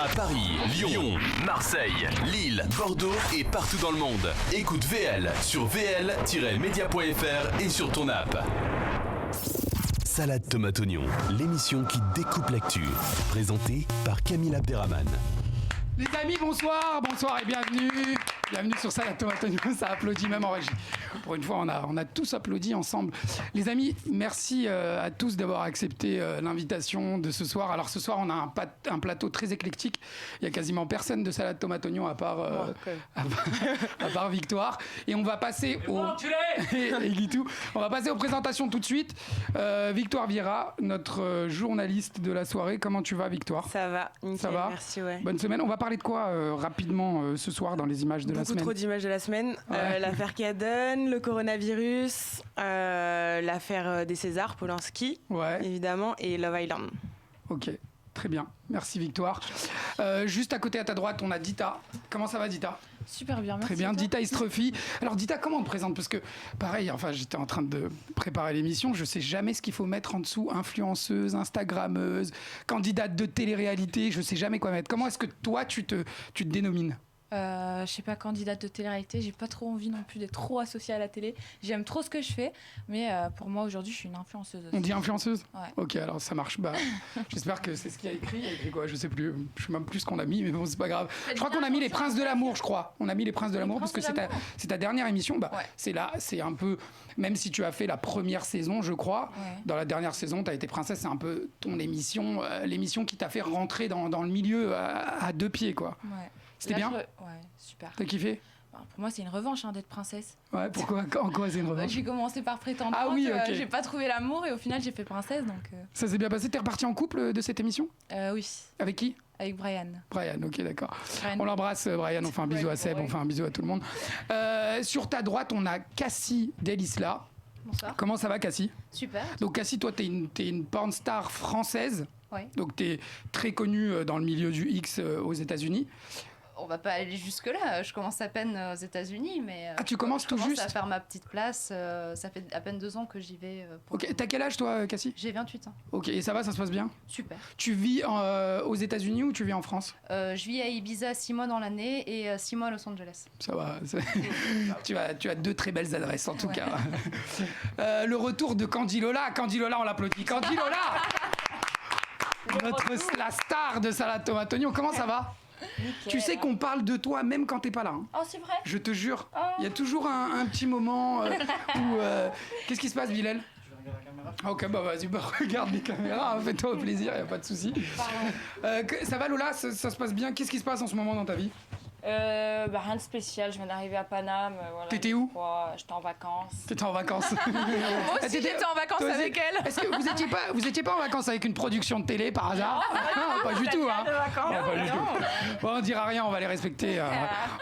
À Paris, Lyon, Marseille, Lille, Bordeaux et partout dans le monde. Écoute VL sur vl-media.fr et sur ton app. Salade tomate oignon, l'émission qui découpe l'actu. Présentée par Camille Abderrahmane. Les amis, bonsoir et bienvenue. Bienvenue sur Salade tomate oignon, ça applaudit même en régie. Pour une fois, on a tous applaudi ensemble. Les amis, merci à tous d'avoir accepté l'invitation de ce soir. Alors ce soir, on a un plateau très éclectique. Il y a quasiment personne de Salade tomate oignon à part Victoire. Et on va passer et Guitou. On va passer aux présentations tout de suite. Victoire Vieira, notre journaliste de la soirée. Comment tu vas, Victoire ? Ça va, nickel, ça va. Merci, ouais. Bonne semaine. On va parler de quoi rapidement ce soir dans les images de la semaine ? Beaucoup trop d'images de la semaine. Ouais. L'affaire Cadden, le coronavirus, l'affaire des Césars, Polanski, évidemment, et Love Island. Ok, très bien. Merci Victoire. Juste à côté à ta droite, on a Dita. Comment ça va, Dita ? Super bien, merci. Très bien, Dita Istrefi. Alors Dita, comment on te présente ? Parce que pareil, j'étais en train de préparer l'émission, je sais jamais ce qu'il faut mettre en dessous. Influenceuse, Instagrammeuse, candidate de télé-réalité, je sais jamais quoi mettre. Comment est-ce que toi, tu te dénomines ? Je sais pas, candidate de télé-réalité, j'ai pas trop envie non plus d'être trop associée à la télé. J'aime trop ce que je fais, mais pour moi aujourd'hui, je suis une influenceuse aussi. On dit influenceuse ? Ouais. Ok, alors ça marche. J'espère que c'est ce qu'il y a écrit. Il y a écrit quoi ? Je sais plus. Je sais même plus ce qu'on a mis, mais bon, c'est pas grave. Je crois qu'on a mis les Princes de l'amour, je crois. On a mis les Princes de l'amour parce que c'est ta dernière émission. Ouais. C'est un peu, même si tu as fait la première saison, je crois. Ouais. Dans la dernière saison, tu as été princesse. C'est un peu ton émission, l'émission qui t'a fait rentrer dans le milieu à deux pieds, quoi. Ouais. C'était bien ? Ouais, super. T'as kiffé ? Pour moi, c'est une revanche d'être princesse. Ouais, pourquoi ? En quoi c'est une revanche ? J'ai commencé par prétendante, okay. J'ai pas trouvé l'amour et au final, j'ai fait princesse. Donc, Ça s'est bien passé ? T'es reparti en couple de cette émission ? Oui. Avec qui ? Avec Brian. Brian, ok, d'accord. On l'embrasse, Brian. On fait un bisou à Seb, on fait un bisou à tout le monde. Sur ta droite, on a Cassie Delisla. Bonsoir. Comment ça va, Cassie ? Super. Donc, Cassie, toi, t'es une porn star française. Ouais. Donc, t'es très connue dans le milieu du X aux États-Unis. On va pas aller jusque-là, je commence à peine aux États-Unis, mais tu commences tout juste ? Je commence à faire ma petite place, ça fait à peine 2 ans que j'y vais. Ok, t'as quel âge toi, Cassie ? J'ai 28 ans. Ok, et ça va, ça se passe bien ? Super. Tu vis aux États-Unis ou tu vis en France ? Je vis à Ibiza 6 mois dans l'année et 6 mois à Los Angeles. Ça va, tu as 2 très belles adresses en tout cas. Le retour de Candy Lola, on l'applaudit. Candy Lola la star de Salade tomate oignon, comment ça va ? Nickel. Tu sais qu'on parle de toi même quand t'es pas là. Hein. Oh, c'est vrai ? Je te jure. Il y a toujours un petit moment où... Qu'est-ce qui se passe, Bilal ? Je vais regarder la caméra. Ok, vas-y, regarde les caméras, hein, fais-toi plaisir, y a pas de souci. Ça va, Lola ? Ça se passe bien ? Qu'est-ce qui se passe en ce moment dans ta vie ? Rien de spécial, je viens d'arriver à Paname. Voilà, T'étais où ? J'étais en vacances. T'étais en vacances. Moi aussi j'étais en vacances avec elle. Est-ce que vous étiez pas en vacances avec une production de télé par hasard ? Non, pas du tout. Hein. Bon, on dira rien, on va les respecter.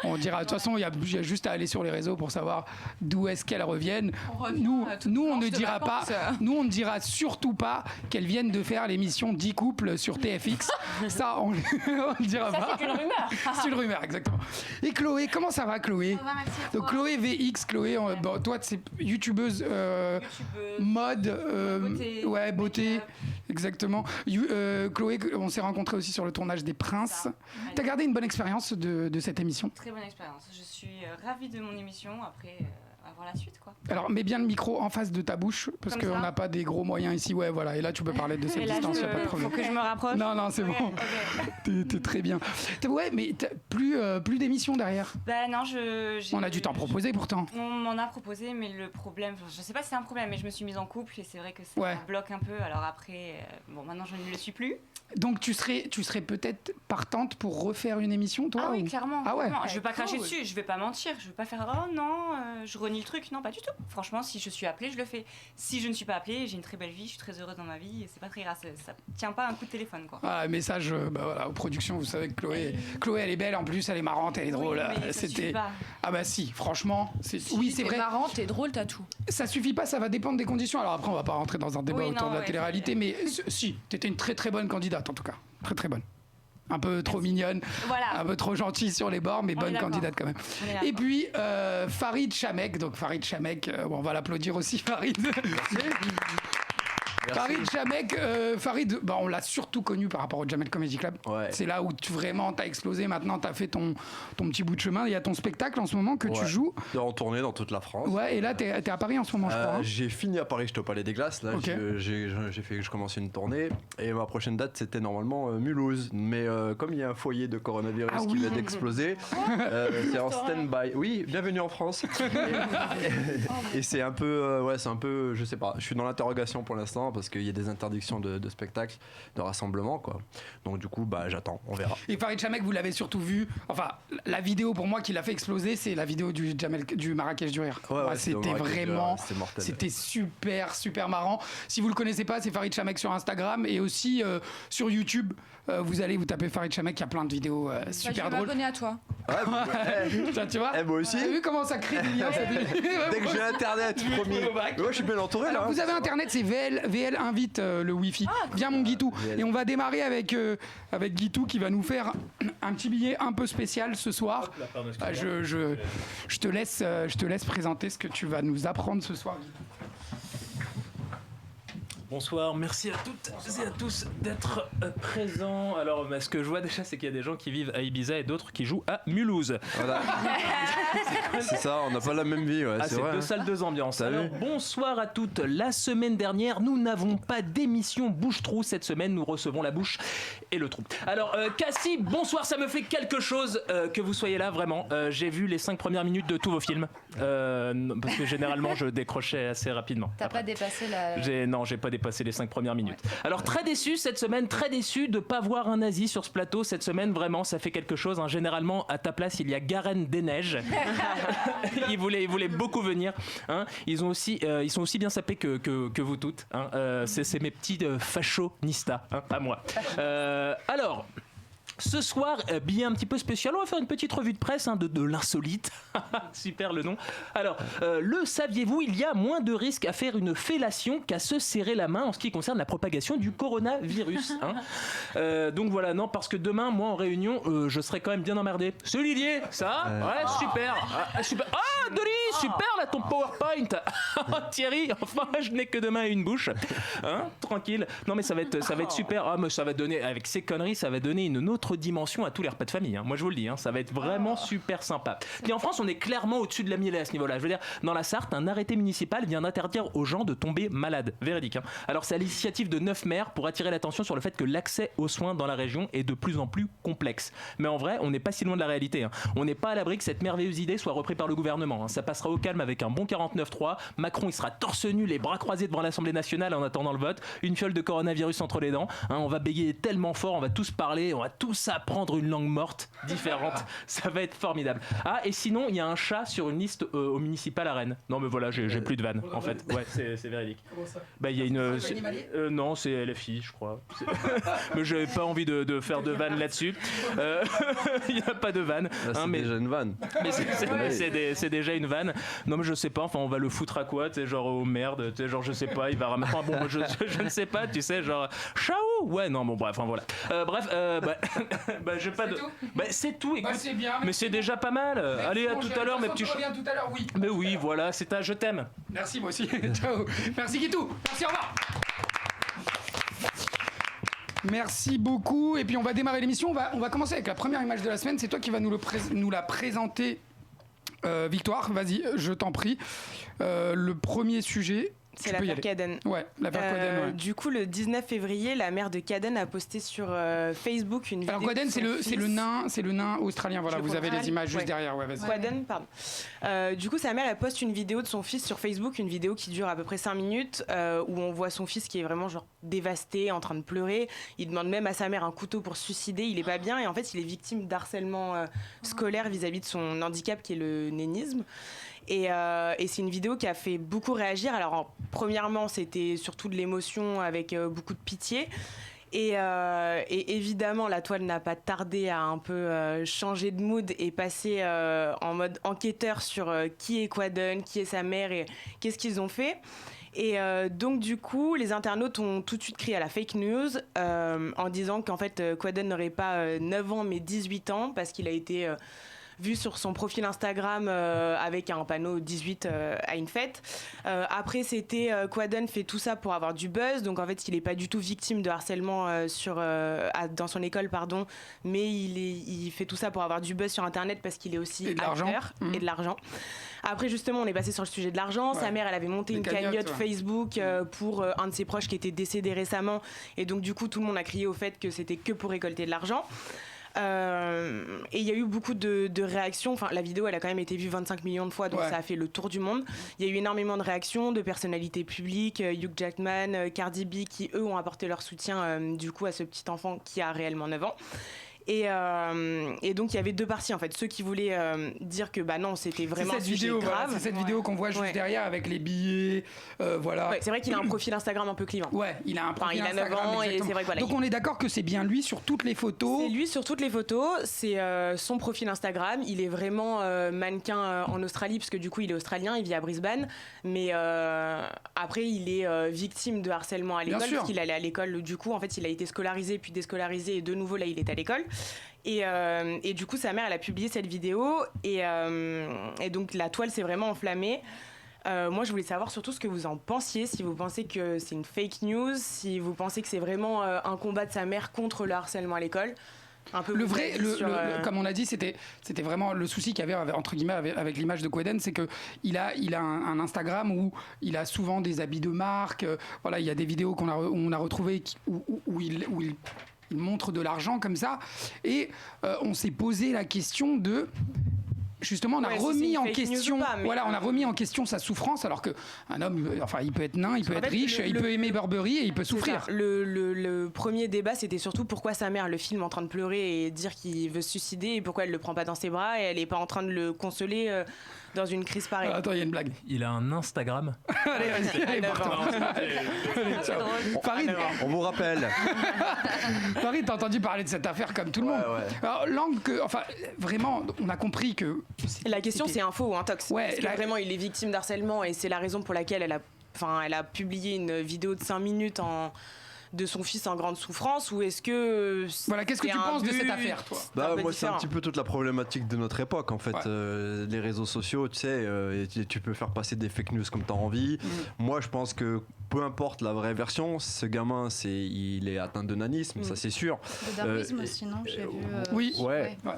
On dira, de toute façon, il y a juste à aller sur les réseaux pour savoir d'où est-ce qu'elles reviennent. Nous, on ne dira pas. Nous, on ne dira surtout pas qu'elles viennent de faire l'émission 10 couples sur TFX. Ça, on ne dira pas. C'est une rumeur. C'est une rumeur, exactement. Et Chloé, comment ça va, Chloé ? Ça va, merci. Donc Chloé VX, Chloé, toi, c'est youtubeuse mode, beauté, exactement. Chloé, on s'est rencontrés aussi sur le tournage des Princes. T'as gardé une bonne expérience de cette émission ? Très bonne expérience. Je suis ravie de mon émission. Après, à voir la suite, quoi. Alors, mets bien le micro en face de ta bouche, parce qu'on n'a pas des gros moyens ici. Ouais, voilà. Et là, tu peux parler de cette distance, y a pas de problème. Faut que je me rapproche. Non, c'est bon. T'es très bien. Ouais, mais t'as plus d'émissions derrière. Non, on a dû t'en proposer pourtant. On m'en a proposé, mais le problème, je sais pas si c'est un problème, mais je me suis mise en couple et c'est vrai que ça bloque un peu. Alors après, maintenant je ne le suis plus. Donc tu serais peut-être partante pour refaire une émission, toi ? Ah oui, clairement. Ah ouais. Je vais pas cracher dessus, je vais pas mentir, je vais pas faire oh non, je renie le truc, non pas du tout. Franchement, si je suis appelée, je le fais. Si je ne suis pas appelée, j'ai une très belle vie, je suis très heureuse dans ma vie, et c'est pas très grave, ça tient pas un coup de téléphone, quoi. Ah, message aux productions, vous savez que Chloé elle est belle en plus, elle est marrante, elle est drôle. Mais ça suffit pas. Ah bah si, franchement, c'est vrai. T'es marrante, t'es drôle, t'as tout. Ça suffit pas, ça va dépendre des conditions. Alors après, on va pas rentrer dans un débat autour de la télé-réalité, mais si, t'étais une très très bonne candidate en tout cas, très très bonne. Un peu trop mignonne, un peu trop gentille sur les bords, mais bonne candidate quand même. Et puis Farid Chamek, donc Farid Chamek, on va l'applaudir aussi, Farid. Farid Chamek, Farid, on l'a surtout connu par rapport au Jamel Comedy Club. Ouais. C'est là où vraiment t'as explosé. Maintenant, t'as fait ton petit bout de chemin. Il y a ton spectacle en ce moment que tu joues. En tournée dans toute la France. Ouais, et là, t'es à Paris en ce moment, je crois. Hein. J'ai fini à Paris, j'étais au Palais des Glaces. Là, je commençais une tournée. Et ma prochaine date, c'était normalement Mulhouse. Mais comme il y a un foyer de coronavirus qui vient d'exploser, c'est en stand-by. Oui, bienvenue en France. Et c'est un peu, c'est un peu, je sais pas. Je suis dans l'interrogation pour l'instant parce qu'il y a des interdictions de spectacles, de rassemblements, quoi. Donc du coup, j'attends, on verra. Et Farid Chamek, vous l'avez surtout vu. Enfin, la vidéo pour moi qui l'a fait exploser, c'est la vidéo du Marrakech du Rire. C'était vraiment, c'était super marrant. Si vous le connaissez pas, c'est Farid Chamek sur Instagram et aussi sur YouTube. Vous allez vous taper Farid Chamek, il y a plein de vidéos super drôles. Je vais m'abonner à toi. Tu vois, moi aussi. T'as vu comment ça crée des liens? Dès que j'ai internet, premier. Je suis bien entouré là. Vous avez internet, c'est VL invite le Wi-Fi. Viens mon Guitou. Et on va démarrer avec Guitou qui va nous faire un petit billet un peu spécial ce soir. Je te laisse présenter ce que tu vas nous apprendre ce soir, Guitou. Bonsoir, merci à toutes et à tous d'être présents. Alors, ce que je vois déjà, c'est qu'il y a des gens qui vivent à Ibiza et d'autres qui jouent à Mulhouse. Voilà. C'est ça, on n'a pas la même vie. Ouais, c'est vrai, deux salles, deux ambiances. Alors, bonsoir à toutes. La semaine dernière, nous n'avons pas d'émission bouche-trou. Cette semaine, nous recevons la bouche et le trou. Alors, Cassie, bonsoir, ça me fait quelque chose que vous soyez là, vraiment. J'ai vu les 5 premières minutes de tous vos films. Parce que généralement, je décrochais assez rapidement. T'as pas dépassé la... Non, j'ai pas dépassé les 5 premières minutes. Alors, très déçu cette semaine, très déçu de pas voir un nazi sur ce plateau cette semaine. Vraiment, ça fait quelque chose. Hein. Généralement, à ta place, il y a Garen Desneiges. Ils voulaient beaucoup venir. Hein. Ils sont aussi bien sapés que vous toutes. Hein. C'est mes petits fachonistas, hein, pas moi. Alors... Ce soir, billet un petit peu spécial, on va faire une petite revue de presse de l'insolite. Super le nom. Alors, le saviez-vous, il y a moins de risques à faire une fellation qu'à se serrer la main en ce qui concerne la propagation du coronavirus. Hein. Donc voilà, non, parce que demain, moi en réunion, je serai quand même bien emmerdé. C'est Olivier, ça ouais, super. Super. Ah, Dolly, super là ton PowerPoint. Thierry, enfin, je n'ai que deux mains et une bouche. Hein, tranquille. Non, mais ça va être super. Ah, mais ça va donner, avec ces conneries, ça va donner une autre dimension à tous les repas de famille, hein. Moi je vous le dis, hein, ça va être vraiment super sympa. Puis en France on est clairement au-dessus de la mêlée à ce niveau-là. Je veux dire, dans la Sarthe, un arrêté municipal vient d'interdire aux gens de tomber malades, véridique. Hein. Alors c'est à l'initiative de 9 maires pour attirer l'attention sur le fait que l'accès aux soins dans la région est de plus en plus complexe. Mais en vrai, on n'est pas si loin de la réalité. Hein. On n'est pas à l'abri que cette merveilleuse idée soit reprise par le gouvernement. Hein. Ça passera au calme avec un bon 49.3. Macron il sera torse nu, les bras croisés devant l'Assemblée nationale en attendant le vote, une fiole de coronavirus entre les dents. Hein. On va bégayer tellement fort, on va tous parler, on va tous apprendre une langue morte différente. Ça va être formidable. Ah, et sinon, il y a un chat sur une liste au municipal à Rennes. Non, mais voilà, j'ai plus de vannes, en fait. Ouais, c'est véridique. Comment ça? Il y a une... non, c'est LFI, je crois. Mais j'avais pas envie de faire de vannes là-dessus. Il n'y a pas de vanne. C'est déjà une vanne. Mais c'est déjà une vanne. Non, mais je sais pas, enfin, on va le foutre à quoi? Tu sais, genre, oh merde, tu sais, genre, je sais pas, il va ramasser... Enfin, bon, je ne sais pas, tu sais, genre... Ciao. Ouais, non, bon, bref, enfin, voilà. Je pas de... c'est tout, écoute. C'est bien, mais c'est déjà pas mal. Allez, à tout à l'heure, mes petits chats. Tout à l'heure, oui. Mais oui, voilà, c'est un je t'aime. Merci, moi aussi. Ciao. Merci, Guitou. Merci, au revoir. Merci beaucoup. Et puis, on va démarrer l'émission. On va commencer avec la première image de la semaine. C'est toi qui vas nous la présenter, Victoire. Vas-y, je t'en prie. Le premier sujet... C'est l'affaire Caden. Ouais, l'affaire Caden, ouais. Du coup, le 19 février, la mère de Caden a posté sur Facebook une vidéo. Alors, Caden, c'est le nain australien. Voilà, vous avez les images juste derrière. Ouais, vas-y. Caden, pardon. Du coup, sa mère, elle poste une vidéo de son fils sur Facebook, une vidéo qui dure à peu près 5 minutes, où on voit son fils qui est vraiment genre dévasté, en train de pleurer. Il demande même à sa mère un couteau pour se suicider. Il est pas bien et en fait, il est victime d'harcèlement scolaire vis-à-vis de son handicap qui est le nénisme. Et c'est une vidéo qui a fait beaucoup réagir. Alors, premièrement, c'était surtout de l'émotion avec beaucoup de pitié. Et évidemment, la toile n'a pas tardé à un peu changer de mood et passer en mode enquêteur sur qui est Quaden, qui est sa mère et qu'est-ce qu'ils ont fait. Et donc, du coup, les internautes ont tout de suite crié à la fake news en disant qu'en fait, Quaden n'aurait pas 9 ans mais 18 ans parce qu'il a été... vu sur son profil Instagram avec un panneau 18 à une fête. Après, c'était Quaden fait tout ça pour avoir du buzz. Donc, en fait, il n'est pas du tout victime de harcèlement dans son école, pardon. Mais il fait tout ça pour avoir du buzz sur Internet parce qu'il est aussi acteur et de l'argent. Après, justement, on est passé sur le sujet de l'argent. Sa mère, elle avait monté une cagnotte Facebook pour un de ses proches qui était décédé récemment. Et donc, du coup, tout le monde a crié au fait que c'était que pour récolter de l'argent. Et il y a eu beaucoup de réactions. Enfin, la vidéo, elle a quand même été vue 25 millions de fois, donc ça a fait le tour du monde. Il y a eu énormément de réactions de personnalités publiques, Hugh Jackman, Cardi B, qui eux ont apporté leur soutien du coup à ce petit enfant qui a réellement 9 ans. Et donc il y avait deux parties en fait, ceux qui voulaient dire que bah non, c'était vraiment un sujet grave. Voilà, c'est cette vidéo qu'on voit juste derrière avec les billets, voilà. Ouais, c'est vrai qu'il a un profil Instagram un peu clivant. Ouais, il a un profil Instagram. Il a 9 ans et c'est vrai que voilà. Donc on est d'accord que c'est bien lui sur toutes les photos. C'est lui sur toutes les photos, c'est son profil Instagram. Il est vraiment mannequin en Australie parce que du coup il est australien, il vit à Brisbane, mais après il est victime de harcèlement à l'école parce qu'il allait à l'école. Du coup en fait il a été scolarisé puis déscolarisé et de nouveau là il est à l'école. Et du coup, sa mère, elle a publié cette vidéo et donc la toile s'est vraiment enflammée. Moi, je voulais savoir surtout ce que vous en pensiez, si vous pensez que c'est une fake news, si vous pensez que c'est vraiment un combat de sa mère contre le harcèlement à l'école. Un peu comme on a dit, c'était vraiment le souci qu'il y avait entre guillemets avec l'image de Quaden, c'est que il a un Instagram où il a souvent des habits de marque. Voilà, il y a des vidéos où on a retrouvées où il montre de l'argent comme ça, et on s'est posé la question de... Justement, on a remis en question, on a remis en question sa souffrance, alors que un homme, enfin, il peut être nain, il peut être riche, il peut aimer Burberry et il peut souffrir. Le premier débat, c'était surtout pourquoi sa mère le filme en train de pleurer et dire qu'il veut se suicider, et pourquoi elle le prend pas dans ses bras et elle est pas en train de le consoler dans une crise pareille. Attends, il y a une blague. Il a un Instagram. Allez, Farid, on vous rappelle. Farid, t'as entendu parler de cette affaire comme tout le monde. Alors, vraiment, on a compris que... La question, c'est un faux ou un tox. Parce que vraiment, il est victime d'harcèlement et c'est la raison pour laquelle elle a publié une vidéo de 5 minutes de son fils en grande souffrance, ou est-ce que... Voilà, qu'est-ce que tu penses de cette affaire, toi ? Moi, c'est un petit peu toute la problématique de notre époque, en fait. Les réseaux sociaux, tu sais, tu peux faire passer des fake news comme t'as envie. Moi, je pense que peu importe la vraie version, ce gamin, il est atteint de nanisme, ça c'est sûr. De darwinisme aussi, non ? J'ai vu, oui.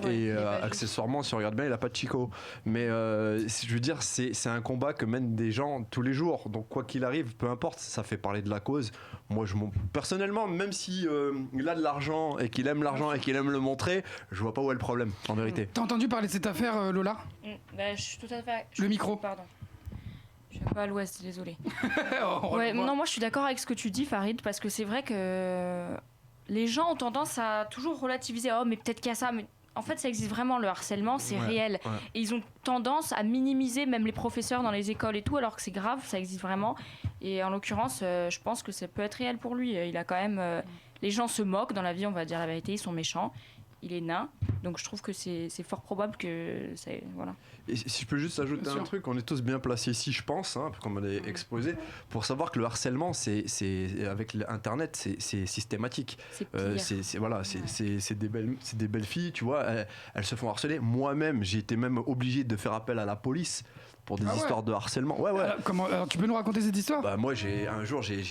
Et accessoirement, si on regarde bien, il a pas de Chico. Mais je veux dire, c'est un combat que mènent des gens tous les jours. Donc quoi qu'il arrive, peu importe, ça fait parler de la cause. Moi, personnellement, même si il a de l'argent et qu'il aime l'argent et qu'il aime le montrer, je vois pas où est le problème, en vérité. T'as entendu parler de cette affaire, Lola ? Je suis tout à fait... Le micro. Pardon. Je suis pas à l'ouest, désolée. Non, moi je suis d'accord avec ce que tu dis, Farid, parce que c'est vrai que les gens ont tendance à toujours relativiser. Oh, mais peut-être qu'il y a ça. Mais en fait, ça existe vraiment, le harcèlement, c'est réel. Et ils ont tendance à minimiser même les professeurs dans les écoles et tout, alors que c'est grave, ça existe vraiment. Et en l'occurrence, je pense que ça peut être réel pour lui. Il a quand même... les gens se moquent dans la vie, on va dire la vérité, ils sont méchants. Il est nain, donc je trouve que c'est fort probable que c'est... Voilà. Et si je peux juste ajouter un truc, on est tous bien placés ici, je pense, comme on l'a exposé, pour savoir que le harcèlement, avec Internet, c'est systématique. C'est pire. C'est des belles filles, tu vois, elles se font harceler. Moi-même, j'ai été même obligé de faire appel à la police pour des histoires de harcèlement. Alors, tu peux nous raconter cette histoire ? Moi, j'ai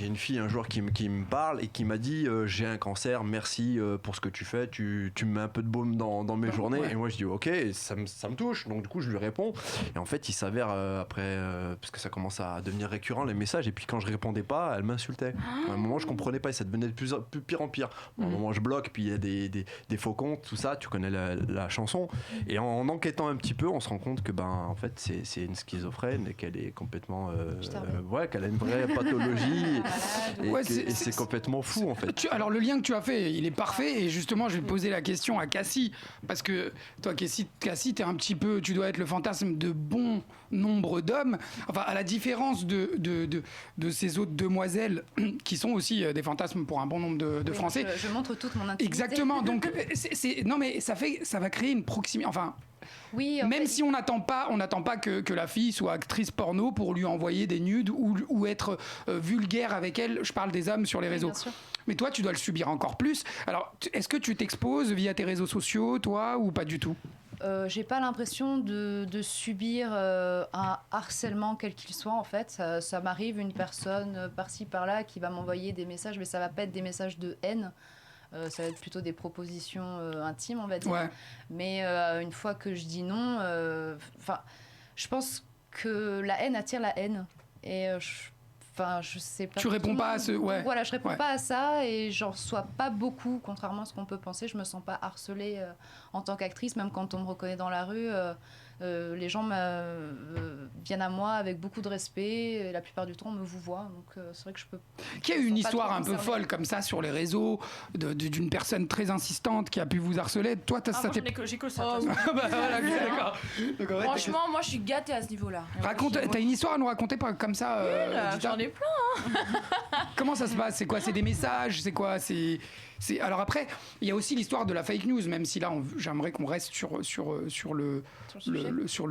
une fille qui me parle et qui m'a dit j'ai un cancer, merci pour ce que tu fais, tu me mets un peu de baume dans mes journées. Et moi, je dis ok, ça me touche. Donc du coup, je lui réponds. Et en fait, il s'avère après, parce que ça commence à devenir récurrent les messages. Et puis quand je répondais pas, elle m'insultait. À un moment, je comprenais pas et ça devenait de plus pire en pire. À un moment, je bloque. Puis il y a des faux comptes, tout ça. Tu connais la chanson. Et en enquêtant un petit peu, on se rend compte que en fait, c'est une schizophrène et qu'elle est complètement qu'elle a une vraie pathologie et c'est complètement fou en fait. Alors le lien que tu as fait, il est parfait, et justement je vais poser la question à Cassie, parce que toi Cassie, t'es un petit peu, tu dois être le fantasme de bon nombre d'hommes, enfin à la différence de ces autres demoiselles qui sont aussi des fantasmes pour un bon nombre de Français. Je montre toute mon intimité. Exactement, donc non mais ça va créer une proximité, enfin. Oui, même si on n'attend pas que la fille soit actrice porno pour lui envoyer des nudes ou être vulgaire avec elle. Je parle des hommes sur les réseaux. Mais toi, tu dois le subir encore plus. Alors, est-ce que tu t'exposes via tes réseaux sociaux, toi, ou pas du tout ? j'ai pas l'impression de subir un harcèlement quel qu'il soit en fait. Ça m'arrive une personne par-ci par-là qui va m'envoyer des messages, mais ça va pas être des messages de haine. Ça va être plutôt des propositions intimes, on va dire. Ouais. Mais une fois que je dis non, je pense que la haine attire la haine. Et je sais pas. Tu réponds pas à ce. Ouais. Voilà, je réponds pas à ça et j'en reçois pas beaucoup, contrairement à ce qu'on peut penser. Je me sens pas harcelée en tant qu'actrice, même quand on me reconnaît dans la rue. Les gens viennent à moi avec beaucoup de respect et la plupart du temps on me vouvoie, donc c'est vrai que je peux. Qu'il y a eu une histoire un peu folle comme ça sur les réseaux d'une personne très insistante qui a pu vous harceler. Toi, ça t'est. J'ai que ça. D'accord. Franchement, moi je suis gâtée à ce niveau-là. T'as une histoire à nous raconter comme ça J'en ai plein. Comment ça se passe? C'est quoi? C'est des messages? C'est quoi? Alors après, il y a aussi l'histoire de la fake news, même si là, j'aimerais qu'on reste sur le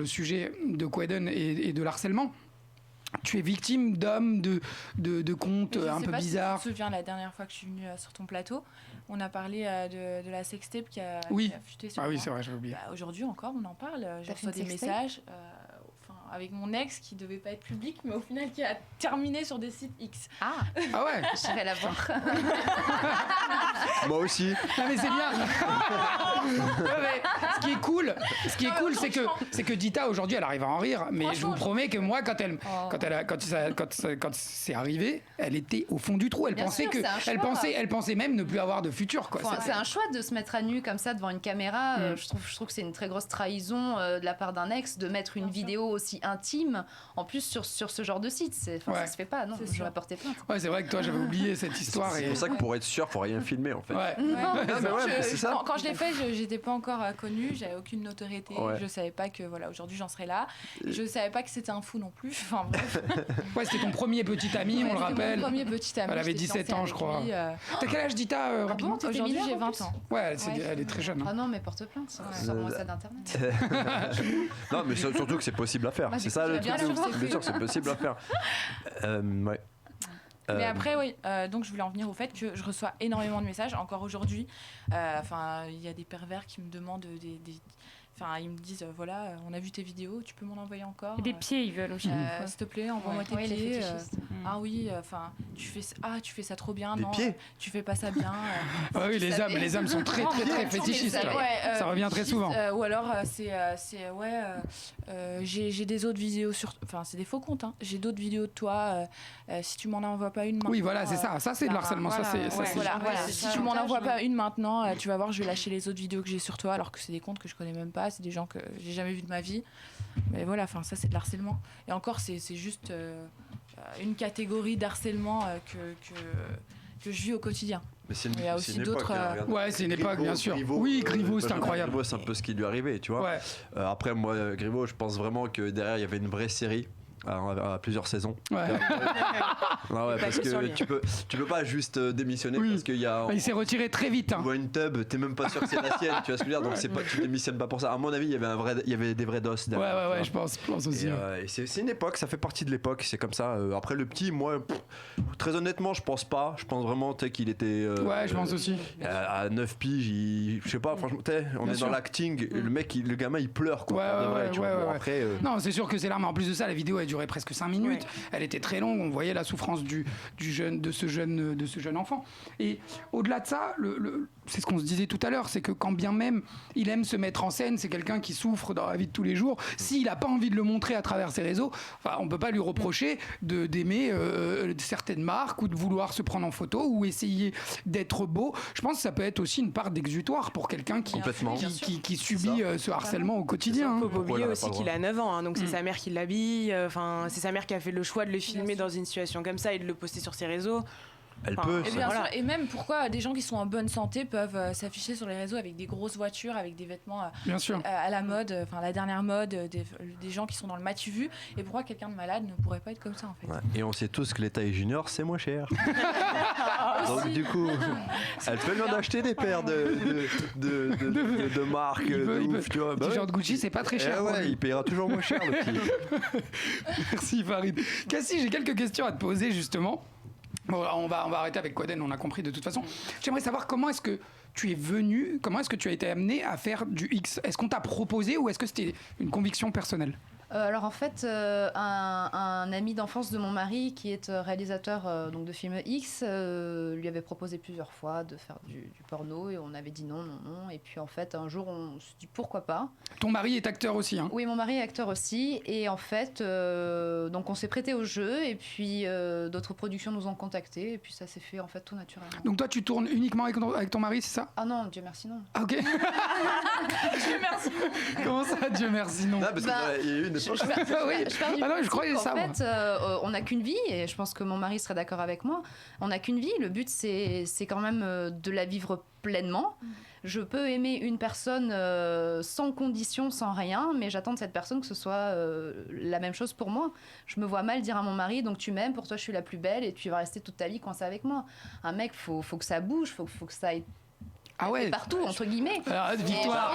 sujet de Quaden et de l'harcèlement. Tu es victime d'hommes, de comptes un peu bizarres. Je me souviens la dernière fois que je suis venue sur ton plateau, on a parlé de la sextape qui a fuité sur moi. Oui, c'est vrai, j'ai oublié. Aujourd'hui encore, on en parle. Je reçois des messages avec mon ex qui devait pas être public, mais au final qui a terminé sur des sites X. Ah ouais. J'irai la voir. Moi aussi. Non mais c'est bien. Ce qui est cool, c'est que Dita aujourd'hui, elle arrive à en rire, mais je vous promets que moi, quand c'est arrivé, elle était au fond du trou. Elle pensait même ne plus avoir de futur, quoi. C'est un choix de se mettre à nu comme ça devant une caméra. Je trouve que c'est une très grosse trahison de la part d'un ex de mettre une vidéo aussi intime en plus sur ce genre de site. Ça se fait pas, non. Je vais porter plainte. Ouais, c'est vrai que toi, j'avais oublié cette histoire. C'est pour ça que pour être sûr, faut rien filmer en fait. C'est ça. Quand je l'ai fait, j'étais pas encore connue, j'avais aucune notoriété. Je savais pas que aujourd'hui j'en serais là. Je savais pas que c'était un fou non plus. Enfin bref. Ouais, c'était ton premier petit ami, on le rappelle. Mon premier petit ami. Elle avait 17 ans, je crois. T'as quel âge, Dita, rapidement? Aujourd'hui, j'ai 20 ans. Ouais, elle est très jeune. Ah non, mais porte plainte. Sur mon site internet. Non, mais surtout que c'est possible à faire. C'est ça le truc. Bien sûr, c'est possible à faire. Ouais. Mais après, oui, donc je voulais en venir au fait que je reçois énormément de messages, encore aujourd'hui. Il y a des pervers qui me demandent ils me disent voilà, on a vu tes vidéos, tu peux m'en envoyer encore? Et des pieds, ils veulent aussi. S'il te plaît, envoie-moi tes pieds. Ah oui, tu fais ça trop bien. Des pieds? Tu fais pas ça bien. Oui, les hommes sont très fétichistes. Ça revient très souvent. Ou alors j'ai des autres vidéos c'est des faux comptes. Hein. J'ai d'autres vidéos de toi. Si tu m'en envoies pas une maintenant. Oui, voilà, c'est ça. Ça, c'est de l'harcèlement. Si tu m'en envoies pas une maintenant, tu vas voir, je vais lâcher les autres vidéos que j'ai sur toi, alors que c'est des comptes que je connais même pas. C'est des gens que j'ai jamais vus de ma vie. Mais voilà, ça c'est de l'harcèlement. Et encore, c'est juste une catégorie d'harcèlement que je vis au quotidien. Mais il y a aussi d'autres. Ouais, c'est une époque, bien sûr. Oui, Griveaux, c'est incroyable. Griveaux, c'est un peu ce qui lui arrivait, tu vois. Ouais. Après, moi, Griveaux, je pense vraiment que derrière, il y avait une vraie série. À plusieurs saisons. Parce que tu peux pas juste démissionner parce qu'il y a. Il s'est retiré très vite. Tu vois une tub, t'es même pas sûr que c'est la sienne, tu vois ce que je veux dire, donc tu démissionnes pas pour ça. À mon avis, il y avait des vrais dos derrière. Ouais, je pense aussi. Et c'est une époque, ça fait partie de l'époque, c'est comme ça. Après le petit, moi, très honnêtement, je pense pas. Je pense vraiment qu'il était. Je pense aussi. À 9 piges, je sais pas, franchement, on est dans l'acting, le gamin il pleure quoi. Après. Non, c'est sûr que c'est là, mais en plus de ça, la vidéo elle durait presque 5 minutes. Elle était très longue. On voyait la souffrance de ce jeune enfant. Et au-delà de ça, c'est ce qu'on se disait tout à l'heure, c'est que quand bien même il aime se mettre en scène, c'est quelqu'un qui souffre dans la vie de tous les jours. S'il n'a pas envie de le montrer à travers ses réseaux, on peut pas lui reprocher d'aimer certaines marques ou de vouloir se prendre en photo ou essayer d'être beau. Je pense que ça peut être aussi une part d'exutoire pour quelqu'un qui subit ce harcèlement au quotidien. Il faut pas oublier aussi qu'il a 9 ans, donc c'est sa mère qui l'habille. C'est sa mère qui a fait le choix de le filmer dans une situation comme ça et de le poster sur ses réseaux. Elle peut. Et, bien sûr, et même pourquoi des gens qui sont en bonne santé peuvent s'afficher sur les réseaux avec des grosses voitures, avec des vêtements à la mode, la dernière mode, des gens qui sont dans le m'as-tu vu, et pourquoi quelqu'un de malade ne pourrait pas être comme ça en fait. Et on sait tous que les tailles juniors c'est moins cher. Donc du coup, elle peut lui en acheter des paires de marques de ouf, tu vois. Genre de Gucci, c'est pas très cher. Il paiera toujours moins cher le petit. Merci Farid. Cassie, j'ai quelques questions à te poser justement. Bon, on va arrêter avec Quaden, on a compris de toute façon. J'aimerais savoir comment est-ce que tu es venu, comment est-ce que tu as été amené à faire du X? Est-ce qu'on t'a proposé ou est-ce que c'était une conviction personnelle? Alors en fait, un ami d'enfance de mon mari qui est réalisateur donc de films X lui avait proposé plusieurs fois de faire du porno et on avait dit non. Et puis en fait, un jour, on se dit pourquoi pas. Ton mari est acteur aussi, hein? Oui, mon mari est acteur aussi. Et en fait, donc on s'est prêté au jeu et puis d'autres productions nous ont contactés et puis ça s'est fait en fait tout naturellement. Donc toi, tu tournes uniquement avec ton mari, c'est ça? Ah non, Dieu merci non. Ah, ok. Dieu merci. Comment ça, Dieu merci non? Non, parce qu'il y a eu une Je croyais ça. En fait, on n'a qu'une vie, et je pense que mon mari serait d'accord avec moi. On n'a qu'une vie. Le but, c'est quand même de la vivre pleinement. Je peux aimer une personne sans condition, sans rien, mais j'attends de cette personne que ce soit la même chose pour moi. Je me vois mal dire à mon mari, donc tu m'aimes, pour toi je suis la plus belle, et tu vas rester toute ta vie coincée avec moi. Un mec, faut que ça bouge, faut que ça aille. Ah ouais. Partout, entre guillemets. Victoire.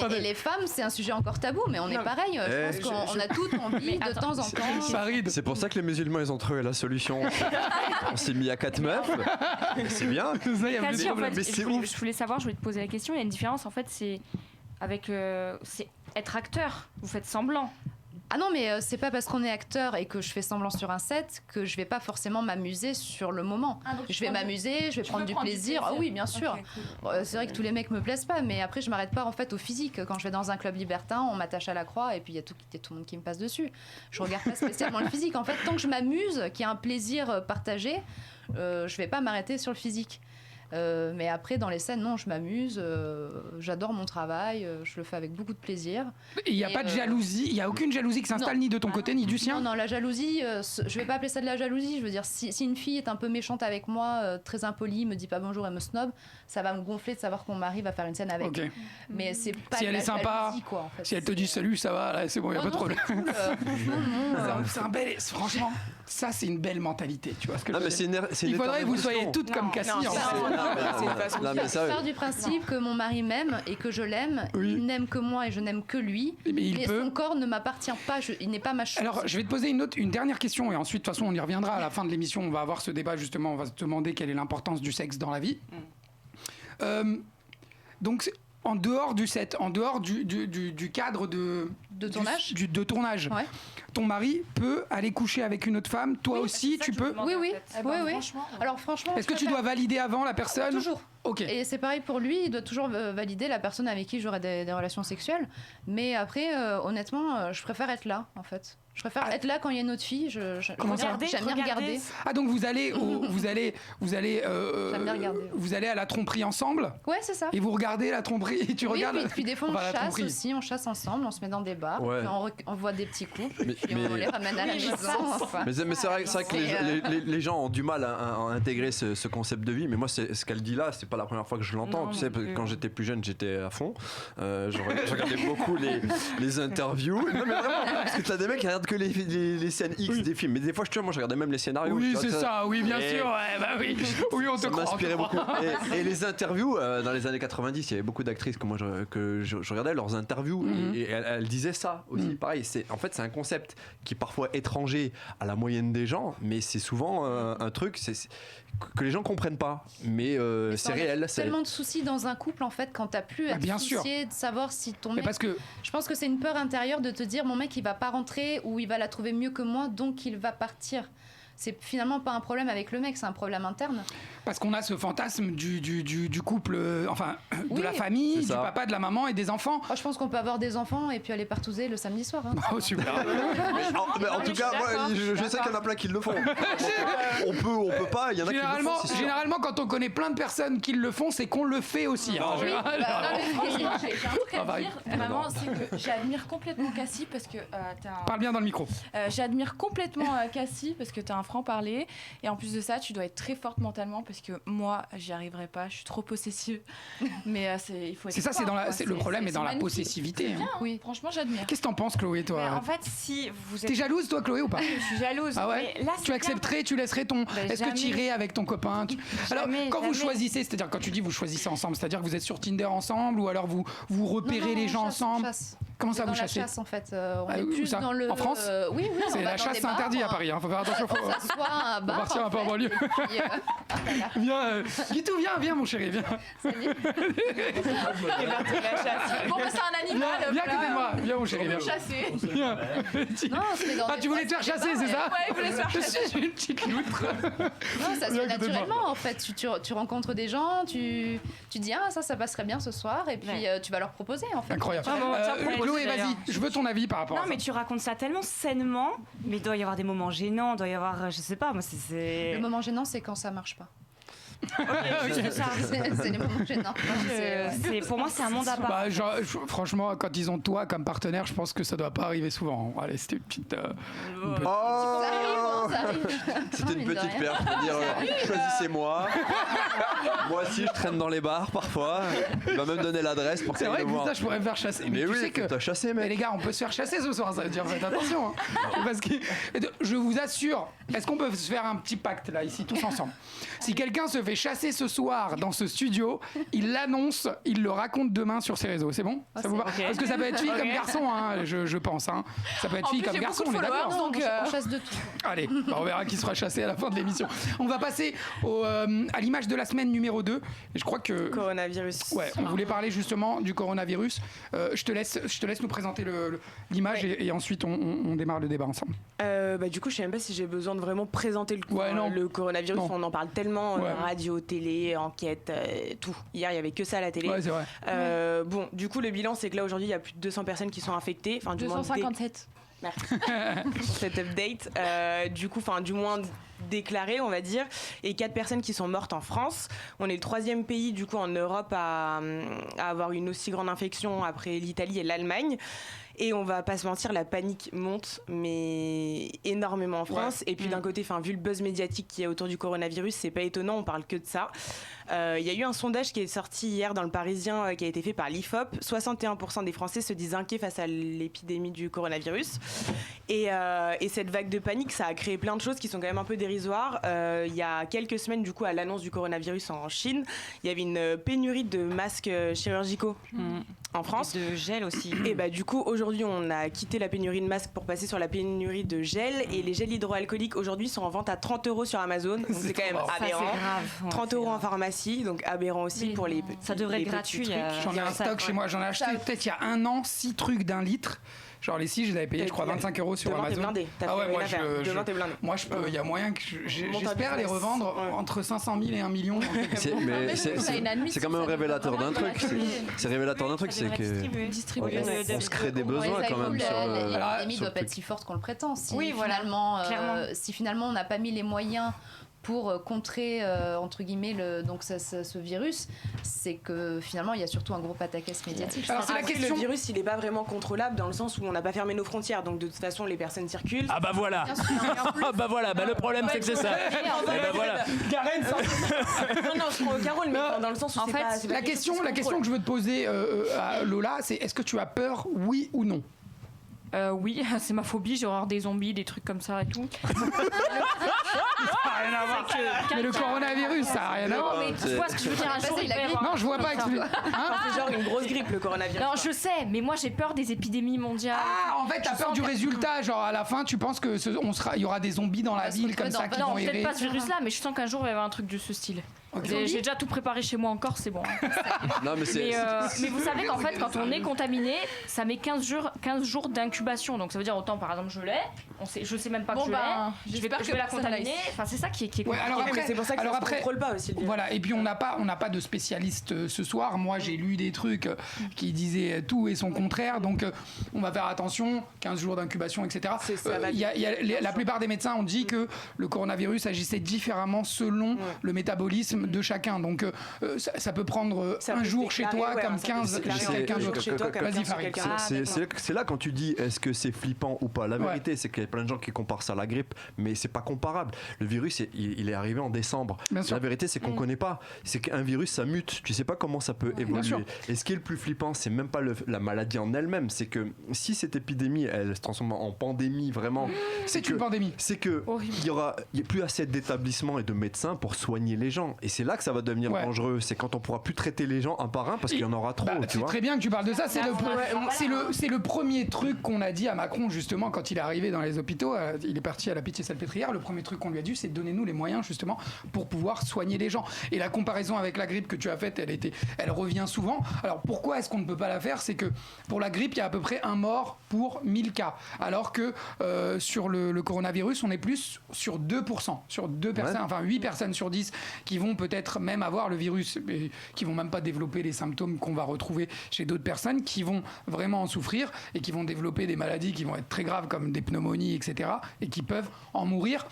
Et les femmes, c'est un sujet encore tabou, mais on est pareil. Je pense qu'on a toutes envie de temps en temps. C'est pour ça que les musulmans, ils ont trouvé la solution. On s'est mis à 4 meufs. C'est bien. Cassie, en fait, je voulais savoir, je voulais te poser la question. Il y a une différence, en fait, c'est avec c'est être acteur. Vous faites semblant. Ah non, mais c'est pas parce qu'on est acteur et que je fais semblant sur un set que je vais pas forcément m'amuser sur le moment. Je vais m'amuser, je vais prendre du plaisir. Ah oui, bien sûr. Okay, cool. C'est vrai que tous les mecs me plaisent pas, mais après je m'arrête pas en fait au physique. Quand je vais dans un club libertin, on m'attache à la croix et puis il y a tout le monde qui me passe dessus. Je regarde pas spécialement le physique. En fait, tant que je m'amuse, qu'il y a un plaisir partagé, je vais pas m'arrêter sur le physique. Mais après, dans les scènes, non, je m'amuse, j'adore mon travail, je le fais avec beaucoup de plaisir. Il n'y a pas de jalousie, il n'y a aucune jalousie qui s'installe ni de ton côté ni du sien? Non, la jalousie, je vais pas appeler ça de la jalousie, je veux dire, si une fille est un peu méchante avec moi, très impolie, me dit pas bonjour et me snob, ça va me gonfler de savoir qu'on m'arrive à faire une scène avec. Okay. Mais c'est pas si de elle la est sympa, jalousie, quoi, en fait. Si elle te dit salut, ça va, là, c'est bon, il n'y a pas de problème. Cool, c'est un bel... Franchement, ça c'est une belle mentalité, tu vois ce que je veux dire. Il faudrait que vous soyez toutes comme Cassie. Je pars du principe que mon mari m'aime et que je l'aime. Oui. Il n'aime que moi et je n'aime que lui. Mais son corps ne m'appartient pas. Il n'est pas ma chose. Alors, je vais te poser une dernière question et ensuite, de toute façon, on y reviendra à la fin de l'émission. On va avoir ce débat justement. On va se demander quelle est l'importance du sexe dans la vie. Donc, en dehors du set, en dehors du cadre de tournage, ouais. Ton mari peut aller coucher avec une autre femme. Toi aussi, tu peux. Oui. Alors franchement, est-ce que tu dois valider avant la personne? Toujours. Ok. Et c'est pareil pour lui, il doit toujours valider la personne avec qui j'aurai des relations sexuelles. Mais après, honnêtement, je préfère être là, en fait. Je préfère être là quand il y a une autre fille. J'aime bien regarder. Ah, donc vous allez à la tromperie ensemble? Ouais, c'est ça. Et vous regardez la tromperie et tu regardes. Oui, puis des fois on chasse aussi, on chasse ensemble, on se met dans des bars, puis on voit des petits couples, puis on les ramène à la maison. Mais c'est vrai que les gens ont du mal à intégrer ce concept de vie. Mais moi, ce qu'elle dit là, c'est pas la première fois que je l'entends. Tu sais, quand j'étais plus jeune, j'étais à fond. Je regardais beaucoup les interviews. Non, mais vraiment, parce que t'as des mecs qui regardent que les scènes X des films. Mais des fois, moi, je regardais même les scénarios. Oui, c'est ça. Oui, bien sûr. Ouais, bah oui. Oui, on te croit. Ça m'inspirait beaucoup. Et les interviews, dans les années 90, il y avait beaucoup d'actrices que je regardais leurs interviews. Et elles disaient ça aussi. Pareil, en fait, c'est un concept qui est parfois étranger à la moyenne des gens, mais c'est souvent un truc que les gens comprennent pas. Mais c'est réel. Il y a tellement de soucis dans un couple, en fait, quand t'as plus à te soucier de savoir si ton mec... Je pense que c'est une peur intérieure de te dire, mon mec, il va pas rentrer ou il va la trouver mieux que moi, donc il va partir. C'est finalement pas un problème avec le mec, c'est un problème interne. Parce qu'on a ce fantasme du couple, de la famille, du papa, de la maman et des enfants. Oh, je pense qu'on peut avoir des enfants et puis aller partouzer le samedi soir. Hein. Oh, super. en tout cas, moi, je sais qu'il y en a plein qui le font. On peut pas, il y en a qui le font. Généralement, quand on connaît plein de personnes qui le font, c'est qu'on le fait aussi. J'ai un truc à dire, vraiment, c'est que j'admire complètement Cassie parce que Parle bien dans le micro. J'admire complètement Cassie parce que t'as un franc-parler et en plus de ça, tu dois être très forte mentalement parce que moi, j'y arriverai pas, je suis trop possessive. Mais il faut être. C'est ça, le problème est dans la possessivité. Bien, oui, franchement, j'admire. Qu'est-ce que t'en penses, Chloé, toi? En fait, si vous êtes. T'es jalouse, toi, Chloé, ou pas? Je suis jalouse. Ah ouais? Mais là, tu accepterais, tu laisserais ton. Est-ce que tu irais avec ton copain? Alors, quand vous choisissez, c'est-à-dire quand tu dis vous choisissez ensemble, c'est-à-dire que vous êtes sur Tinder ensemble ou alors vous repérez les gens ensemble? Comment ça, vous chassez ? Dans la chasse, en fait. On est plus dans le... En France ? Oui, c'est la chasse, c'est interdit à Paris. Faut faire attention. Faut s'asseoir à un bar. Faut partir un peu en banlieue. Viens, Guitou, viens, mon chéri, viens. Salut. Bon, c'est un animal. Viens à côté de moi. Viens, mon chéri, viens. Chasser. Viens. Ah, tu voulais te faire chasser, c'est ça ? Ouais, il voulait se faire chasser. Je suis une petite loutre. Non, ça se fait naturellement, en fait. Tu rencontres des gens, tu dis ça passerait bien ce soir, et puis tu vas leur proposer, en fait. Incroyable. Chloé, vas-y, je veux ton avis par rapport à ça. Non, mais tu racontes ça tellement sainement, mais il doit y avoir des moments gênants, il doit y avoir, je sais pas, moi c'est... Le moment gênant, c'est quand ça marche pas. Okay. C'est les moments gênants. Pour moi, c'est un monde à part. Franchement, quand ils ont toi comme partenaire, je pense que ça doit pas arriver souvent. Allez, c'était une petite. Ça arrive. C'était une petite perche pour dire choisissez-moi. Moi aussi, je traîne dans les bars parfois. Il va même donner l'adresse pour c'est qu'elle vrai me voie. Que ça, je pourrais me faire chasser. Mais tu oui, sais que t'as chassé, mec. Mais les gars, on peut se faire chasser ce soir, ça veut dire faites attention. Parce que je vous assure, est-ce qu'on peut se faire un petit pacte là, ici, tous ensemble ? Si quelqu'un se fait chasser ce soir dans ce studio, il l'annonce, il le raconte demain sur ses réseaux. C'est bon ? Ça vous va ? Parce que ça peut être fille comme garçon, hein, je pense. Hein. Ça peut être fille comme garçon, on est d'accord. Donc on chasse de tout. Allez, on verra qui sera chassé à la fin de l'émission. On va passer à l'image de la semaine numéro 2. Et je crois que... Coronavirus. Ouais, on voulait parler justement du coronavirus. Je te laisse nous présenter l'image et ensuite on démarre le débat ensemble. Du coup, je sais même pas si j'ai besoin de vraiment présenter le coronavirus. On en parle tellement, radio, télé, enquête, tout. Hier, il y avait que ça à la télé. Ouais, c'est vrai. Bon, du coup, le bilan, c'est que là, aujourd'hui, il y a plus de 200 personnes qui sont infectées. 257. Merci pour cette update. Du moins déclaré, on va dire, et 4 personnes qui sont mortes en France. On est le 3e pays du coup en Europe à avoir une aussi grande infection après l'Italie et l'Allemagne. Et on va pas se mentir, la panique monte, mais énormément en France. Ouais. Et puis d'un côté, vu le buzz médiatique qu'il y a autour du coronavirus, c'est pas étonnant, on parle que de ça. Il y a eu un sondage qui est sorti hier dans le Parisien, qui a été fait par l'IFOP. 61% des Français se disent inquiets face à l'épidémie du coronavirus. Et cette vague de panique, ça a créé plein de choses qui sont quand même un peu dérisoires. Il y a quelques semaines, du coup, à l'annonce du coronavirus en Chine, il y avait une pénurie de masques chirurgicaux. En France. De gel aussi. Et du coup, aujourd'hui, on a quitté la pénurie de masques pour passer sur la pénurie de gel. Et les gels hydroalcooliques, aujourd'hui, sont en vente à 30 € sur Amazon. Donc c'est quand même aberrant. Ça, c'est grave. 30 € en pharmacie, donc aberrant aussi pour les petits. Ça devrait être gratuit. J'en ai un stock chez moi. J'en ai acheté peut-être il y a 1 an, 6 trucs d'1 litre. Genre les 6, je les avais payés, je crois, 25 € sur Amazon. Ah ouais, moi je peux, il y a moyen que j'espère les revendre entre 500 000 et 1 million. C'est quand même révélateur d'un truc. C'est révélateur d'un truc, c'est que on se crée des besoins quand même. L'épidémie doit pas être si forte qu'on le prétend. Si finalement on n'a pas mis les moyens pour contrer entre guillemets ce virus, c'est que finalement il y a surtout un gros pataquès médiatique. Alors c'est la question. Le virus, il est pas vraiment contrôlable dans le sens où on n'a pas fermé nos frontières, donc de toute façon les personnes circulent. Ah bah voilà. Le problème c'est que c'est ça. Karen, non, je prends au Carole, mais dans le sens où c'est pas la question que je veux te poser à Lola, c'est est-ce que tu as peur, oui ou non? Oui, c'est ma phobie, j'ai horreur des zombies, des trucs comme ça et tout. Ça n'a rien à voir. Mais le coronavirus, ça n'a rien à voir. Mais tu vois ce que je veux dire, un jour, il va y avoir... Non, je vois pas. C'est genre une grosse grippe, le coronavirus. Non, je sais, mais moi j'ai peur des épidémies mondiales. Ah, en fait, t'as peur du résultat. Genre, à la fin, tu penses qu'il y aura des zombies dans la ville comme ça qui vont errer. Non, peut-être pas ce virus-là, mais je sens qu'un jour, il va y avoir un truc de ce style. J'ai déjà tout préparé chez moi encore, c'est bon. Non, mais vous savez qu'en fait, quand on est contaminé, ça met 15 jours d'incubation. Donc ça veut dire autant, par exemple, je l'ai, je sais même pas que je l'ai, je vais la contaminer. Enfin, c'est ça qui est ouais, alors après, c'est pour ça que ça se contrôle pas aussi. Voilà, et puis on n'a pas de spécialiste ce soir. Moi, j'ai lu des trucs qui disaient tout et son contraire. Donc on va faire attention, 15 jours d'incubation, etc. La plupart des médecins ont dit que le coronavirus agissait différemment selon le métabolisme de chacun. Donc ça peut prendre un jour chez toi comme 15 chez quelqu'un d'autre. Vas-y, Farid. C'est là quand tu dis est-ce que c'est flippant ou pas. La vérité, c'est qu'il y a plein de gens qui comparent ça à la grippe, mais c'est pas comparable. Le virus, il est arrivé en décembre. La vérité, c'est qu'on connaît pas. C'est qu'un virus, ça mute. Tu sais pas comment ça peut évoluer. Et ce qui est le plus flippant, c'est même pas la maladie en elle-même. C'est que si cette épidémie, elle se transforme en pandémie, vraiment. C'est une pandémie. C'est que il y a plus assez d'établissements et de médecins pour soigner les gens. Et c'est là que ça va devenir dangereux. C'est quand on pourra plus traiter les gens un par un parce qu'il y en aura trop. Tu vois. Très bien que tu parles de ça. C'est le premier truc qu'on a dit à Macron justement quand il est arrivé dans les hôpitaux. Il est parti à la Pitié-Salpêtrière. Le premier truc qu'on lui a dit, c'est de donnez-nous les moyens justement pour pouvoir soigner les gens. Et la comparaison avec la grippe que tu as faite, elle revient souvent. Alors pourquoi est-ce qu'on ne peut pas la faire? C'est que pour la grippe, il y a à peu près un mort pour 1000 cas, alors que sur le coronavirus, on est plus sur 2%, sur 2 personnes, enfin 8 personnes sur 10 qui vont peut-être même avoir le virus, et qui vont même pas développer les symptômes qu'on va retrouver chez d'autres personnes, qui vont vraiment en souffrir et qui vont développer des maladies qui vont être très graves comme des pneumonies, etc., et qui peuvent en mourir.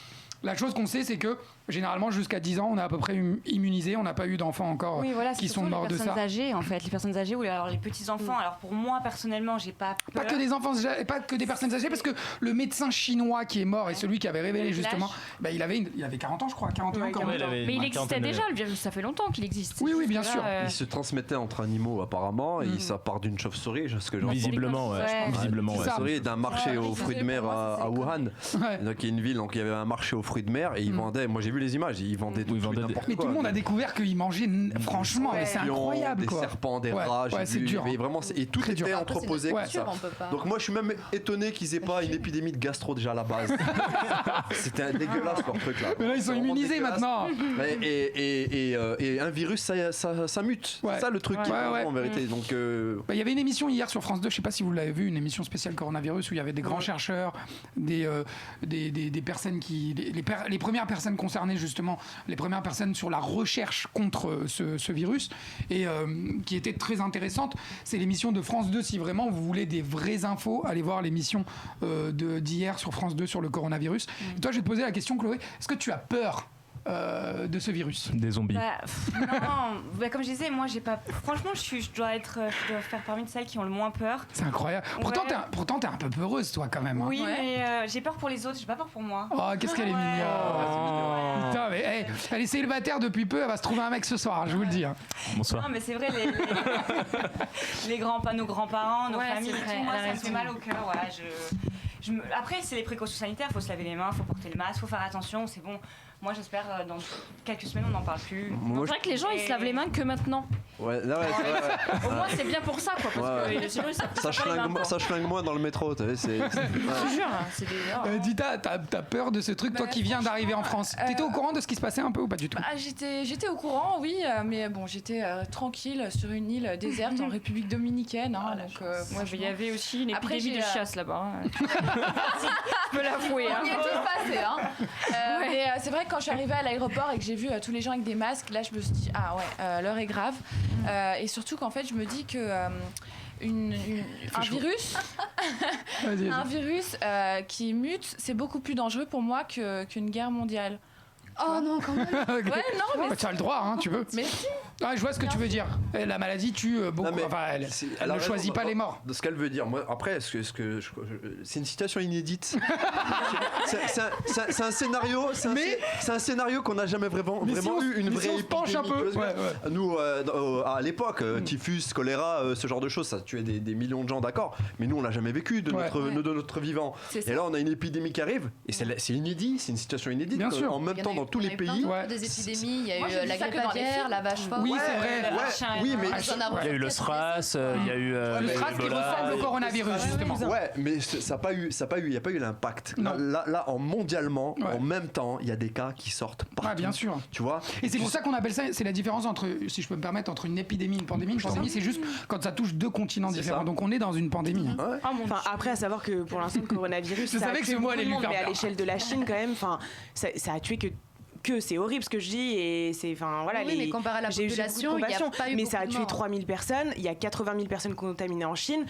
La chose qu'on sait, c'est que généralement, jusqu'à 10 ans, on est à peu près immunisé. On n'a pas eu d'enfants encore qui sont morts de ça. Les personnes âgées, en fait, les personnes âgées ou alors les petits enfants. Alors pour moi personnellement, j'ai pas peur. Pas que des enfants, pas que des personnes âgées, parce que le médecin chinois qui est mort et celui qui avait révélé justement, il avait 40 ans, je crois, 41 ans. Mais il existait déjà le virus. Ça fait longtemps qu'il existe. Oui, bien sûr. Il se transmettait entre animaux apparemment, et ça part d'une chauve-souris, ce que j'entends. Visiblement, Une chauve-souris d'un marché aux fruits de mer à Wuhan, donc il y a une ville, donc il y avait un marché aux fruits de mer. Et ils vendaient, moi j'ai vu les images, ils vendaient tout n'importe quoi. Mais tout le monde a découvert qu'ils mangeaient, franchement, mais c'est incroyable. Des serpents, des rats, c'est dur. Et tout était entreposé comme ça. Donc moi je suis même étonné qu'ils aient pas une épidémie de gastro déjà à la base. C'était dégueulasse leur truc là. Mais là ils sont immunisés maintenant. Et un virus ça mute. C'est ça le truc en vérité. Donc il y avait une émission hier sur France 2, je sais pas si vous l'avez vu, une émission spéciale coronavirus où il y avait des grands chercheurs, des personnes qui les premières personnes concernées justement, les premières personnes sur la recherche contre ce virus, et qui était très intéressante. C'est l'émission de France 2. Si vraiment vous voulez des vraies infos, allez voir l'émission d'hier sur France 2 sur le coronavirus. Et toi, je vais te poser la question, Chloé, est-ce que tu as peur de ce virus? Des zombies. Non, comme je disais, moi j'ai pas. Franchement, je dois faire parmi de celles qui ont le moins peur. C'est incroyable. Pourtant, t'es un peu peureuse, toi, quand même. Hein. Oui, mais j'ai peur pour les autres, j'ai pas peur pour moi. Oh, qu'est-ce qu'elle est mignonne. Putain, mais elle est célibataire depuis peu, elle va se trouver un mec ce soir, je vous le dis. Hein. Bonsoir. Non, mais c'est vrai, nos grands-parents, nos familles, moi, ça me fait mal au cœur. Voilà, Après, c'est les précautions sanitaires, il faut se laver les mains, il faut porter le masque, il faut faire attention, c'est bon. Moi, j'espère dans quelques semaines, on n'en parle plus. C'est vrai que les gens, ils se lavent les mains que maintenant. Ouais. Au moins, c'est bien pour ça, quoi. Parce que sinon, ça schlingue moins dans le métro, tu sais. Je te jure, c'est des. Dita, t'as peur de ce truc, toi qui viens d'arriver en France. T'étais au courant de ce qui se passait un peu ou pas du tout? J'étais au courant, oui, mais bon, j'étais tranquille sur une île déserte en République dominicaine. Il y avait aussi une épidémie de chasse là-bas. Je peux l'avouer. On y est tous passés. Mais c'est vrai que quand je suis arrivée à l'aéroport et que j'ai vu tous les gens avec des masques, là je me suis dit l'heure est grave. Et surtout qu'en fait je me dis que un virus qui mute, c'est beaucoup plus dangereux pour moi qu'une guerre mondiale. Oh non, quand même. Mais tu as le droit, hein, tu veux. Mais si. Je vois ce que tu veux dire. La maladie tue beaucoup. Elle ne choisit pas les morts. De ce qu'elle veut dire. Moi, après, c'est une situation inédite. C'est un scénario. C'est un scénario qu'on n'a jamais vraiment eu une vraie épidémie. Un peu. Nous, à l'époque, typhus, choléra, ce genre de choses, ça tuait des millions de gens, d'accord. Mais nous, on l'a jamais vécu de notre vivant. Et là, on a une épidémie qui arrive. Et c'est inédit. C'est une situation inédite. Bien sûr. En même temps, dans tous les pays. Des épidémies. Il y a eu la grippe aviaire, la vache folle. Oui, c'est vrai. Oui, mais il y a eu le SRAS, il y a eu le SRAS qui ressemble au coronavirus justement. Ouais, mais ça il n'y a pas eu l'impact. Là, mondialement, en même temps, il y a des cas qui sortent partout. Ouais, bien sûr. Tu vois. Et c'est pour ça qu'on appelle ça. C'est la différence entre, si je peux me permettre, entre une épidémie et une pandémie. Une pandémie, c'est juste quand ça touche deux continents différents. Donc on est dans une pandémie. Après, à savoir que pour l'instant, le coronavirus, ça a tué beaucoup de monde, mais à l'échelle de la Chine, quand même, ça a tué que c'est horrible ce que je dis, et c'est mais comparé à la population, il n'y a pas eu mais ça a tué 3000 personnes, il y a 80 000 personnes contaminées en Chine.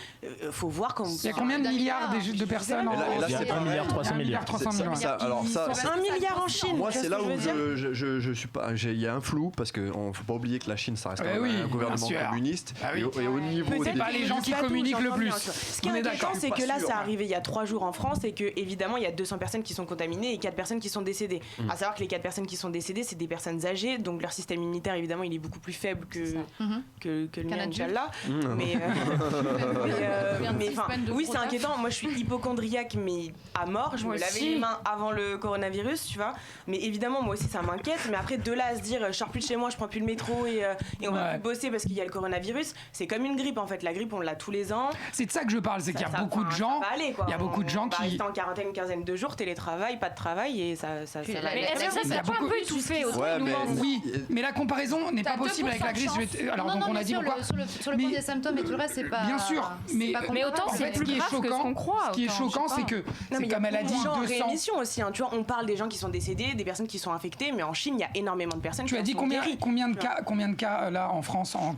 Faut voir comment. Il y a combien de milliards de personnes il y a 1,3 milliard. 1 milliard en Chine. Moi, c'est là où je suis pas. Il y a un flou parce que faut pas oublier que la Chine, ça reste un gouvernement communiste. Et au niveau c'est pas les gens qui communiquent le plus. Ce qui est inquiétant, c'est que là, ça est arrivé il y a 3 jours en France, et que évidemment, il y a 200 personnes qui sont contaminées et 4 personnes qui sont décédées. À savoir que les 4 personnes personnes qui sont décédées, c'est des personnes âgées, donc leur système immunitaire, évidemment, il est beaucoup plus faible que le mien, Inch'Allah. Mais oui, c'est inquiétant. Moi, je suis hypochondriaque, mais à mort. Je me lavais les mains avant le coronavirus, tu vois. Mais évidemment, moi aussi, ça m'inquiète. Mais après, de là à se dire, je sors plus de chez moi, je prends plus le métro et on va plus bosser parce qu'il y a le coronavirus, c'est comme une grippe, en fait. La grippe, on l'a tous les ans. C'est de ça que je parle, c'est qu'il y a beaucoup de gens. Il y a beaucoup de gens qui. On va rester en quarantaine une quinzaine de jours, télétravail, pas de travail, et ça va. Mais est-ce que ça pas un peu étouffé autour de nous? Oui, mais la comparaison n'est pas possible avec la grippe. Alors, donc on a dit pourquoi. Sur le point des symptômes et tout le reste, c'est pas. Bien sûr, mais autant c'est plus grave que ce qu'on croit. Ce qui est choquant, c'est que, comme elle a dit, 200 réémission aussi. Tu vois, on parle des gens qui sont décédés, des personnes qui sont infectées, mais en Chine, il y a énormément de personnes. Tu as dit combien de cas là en France en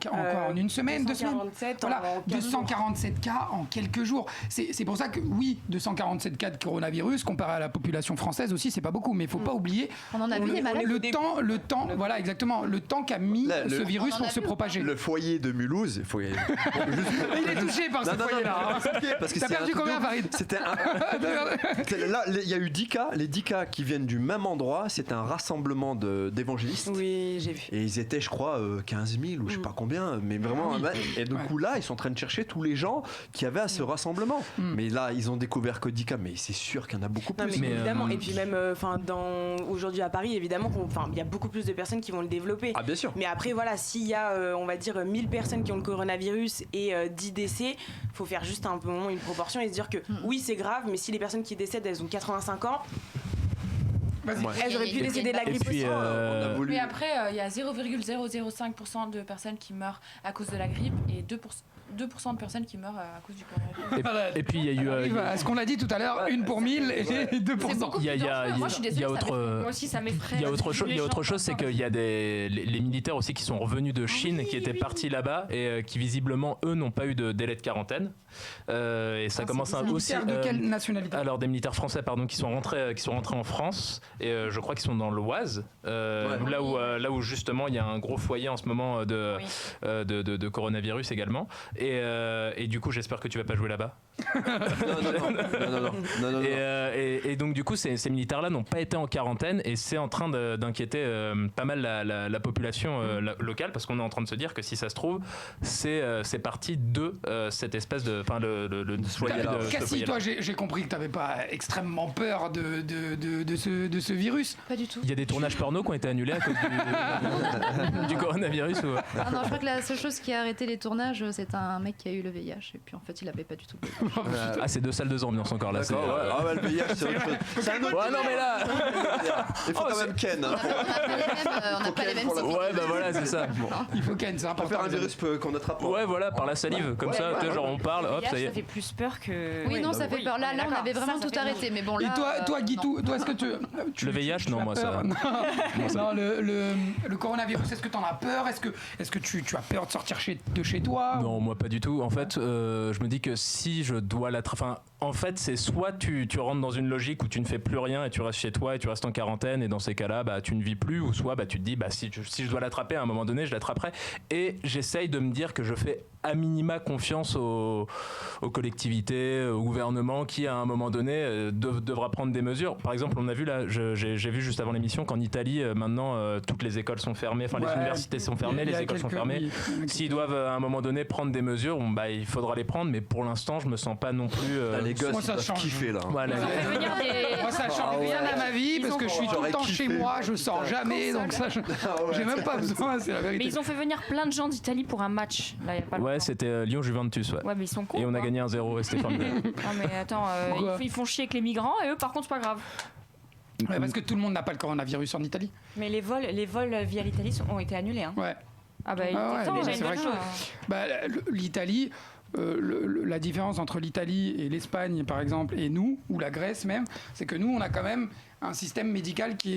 une semaine, 2 semaines? Voilà, 247 cas en quelques jours. C'est pour ça que oui, 247 cas de coronavirus comparé à la population française aussi, c'est pas beaucoup, mais il faut pas oublier. On en a vu des malades. Le temps, voilà exactement, le temps qu'a mis ce virus pour se propager. Le foyer de Mulhouse, il est touché par ce foyer-là. T'as perdu combien, Farid? C'était là, il y a eu 10 cas. Les 10 cas qui viennent du même endroit, c'était un rassemblement d'évangélistes. Oui, j'ai vu. Et ils étaient, je crois, 15 000 ou je sais pas combien, mais vraiment. Et du coup, là, ils sont en train de chercher tous les gens qui avaient à ce rassemblement. Mais là, ils ont découvert que 10 cas, mais c'est sûr qu'il y en a beaucoup plus. Mais évidemment. Et puis même, aujourd'hui à Paris, évidemment, il y a beaucoup plus de personnes qui vont le développer. Ah, bien sûr. Mais après, voilà, s'il y a, on va dire, 1000 personnes qui ont le coronavirus et 10 décès, il faut faire juste un peu une proportion et se dire que oui, c'est grave, mais si les personnes qui décèdent, elles ont 85 ans, elles auraient pu décéder de la grippe aussi. Mais après, il y a 0,005% de personnes qui meurent à cause de la grippe et 2% de personnes qui meurent à cause du coronavirus. Et puis il y a eu. Ce qu'on a dit tout à l'heure, 1 pour 1000 et 2%. Moi, je suis désolée, moi aussi, ça m'effraie. Il y a autre chose, c'est qu'il y a les militaires aussi qui sont revenus de Chine, qui étaient partis là-bas et qui visiblement, eux, n'ont pas eu de délai de quarantaine. Et ça commence aussi. De quelle nationalité? Alors des militaires français, pardon, qui sont rentrés en France et je crois qu'ils sont dans l'Oise, là où justement il y a un gros foyer en ce moment de coronavirus également. Et du coup, j'espère que tu vas pas jouer là-bas. Non. Et donc du coup, ces militaires-là n'ont pas été en quarantaine et c'est en train d'inquiéter pas mal la population locale, parce qu'on est en train de se dire que si ça se trouve, c'est parti de cette espèce de, enfin le foyer là. Cassie, toi, j'ai compris que t'avais pas extrêmement peur de ce virus. Pas du tout. Il y a des tournages porno qui ont été annulés à cause du coronavirus ou... Non, je crois que la seule chose qui a arrêté les tournages, c'est un mec qui a eu le VIH et puis en fait il avait pas du tout. C'est 2 salles, 2 ambiances encore là. Le VIH, c'est autre chose. C'est un autre. Ouais, non mais là, il faut quand même Ken. On n'a pas les mêmes. Ouais, bah voilà, c'est ça. Il faut Ken, c'est important. Faire un virus qu'on attrape. Ouais, voilà, par la salive, comme ça, genre on parle, hop, ça y est. Ça fait plus peur que. Oui, non, ça fait peur. Là, on avait vraiment tout arrêté, mais bon là. Et toi, Guitou, est-ce que tu le VIH, non, moi ça. Non, le coronavirus, est-ce que t'en as peur? Est-ce que tu as peur de sortir de chez toi? Non, moi pas du tout. En fait, je me dis que si je dois en fait, c'est soit tu rentres dans une logique où tu ne fais plus rien et tu restes chez toi et tu restes en quarantaine et dans ces cas-là, bah, tu ne vis plus, ou soit bah, tu te dis si je dois l'attraper à un moment donné, je l'attraperai. Et j'essaye de me dire que je fais à minima confiance aux collectivités, au gouvernement qui à un moment donné devra prendre des mesures. Par exemple, on a vu là, j'ai vu juste avant l'émission qu'en Italie maintenant toutes les écoles sont fermées, enfin les universités sont fermées, les écoles sont fermées. S'ils doivent à un moment donné prendre des mesures, il faudra les prendre, mais pour l'instant je me sens pas non plus. Les gosses ils doivent kiffer là. Voilà. Moi ça change rien à ma vie parce que je suis tout le temps chez moi, je sors jamais, donc ça j'ai même pas besoin, c'est la vérité. Mais ils ont fait venir plein de gens d'Italie pour un match là, il y a pas longtemps. Ouais, c'était Lyon-Juventus. Ouais, mais ils sont cons. Et on a gagné 1-0 et c'était formidable. Non mais attends, ils font chier avec les migrants et eux par contre c'est pas grave. Ouais, parce que tout le monde n'a pas le coronavirus en Italie. Mais les vols via l'Italie ont été annulés. Hein. Ouais. Ah bah il était temps, déjà une bonne chose. L'Italie, la différence entre l'Italie et l'Espagne par exemple et nous, ou la Grèce même, c'est que nous on a quand même un système médical qui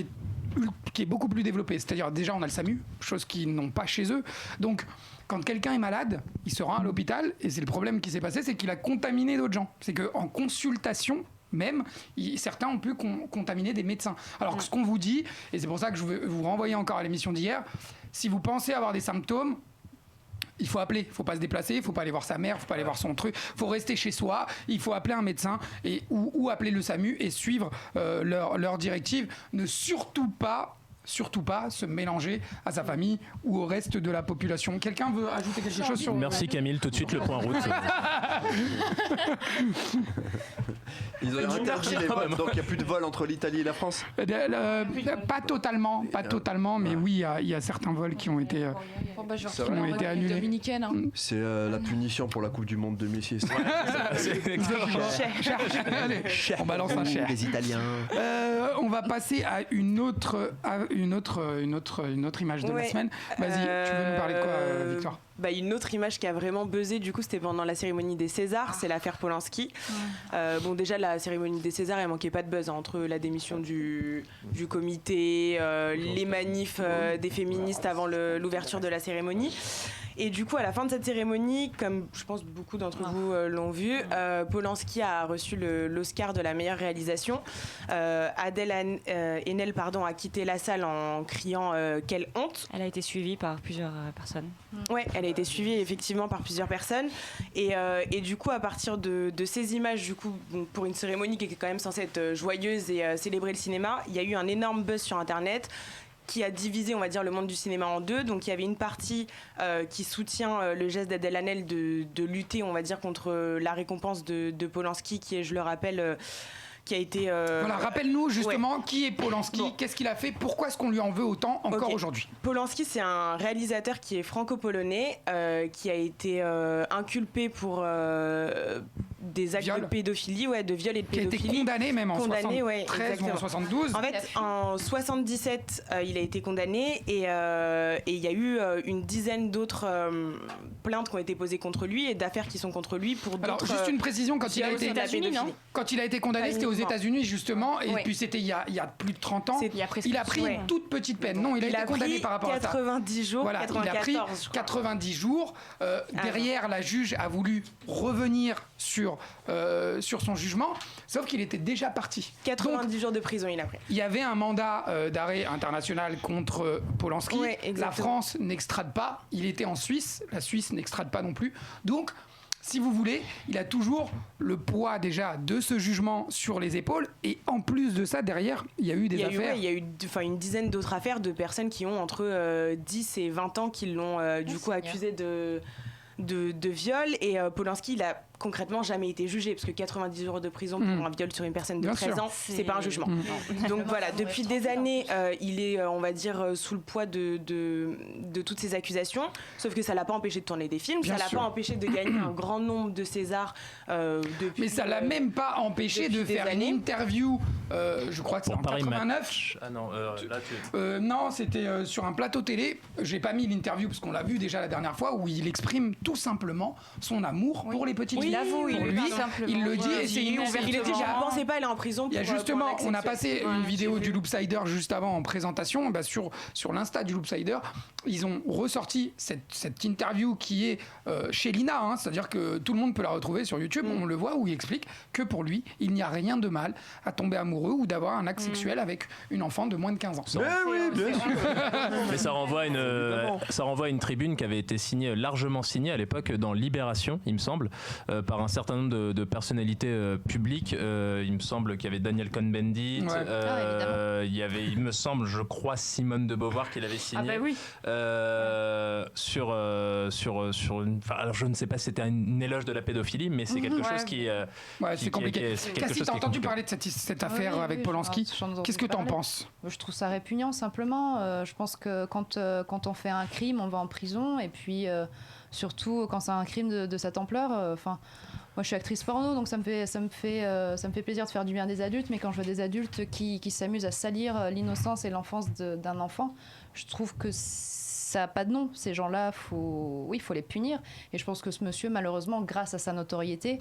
est beaucoup plus développé. C'est-à-dire déjà on a le SAMU, chose qu'ils n'ont pas chez eux. Donc quand quelqu'un est malade, il se rend à l'hôpital et c'est le problème qui s'est passé, c'est qu'il a contaminé d'autres gens. C'est qu'en consultation, même, certains ont pu contaminer des médecins. Alors que ce qu'on vous dit, et c'est pour ça que je veux vous renvoyer encore à l'émission d'hier, si vous pensez avoir des symptômes, il faut appeler, il ne faut pas se déplacer, il ne faut pas aller voir sa mère, il ne faut pas aller voir son truc, il faut rester chez soi, il faut appeler un médecin ou appeler le SAMU et suivre leurs directives. Ne surtout pas surtout pas se mélanger à sa famille ou au reste de la population. Quelqu'un veut ajouter quelque chose sur... Merci Camille, tout de suite le point route. Ils ont interdit les vols, donc il n'y a plus de vol entre l'Italie et la France. Pas totalement, mais oui, il y a certains vols qui ont été, annulés. Dominicaine. Hein. C'est la punition pour la Coupe du Monde 2006. Allez, on balance un cher. Les Italiens. On va passer à une autre image de la semaine. Vas-y, tu veux nous parler de quoi, Victoire? Une autre image qui a vraiment buzzé, du coup, c'était pendant la cérémonie des Césars, c'est l'affaire Polanski. Déjà, la cérémonie des Césars, elle manquait pas de buzz entre la démission du comité, les manifs des féministes avant l'ouverture de la cérémonie. Et du coup, à la fin de cette cérémonie, comme je pense beaucoup d'entre vous l'ont vu, Polanski a reçu l'Oscar de la meilleure réalisation. Adèle Haenel a quitté la salle en criant « Quelle honte !» Elle a été suivie par plusieurs personnes. Ouais, elle a été suivie effectivement par plusieurs personnes. Et du coup, à partir de ces images, du coup, pour une cérémonie qui est quand même censée être joyeuse et célébrer le cinéma, il y a eu un énorme buzz sur Internet qui a divisé, on va dire, le monde du cinéma en deux. Donc il y avait une partie qui soutient le geste d'Adèle Haenel de lutter, on va dire, contre la récompense de Polanski, qui est, je le rappelle, qui a été... Voilà, rappelle-nous justement qui est Polanski, qu'est-ce qu'il a fait, pourquoi est-ce qu'on lui en veut autant encore aujourd'hui? Polanski, c'est un réalisateur qui est franco-polonais, qui a été inculpé pour des actes de pédophilie, de viol et de pédophilie. Qui a été condamné même en 73 ou en 72. En fait, en 77, il a été condamné et il y a eu une dizaine d'autres plaintes qui ont été posées contre lui et d'affaires qui sont contre lui pour d'autres... Alors, juste une précision, quand il a été condamné, c'était aux États-Unis justement, et puis c'était il y a plus de 30 ans. Il a pris une toute petite peine. Non, il a été condamné par rapport à ça. 90 jours, voilà, 94, il a pris 90 jours. Derrière, la juge a voulu revenir sur son jugement, sauf qu'il était déjà parti. 90 jours de prison, il a pris. Il y avait un mandat d'arrêt international contre Polanski. La France n'extrade pas. Il était en Suisse. La Suisse n'extrade pas non plus. Donc, si vous voulez, il a toujours le poids déjà de ce jugement sur les épaules, et en plus de ça, derrière, il y a eu des affaires. Il y a eu une dizaine d'autres affaires de personnes qui ont entre 10 et 20 ans qui l'ont accusé de viol, et Polanski, il a concrètement jamais été jugé, parce que 90 jours de prison pour un viol sur une personne de 13 ans, c'est pas un jugement. Donc voilà, depuis des années, il est, on va dire, sous le poids de toutes ces accusations, sauf que ça l'a pas empêché de tourner des films, ça l'a pas empêché de gagner un grand nombre de Césars depuis... Mais ça l'a même pas empêché de faire une interview, je crois que c'est en 89. Ah non, là non, c'était sur un plateau télé, j'ai pas mis l'interview parce qu'on l'a vu déjà la dernière fois, où il exprime tout simplement son amour pour les petites filles. Il avoue, il le dit, et c'est une il le dit, je ne pensais pas aller en prison. Il y a justement, on a passé une vidéo du Loopsider juste avant en présentation, sur l'Insta du Loopsider, ils ont ressorti cette interview qui est chez Lina, c'est-à-dire que tout le monde peut la retrouver sur YouTube, on le voit, où il explique que pour lui, il n'y a rien de mal à tomber amoureux ou d'avoir un acte sexuel avec une enfant de moins de 15 ans. Mais oui, bien sûr. Mais ça renvoie à une tribune qui avait été largement signée à l'époque dans Libération, il me semble, par un certain nombre de personnalités publiques. Il me semble qu'il y avait Daniel Cohn-Bendit, il y avait, il me semble, je crois, Simone de Beauvoir qui l'avait signé. Ah bah oui. Sur alors je ne sais pas si c'était une éloge de la pédophilie, mais c'est quelque chose qui c'est compliqué. Cassie, t'as entendu parler de cette affaire avec Polanski? Qu'est-ce que t'en penses? Je trouve ça répugnant, simplement. Je pense que quand on fait un crime, on va en prison, et puis surtout quand c'est un crime de cette ampleur. Moi, je suis actrice porno, donc ça me fait plaisir de faire du bien des adultes, mais quand je vois des adultes qui s'amusent à salir l'innocence et l'enfance d'un enfant, je trouve que ça n'a pas de nom. Ces gens-là, faut les punir. Et je pense que ce monsieur, malheureusement, grâce à sa notoriété,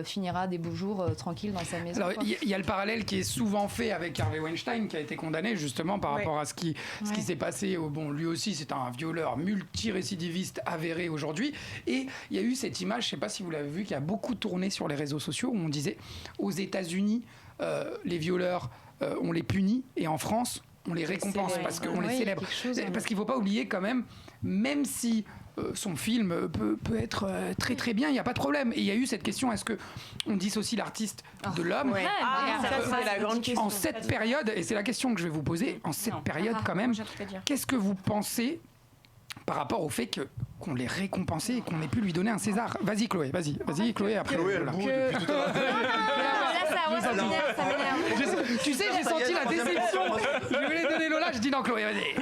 finira des beaux jours tranquille dans sa maison. Alors, il y a le parallèle qui est souvent fait avec Harvey Weinstein, qui a été condamné justement par rapport à ce qui s'est passé. Lui aussi, c'est un violeur multirécidiviste avéré aujourd'hui. Et il y a eu cette image, je ne sais pas si vous l'avez vu, qui a beaucoup tourné sur les réseaux sociaux, où on disait, aux États-Unis, les violeurs, on les punit, et en France, on les récompense parce qu'on les célèbre. Parce qu'il ne faut pas oublier quand même si son film peut être très très bien, il n'y a pas de problème. Et il y a eu cette question, est-ce qu'on dissocie l'artiste de l'homme c'est la grande question. En cette période, et c'est la question que je vais vous poser, en cette période quand même, qu'est-ce que vous pensez par rapport au fait qu'on l'ait récompensé et qu'on ait pu lui donner un César? Vas-y Chloé, Chloé, après. Chloé, elle bouge depuis tout à l'heure. Ça m'énerve. Tu sais, j'ai senti la déception. Je voulais donner Lola, je dis non Chloé, vas-y.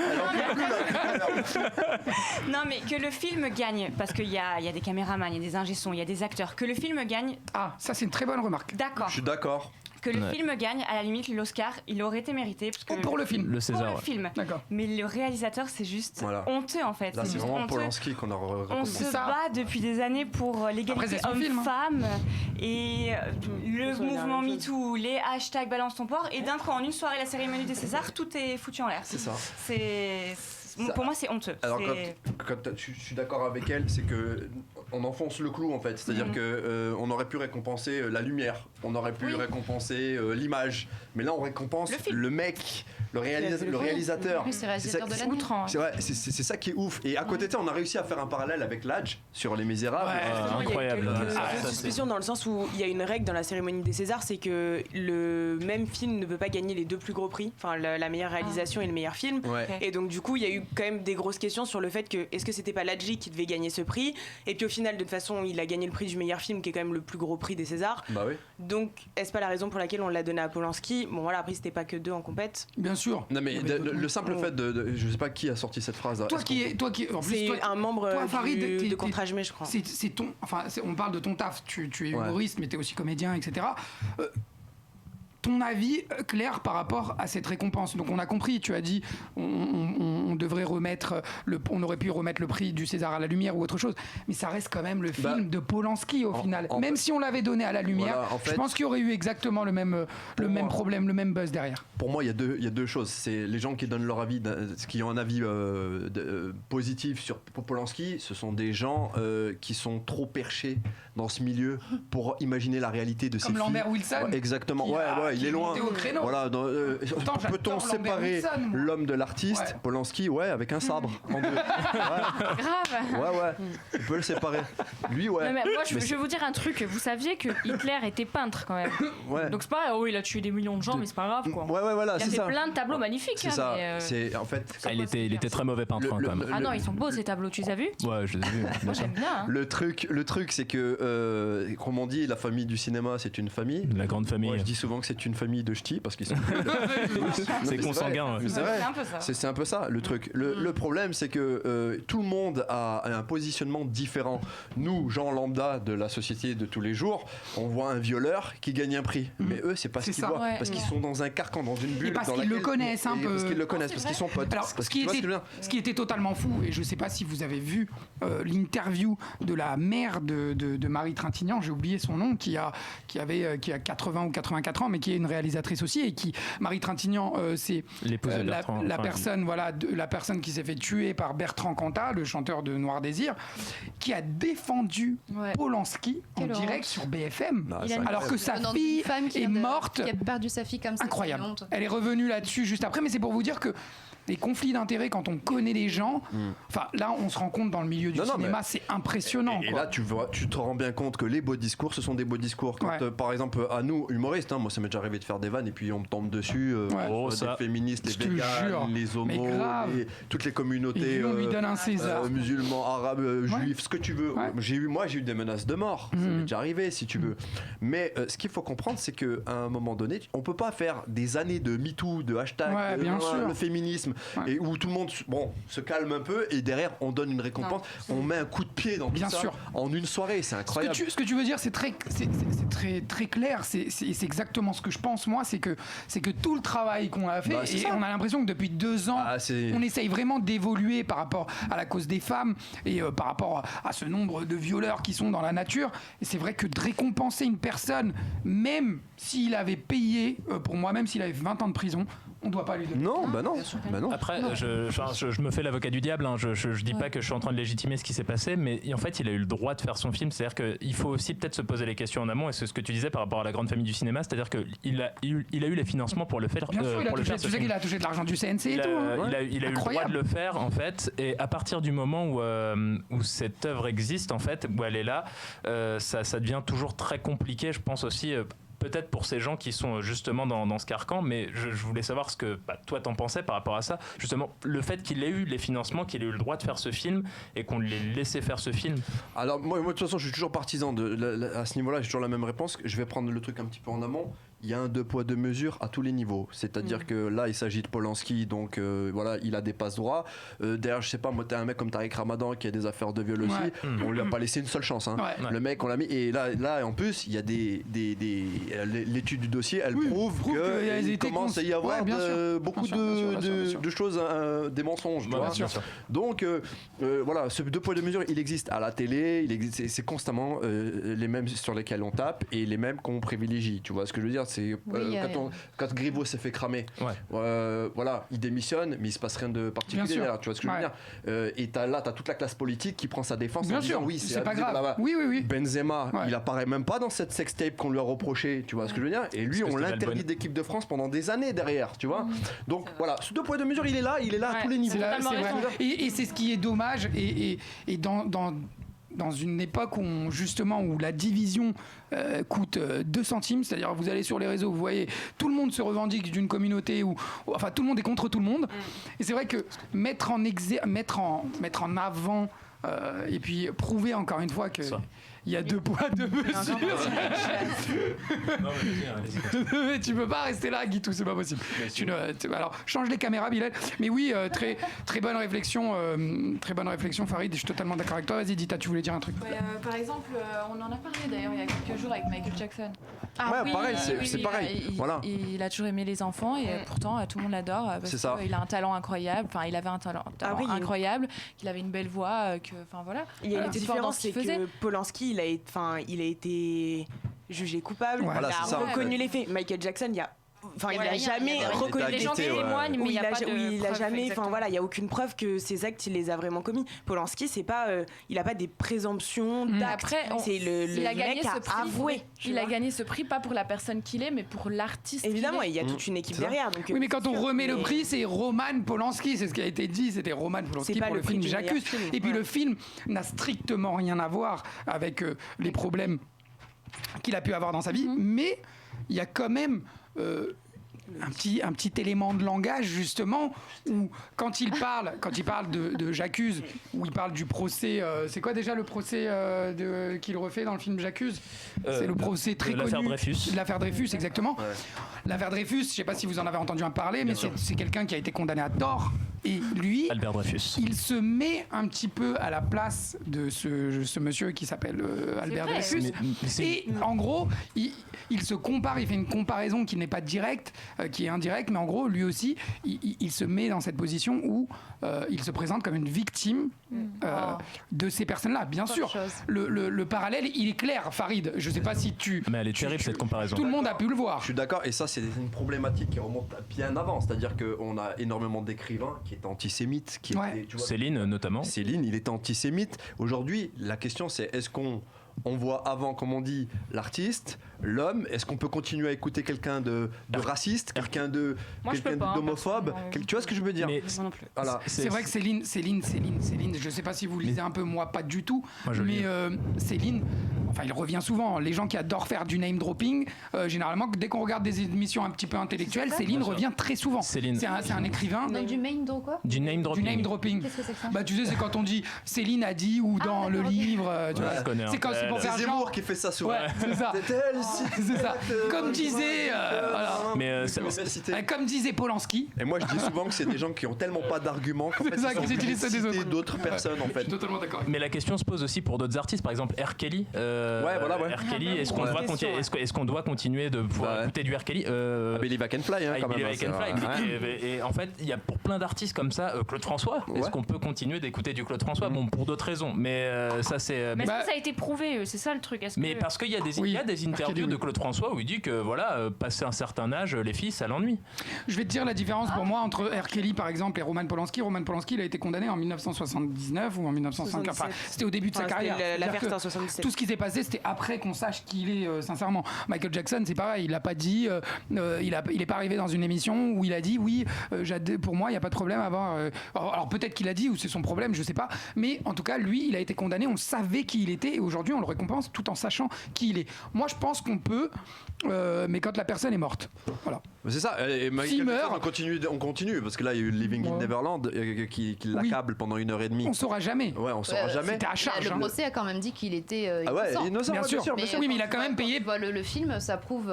Non, mais que le film gagne, parce qu'il y a des caméramans, il y a des ingé-sons, il y a des acteurs, que le film gagne. Ah, ça c'est une très bonne remarque. D'accord. Je suis d'accord. Que le film gagne, à la limite, l'Oscar, il aurait été mérité. Parce que pour le film. Le César. Pour le film. D'accord. Mais le réalisateur, c'est juste honteux en fait. Là, c'est vraiment honteux. Polanski qu'on a On se bat depuis des années pour l'égalité homme-femme et le mouvement MeToo, les hashtags balance ton port, et d'un coup, en une soirée, la cérémonie des Césars, tout est foutu en l'air. C'est ça. Pour moi, c'est honteux. Alors, quand je suis d'accord avec elle, c'est que on enfonce le clou en fait. C'est-à-dire que on aurait pu récompenser la lumière, on aurait pu récompenser l'image, mais là on récompense le mec, le réalisateur. C'est réalisateur de l'année. C'est vrai, c'est ça qui est ouf. Et à côté de ça, on a réussi à faire un parallèle avec l'Adj sur Les Misérables. Incroyable. Il y a quelques suspicions dans le sens où il y a une règle dans la cérémonie des Césars, c'est que le même film ne peut pas gagner les deux plus gros prix, enfin la meilleure réalisation et le meilleur film. Et donc du coup, il y a eu quand même des grosses questions sur le fait que est-ce que c'était pas l'Adji qui devait gagner ce prix, et puis au final de toute façon il a gagné le prix du meilleur film qui est quand même le plus gros prix des Césars. Bah oui. Donc est-ce pas la raison pour laquelle on l'a donné à Polanski? Bon voilà, après c'était pas que deux en compète. Bien sûr. Non mais le simple fait je sais pas qui a sorti cette phrase. En plus, c'est un membre de Contre-Âge, je crois. On parle de ton taf, tu es humoriste mais tu es aussi comédien, etc. Ton avis clair par rapport à cette récompense. Donc on a compris, tu as dit on devrait on aurait pu remettre le prix du César à la lumière ou autre chose, mais ça reste quand même le film de Polanski au final. Même si on l'avait donné à la lumière, je pense qu'il y aurait eu exactement le même problème, le même buzz derrière. Pour moi, il y a deux choses. C'est les gens qui donnent leur avis, qui ont un avis positif sur Polanski, ce sont des gens qui sont trop perchés dans ce milieu pour imaginer la réalité de ces films. Comme Lambert Wilson. Exactement. Il est loin. Voilà. Peut-on séparer l'homme de l'artiste, Polanski, avec un sabre en deux. Grave. On peut le séparer. Lui, Non, mais moi, je vais vous dire un truc. Vous saviez que Hitler était peintre quand même. Donc c'est pas grave. Il a tué des millions de gens, mais c'est pas grave quoi. Voilà. Il a fait plein de tableaux magnifiques. C'est ça. C'est en fait. Il était très mauvais peintre quand même. Ah non, ils sont beaux ces tableaux. Tu les as vus? Ouais, je les ai vus. Moi j'aime bien. Le truc, c'est que comme on dit, la famille du cinéma, c'est une famille. La grande famille. Moi, je dis souvent que c'est une famille de ch'tis parce qu'ils sont. C'est consanguin. C'est vrai. C'est un peu ça le truc. Le problème, c'est que tout le monde a un positionnement différent. Nous, gens lambda de la société de tous les jours, on voit un violeur qui gagne un prix. Mais eux, c'est pas ce qu'ils voient. Parce qu'ils sont dans un carcan, dans une bulle. Et parce qu'ils le connaissent un peu. Parce qu'ils le connaissent, parce qu'ils sont potes. Alors, ce qui était totalement fou, et je sais pas si vous avez vu l'interview de la mère de Marie Trintignant, j'ai oublié son nom, qui a 80 ou 84 ans, mais qui est une réalisatrice aussi, et Marie Trintignant, c'est la personne qui s'est fait tuer par Bertrand Cantat, le chanteur de Noir Désir, qui a défendu Polanski en direct sur BFM, alors que sa fille est morte. Qui a perdu sa fille comme ça. Incroyable. Elle est revenue là-dessus juste après, mais c'est pour vous dire que les conflits d'intérêts, quand on connaît les gens, enfin là on se rend compte dans le milieu du cinéma, c'est impressionnant. Et là tu te rends bien compte que les beaux discours, ce sont des beaux discours. Quand par exemple à nous humoristes, moi ça m'est déjà arrivé de faire des vannes et puis on me tombe dessus, des féministes, les véganes, les homos, toutes les communautés musulmans, arabes, juifs, ce que tu veux. J'ai eu des menaces de mort, ça m'est déjà arrivé si tu veux. Mais ce qu'il faut comprendre, c'est qu'à un moment donné, on peut pas faire des années de MeToo, de hashtag, le féminisme, et où tout le monde se calme un peu et derrière on donne une récompense, on met un coup de pied dans tout ça en une soirée, c'est incroyable. Ce que tu veux dire, c'est très clair, c'est exactement ce que je pense moi, c'est que tout le travail qu'on a fait, et on a l'impression que depuis 2 ans on essaye vraiment d'évoluer par rapport à la cause des femmes et par rapport à ce nombre de violeurs qui sont dans la nature, et c'est vrai que de récompenser une personne, même s'il avait payé, pour moi, même s'il avait 20 ans de prison, On doit pas lui donner. Non, bah non. Après, je me fais l'avocat du diable. Hein. Je dis pas que je suis en train de légitimer ce qui s'est passé, mais en fait, il a eu le droit de faire son film. C'est-à-dire qu'il faut aussi peut-être se poser les questions en amont. Et c'est ce que tu disais par rapport à la grande famille du cinéma, c'est-à-dire qu'il a eu les financements pour le faire. Bien sûr, tu sais qu'il a touché de l'argent du CNC et tout. Il a eu le droit de le faire, en fait. Et à partir du moment où cette œuvre existe, en fait, où elle est là, ça devient toujours très compliqué, je pense aussi. Peut-être pour ces gens qui sont justement dans ce carcan, mais je voulais savoir ce que toi t'en pensais par rapport à ça. Justement, le fait qu'il ait eu les financements, qu'il ait eu le droit de faire ce film et qu'on l'ait laissé faire ce film. Alors moi de toute façon, je suis toujours partisan à ce niveau-là. J'ai toujours la même réponse. Je vais prendre le truc un petit peu en amont. Il y a un 2 poids 2 mesures à tous les niveaux. C'est-à-dire que là, il s'agit de Polanski, donc voilà, il a des passe-droits. Derrière, je sais pas, moi, t'as un mec comme Tariq Ramadan qui a des affaires de viol aussi. On lui a pas laissé une seule chance. Hein. Le mec, on l'a mis. Et là, en plus, il y a l'étude du dossier, elle prouve qu'il commence à y avoir beaucoup de choses, des mensonges. Donc voilà, ce 2 poids 2 mesures, il existe à la télé, c'est constamment les mêmes sur lesquels on tape et les mêmes qu'on privilégie. Tu vois ce que je veux dire? C'est quand Griveaux s'est fait cramer, voilà, il démissionne, mais il se passe rien de particulier derrière, tu vois ce que je veux dire. Et t'as toute la classe politique qui prend sa défense en disant oui, c'est pas grave. Oui. Benzema, il apparaît même pas dans cette sextape qu'on lui a reproché, tu vois ce que je veux dire. Et lui, on l'interdit d'équipe de France pendant des années derrière, tu vois. Donc voilà, ce 2 poids 2 mesures, il est là à tous les niveaux. C'est vrai. Et c'est ce qui est dommage. Et dans une époque où la division coûte 2 centimes, c'est-à-dire vous allez sur les réseaux, vous voyez, tout le monde se revendique d'une communauté enfin tout le monde est contre tout le monde. Et c'est vrai que mettre en avant et puis prouver encore une fois que il y a 2 poids 2 mesures. Mais tu peux pas rester là, Guitou, c'est pas possible. Alors change les caméras, Bilal. Mais oui, très bonne réflexion, Farid. Je suis totalement d'accord avec toi. Vas-y, Dita, tu voulais dire un truc. Par exemple, on en a parlé d'ailleurs il y a quelques jours avec Michael Jackson. Pareil, c'est pareil. Il a toujours aimé les enfants et pourtant tout le monde l'adore parce qu'il a un talent incroyable. Enfin, il avait un talent incroyable, qu'il avait une belle voix, voilà. Il y a une différence, c'est que Polanski, il a été jugé coupable, il a reconnu les faits. Michael Jackson, il n'a jamais reconnu les gens qui témoignent, mais il a jamais. Enfin voilà, il y a aucune preuve que ces actes il les a vraiment commis. Polanski, c'est pas, il a pas des présomptions d'actes. Après, c'est le mec qui a avoué. Il a gagné ce prix pas pour la personne qu'il est, mais pour l'artiste. Évidemment, il y a toute une équipe derrière. Donc, oui, mais quand on remet le prix, c'est Roman Polanski, c'est ce qui a été dit. C'était Roman Polanski pour le film J'accuse. Et puis le film n'a strictement rien à voir avec les problèmes qu'il a pu avoir dans sa vie, mais il y a quand même un petit élément de langage justement où quand il parle de J'accuse, où il parle du procès, c'est quoi déjà le procès qu'il refait dans le film J'accuse, c'est le procès très connu, l'affaire Dreyfus, exactement. L'affaire Dreyfus, je sais pas si vous en avez entendu parler, mais c'est quelqu'un qui a été condamné à tort. Et lui, Albert Dreyfus, il se met un petit peu à la place de ce monsieur qui s'appelle Albert Dreyfus. Et en gros, il se compare, il fait une comparaison qui n'est pas directe, qui est indirecte, mais en gros, lui aussi, il se met dans cette position où il se présente comme une victime de ces personnes-là. Bien sûr, le parallèle, il est clair, Farid. Je sais pas si tu... Mais elle est terrible, cette comparaison. Tout le monde a pu le voir. Je suis d'accord, et ça, c'est une problématique qui remonte bien avant. C'est-à-dire qu'on a énormément d'écrivains qui étaient antisémites. Céline, notamment. Céline, il était antisémite. Aujourd'hui, la question, c'est est-ce qu'on voit avant, comme on dit, l'artiste, l'homme. Est-ce qu'on peut continuer à écouter quelqu'un de raciste, quelqu'un d'homophobe, tu vois ce que je veux dire? Voilà. C'est vrai que Céline, je sais pas si vous lisez un peu, moi pas du tout, mais Céline, enfin il revient souvent. Les gens qui adorent faire du name dropping, généralement dès qu'on regarde des émissions un petit peu intellectuelles, Céline revient très souvent. C'est un écrivain. Du name drop quoi? Du name dropping. Du name dropping. Qu'est-ce que c'est que ça? Bah tu sais, c'est quand on dit Céline a dit ou dans le livre. C'est quand c'est pour faire genre. Zemmour qui fait ça souvent. Ouais, c'est ça. C'est ça. Comme disait, comme disait Polanski. Et moi je dis souvent que c'est des gens qui ont tellement pas d'arguments qu'en fait ils utilisent d'autres personnes en fait. Je suis totalement d'accord. Mais la question se pose aussi pour d'autres artistes, par exemple R. Kelly. R. Kelly. Est-ce qu'on doit continuer de pouvoir écouter du R. Kelly Believe I Can Fly, quand même. Believe I Can Fly. Et en fait, il y a pour plein d'artistes comme ça, Claude François. Est-ce qu'on peut continuer d'écouter du Claude François? Bon, pour d'autres raisons, mais ça c'est. Mais ça a été prouvé, c'est ça le truc. Mais parce qu'il y a des interviews de Claude François où il dit que voilà, passé un certain âge, les filles, ça l'ennuie. Je vais te dire la différence pour moi entre R. Kelly par exemple et Roman Polanski. Roman Polanski, il a été condamné en 1979 ou en 1950. Enfin, c'était au début de sa carrière. L'affaire c'était en 77. Tout ce qui s'est passé, c'était après qu'on sache qui il est, sincèrement. Michael Jackson, c'est pareil. Il n'a pas dit. Il est pas arrivé dans une émission où il a dit oui. Pour moi, il n'y a pas de problème à avoir. Alors peut-être qu'il a dit ou c'est son problème, je sais pas. Mais en tout cas, lui, il a été condamné. On savait qui il était et aujourd'hui, on le récompense tout en sachant qui il est. Moi, je pense qu'on peut, mais quand la personne est morte. Voilà. C'est ça. Et Michael Jackson, on continue parce que là, il y a eu Living in Neverland qui l'accable pendant 1h30. On saura jamais. Ouais, on saura jamais. C'était à charge. Le procès a quand même dit qu'il était innocent. Bien sûr. Mais oui, mais il a quand même payé. Le film, ça prouve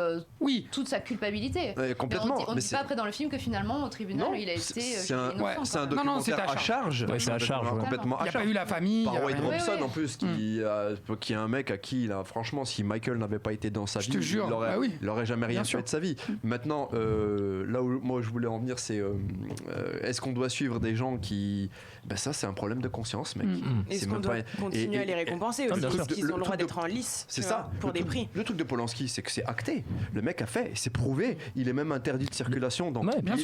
toute sa culpabilité. Complètement. On ne dit pas après dans le film que finalement au tribunal, il a été. C'est un documentaire à charge. C'est à charge. Complètement à charge. Il n'y a pas eu la famille. Par Wayne Robson en plus, qui est un mec à qui, franchement, si Michael n'avait pas été dans sa vie, il n'aurait jamais rien fait de sa vie. Maintenant, là où moi je voulais en venir, c'est est-ce qu'on doit suivre des gens qui. Ça, c'est un problème de conscience, mec. Est-ce qu'on doit continuer à les récompenser aussi parce qu'ils ont le droit d'être en lice pour des prix. Le truc de Polanski, c'est que c'est acté. Le mec a fait, c'est prouvé. Il est même interdit de circulation.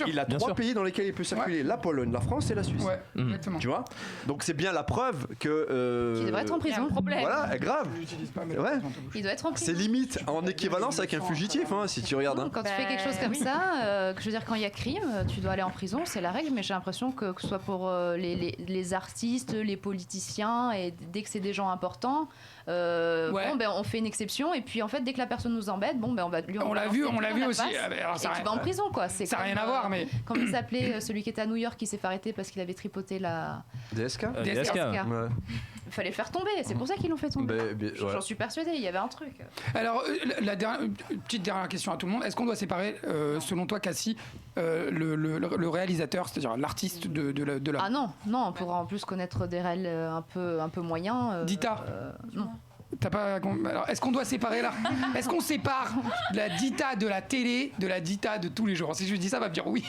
Il a 3 pays dans lesquels il peut circuler, la Pologne, la France et la Suisse. Exactement. Tu vois? Donc c'est bien la preuve que. Qu'il devrait être en prison. Voilà, grave. Il doit être en prison. C'est limite en équivalence avec un fugitif, si tu regardes. Quand tu fais quelque chose comme ça, je veux dire, quand il y a crime, tu dois aller en prison, c'est la règle, mais j'ai l'impression que ce soit pour les artistes, les politiciens, et dès que c'est des gens importants, on fait une exception, et puis en fait, dès que la personne nous embête, on va lui on l'a vu aussi. Alors, et tu vas en prison, quoi. Ça n'a rien à voir, mais. Comment il s'appelait celui qui était à New York qui s'est fait arrêter parce qu'il avait tripoté la. DSK. Il fallait le faire tomber, c'est pour ça qu'ils l'ont fait tomber. J'en suis persuadée, il y avait un truc. Alors, petite dernière question à tout le monde. Est-ce qu'on doit séparer, selon toi, Cassie, le réalisateur, c'est-à-dire l'artiste de la. Ah non, on pourra en plus connaître des réels un peu moyens. Dita. Non. T'as pas. Alors, est-ce qu'on doit séparer là? Est-ce qu'on sépare la Dita de la télé de la Dita de tous les jours? Si je dis ça, va me dire oui.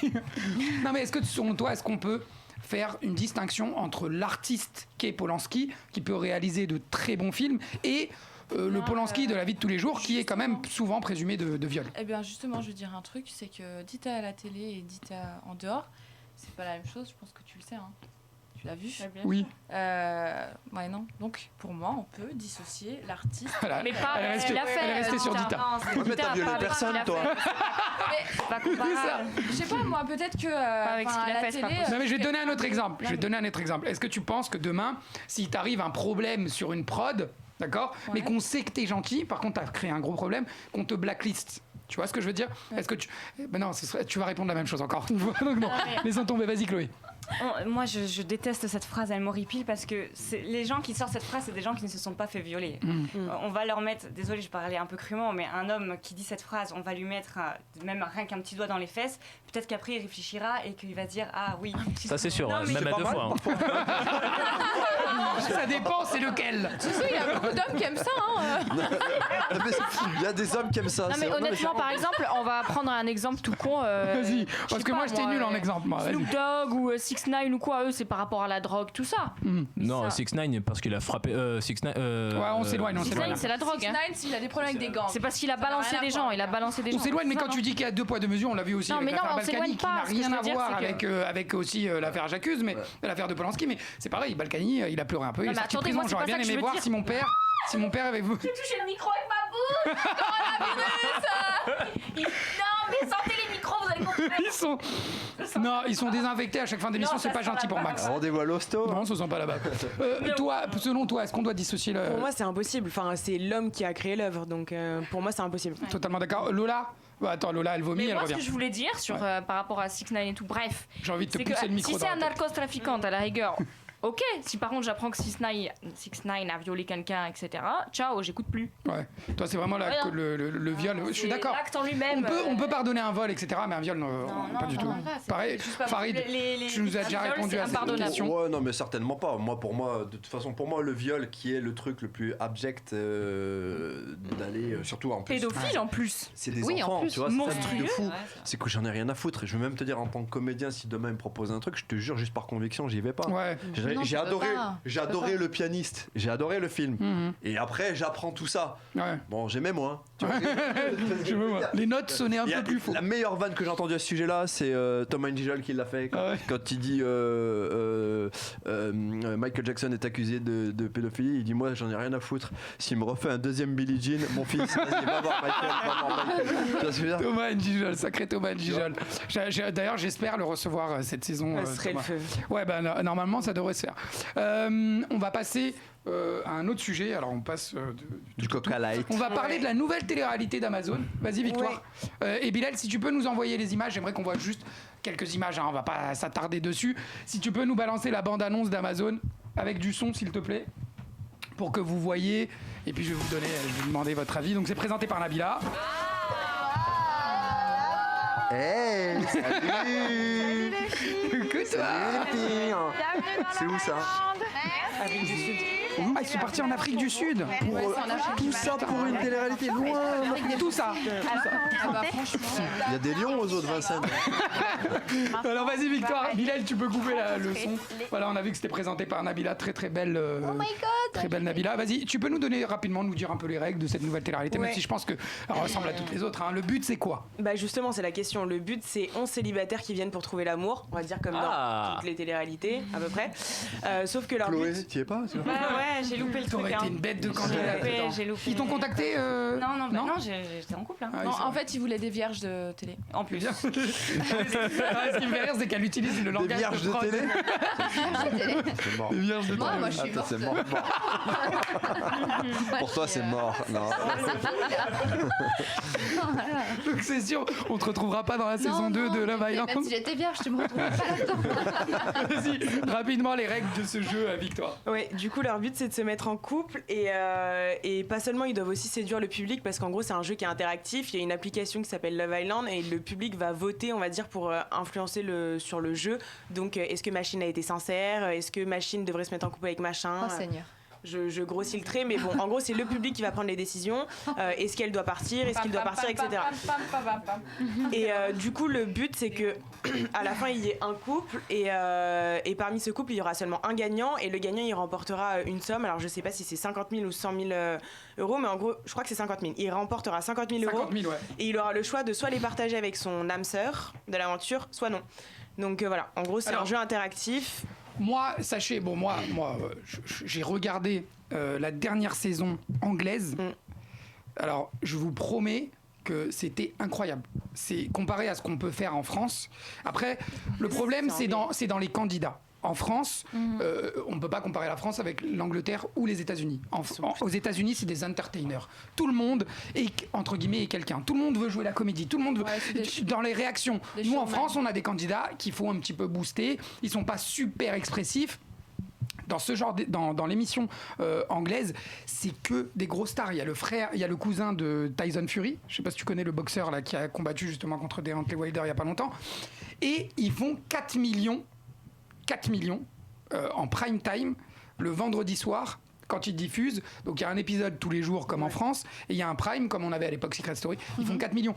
Non, mais est-ce que selon toi, est-ce qu'on peut faire une distinction entre l'artiste qu'est Polanski, qui peut réaliser de très bons films, et le Polanski de la vie de tous les jours, qui est quand même souvent présumé de viol? Eh bien, justement, je veux dire un truc, c'est que Dita à la télé et Dita en dehors, c'est pas la même chose. Je pense que tu le sais. Tu l'as vu? Oui. Non. Donc, pour moi, on peut dissocier l'artiste. Voilà. Mais pas. Elle est restée sur Dita. Mais t'as violé personne, toi. C'est pas comparable. Je sais pas, moi, peut-être que. Avec ce qu'il a fait, c'est pas possible. Non, mais je vais te donner un autre exemple. Est-ce que tu penses que demain, si t'arrive un problème sur une prod, d'accord, mais qu'on sait que t'es gentil, par contre, t'as créé un gros problème, qu'on te blacklist? Tu vois ce que je veux dire? Est-ce que tu. Non, tu vas répondre la même chose encore. Donc, bon, laissons tomber. Vas-y, Chloé. Moi, je déteste cette phrase, elle m'horripile parce que les gens qui sortent cette phrase, c'est des gens qui ne se sont pas fait violer. On va leur mettre, désolé, je parlais un peu crûment, mais un homme qui dit cette phrase, on va lui mettre même rien qu'un petit doigt dans les fesses. Peut-être qu'après il réfléchira et qu'il va dire ah oui. Ça c'est sûr, même à 2 fois. Ça dépend, c'est lequel. Tu sais, il y a beaucoup d'hommes qui aiment ça. Il y a des hommes qui aiment ça. Non mais honnêtement, par exemple, on va prendre un exemple tout con. Vas-y, parce que moi j'étais nul en exemple. Snoop Dogg ou 6ix9ine ou quoi, eux c'est par rapport à la drogue, tout ça. Non, 6ix9ine parce qu'il a frappé. 6ix9ine. Ouais, on s'éloigne. 6ix9ine c'est la drogue. 6ix9ine s'il a des problèmes avec des gangs. C'est parce qu'il a balancé des gens. On s'éloigne, mais quand tu dis qu'il y a 2 poids 2 mesures, on l'a vu aussi avec l'affaire Balkany, qui n'a rien à voir avec aussi l'affaire J'accuse, mais l'affaire de Polanski. Mais c'est pareil, Balkany, il a pleuré un peu. Il est sorti de prison. J'aurais bien aimé voir si mon père avait. J'ai touché le micro avec ma bouche. Coronavirus. Non, mais sortez les micros, vous allez comprendre. Ils sont désinfectés à chaque fin d'émission, c'est pas gentil pour Max. Rendez-vous à l'hosto. Non, on se sent pas là-bas. Selon toi, est-ce qu'on doit dissocier le. Pour moi, c'est impossible. Enfin, c'est l'homme qui a créé l'œuvre, donc pour moi, c'est impossible. Totalement d'accord. Lola? Attends, Lola, elle vomit, elle revient. Ce que je voulais dire par rapport à 6ix9ine et tout, bref. J'ai envie de te pousser le micro. Si c'est un narcotrafiquant, à la rigueur, Ok, si par contre j'apprends que 6ix9ine a violé quelqu'un, etc., ciao, j'écoute plus. Ouais. Toi, c'est vraiment le viol. Je suis d'accord. L'acte en lui-même. On peut pardonner un vol, etc., mais un viol, non, pas du tout. Pareil, Farid, tu nous as déjà répondu à cette question. Ouais, non, mais certainement pas. Pour moi, de toute façon, le viol qui est le truc le plus abject d'aller, surtout en plus. Pédophile en plus. C'est des oui, enfants, en plus. tu vois, c'est un truc de fou. Ouais, c'est que j'en ai rien à foutre. Et je vais même te dire, en tant que comédien, si demain il me propose un truc, je te jure, juste par conviction, j'y vais pas. Ouais. J'ai adoré Le Pianiste, j'ai adoré le film. Et après, j'apprends tout ça. Ouais. Bon, j'aimais moins. Tu vois, les notes sonnaient un peu plus faux. La meilleure vanne que j'ai entendue à ce sujet-là, c'est Thomas Njijol qui l'a fait quand il dit Michael Jackson est accusé de pédophilie. Il dit moi j'en ai rien à foutre. S'il me refait un deuxième Billie Jean, mon fils, vas-y, va voir Michael. Thomas Njijol, sacré Thomas Njijol. D'ailleurs, j'espère le recevoir cette saison. Ça serait le feu. Ouais, normalement ça devrait se faire. On va passer à un autre sujet. Alors on passe du Coca Light. On va parler de la nouvelle télé-réalité d'Amazon. Vas-y Victoire. Et Bilal, si tu peux nous envoyer les images, j'aimerais qu'on voit juste quelques images, on va pas s'attarder dessus. Si tu peux nous balancer la bande-annonce d'Amazon avec du son s'il te plaît, pour que vous voyez, et puis je vais vous demander votre avis. Donc c'est présenté par Nabila. Hey, salut. Salut les filles. C'est où ça? Afrique du Sud. Ah, ils sont partis en Afrique du Sud. Tout ça pour une télé-réalité loin. Tout ça. Il y a des lions aux eaux de Vincennes. Alors vas-y Victoire. Bilal, tu peux couper le son. Voilà, on a vu que c'était présenté par Nabila, très belle. Oh my god. Très belle Nabila. Vas-y, tu peux nous donner rapidement, nous dire un peu les règles de cette nouvelle télé-réalité, même si je pense que elle ressemble à toutes les autres. Le but c'est quoi? Justement, c'est la question. Le but c'est 11 célibataires qui viennent pour trouver l'amour. On va dire comme dans toutes les télé-réalités à peu près. Sauf que leur Chloé, but. t'y es pas? Ouais, j'ai loupé le truc. T'aurais été une bête de candidat. J'ai loupé. Ils t'ont contacté Non, j'étais en couple. En fait, ils voulaient des vierges de télé. En plus. Ce qui me fait rire, c'est qu'elle utilise le langage vierges de télé. C'est mort. Des vierges de télé. Moi, je suis morte. C'est mort. Pour toi, c'est mort. Non. Donc c'est sûr, on te retrouvera pas dans la saison 2 de Love Island. Même si j'étais vierge, tu me retrouverais pas là-dedans. Vas-y, rapidement les règles de ce jeu à Victoire. Ouais, du coup leur but c'est de se mettre en couple et pas seulement, ils doivent aussi séduire le public parce qu'en gros c'est un jeu qui est interactif. Il y a une application qui s'appelle Love Island et le public va voter, on va dire, pour influencer sur le jeu. Donc est-ce que Machine a été sincère? Est-ce que Machine devrait se mettre en couple avec Machin? Oh Seigneur. Je grossis le trait, mais bon, en gros, c'est le public qui va prendre les décisions. Est-ce qu'elle doit partir? Est-ce qu'il doit partir, etc. Et du coup, le but, c'est que à la fin, il y ait un couple et parmi ce couple, il y aura seulement un gagnant et le gagnant, il remportera une somme. Alors, je sais pas si c'est 50 000 ou 100 000 euros, mais en gros, je crois que c'est 50 000. Il remportera 50 000 euros 50 000, ouais. Et il aura le choix de soit les partager avec son âme sœur de l'aventure, soit non. Donc voilà, en gros, c'est un jeu interactif. Moi, sachez, j'ai regardé la dernière saison anglaise. Alors, je vous promets que c'était incroyable. C'est comparé à ce qu'on peut faire en France. Après, le problème, c'est dans les candidats. En France, on ne peut pas comparer la France avec l'Angleterre ou les États-Unis. Aux États-Unis, c'est des entertainers. Tout le monde est, entre guillemets, est quelqu'un. Tout le monde veut jouer la comédie. Tout le monde veut... Dans les réactions. Nous, en France, on a des candidats qu'il faut un petit peu booster. Ils ne sont pas super expressifs. Dans ce genre dans l'émission anglaise, c'est que des gros stars. Il y a le frère, il y a le cousin de Tyson Fury. Je sais pas si tu connais le boxeur là qui a combattu justement contre Deontay Wilder il y a pas longtemps. Et ils font 4 millions en prime time le vendredi soir quand ils diffusent. Donc il y a un épisode tous les jours comme en France et il y a un prime comme on avait à l'époque Secret Story. Ils font 4 millions.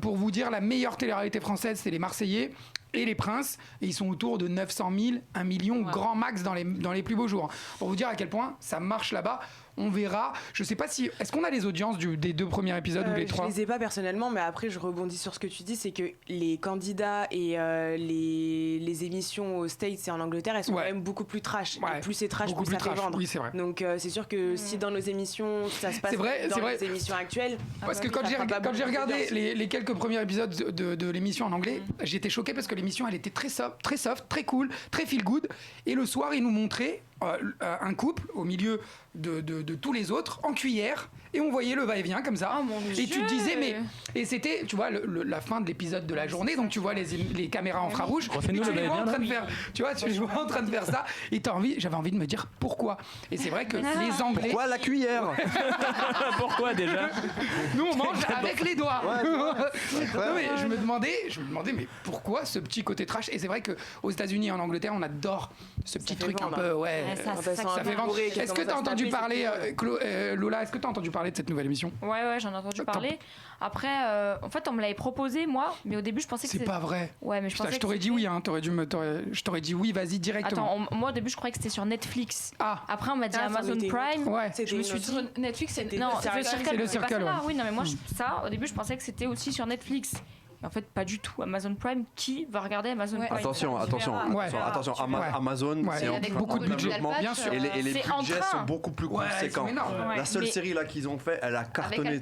Pour vous dire, la meilleure télé-réalité française, c'est les Marseillais et les Princes, et ils sont autour de 900 000, 1 million grand max dans les plus beaux jours. Pour vous dire à quel point ça marche là-bas, on verra. Je sais pas si... Est-ce qu'on a les audiences des 2 premiers épisodes ou les 3? Je les ai pas personnellement, mais après je rebondis sur ce que tu dis, c'est que les candidats et les émissions aux States et en Angleterre, elles sont quand même beaucoup plus trash. Et plus c'est trash, plus ça fait vendre. Oui, c'est vrai. Donc c'est sûr que si dans nos émissions, ça se passe dans les émissions actuelles... Parce que quand j'ai regardé les quelques premiers épisodes de l'émission en anglais, j'étais choqué parce que l'émission, elle était très soft, très cool, très feel good. Et le soir, ils nous montraient un couple au milieu de tous les autres en cuillère et on voyait le va-et-vient comme ça. Et tu te disais mais et c'était tu vois la fin de l'épisode de la journée donc tu vois les caméras infrarouges et tu les vois en train de faire en train de faire ça et j'avais envie de me dire pourquoi. Et c'est vrai que les Anglais pourquoi la cuillère pourquoi déjà nous on mange avec les doigts. Non, mais je me demandais mais pourquoi ce petit côté trash. Et c'est vrai que aux États-Unis et en Angleterre on adore ce petit truc un peu ça fait vendre. Est-ce que tu as entendu parler Lola, est-ce que tu as entendu parler de cette nouvelle émission? Ouais, j'en ai entendu parler. Après, en fait, on me l'avait proposé, moi, mais au début, je pensais que c'est pas vrai. Ouais, mais je t'aurais dit oui, hein. Je t'aurais dit oui, vas-y directement. Attends, moi au début, je croyais que c'était sur Netflix. Ah. Après, on m'a dit Amazon Prime. Ouais. Je me suis dit Netflix, c'est le Circle. Oui, non, mais moi, ça, au début, je pensais que c'était aussi sur Netflix. En fait, pas du tout. Amazon Prime, qui va regarder Amazon Prime? Attention, Amazon, c'est en beaucoup de développement, bien sûr. Et les budgets sont beaucoup plus conséquents. La seule série là qu'ils ont fait, elle a cartonné.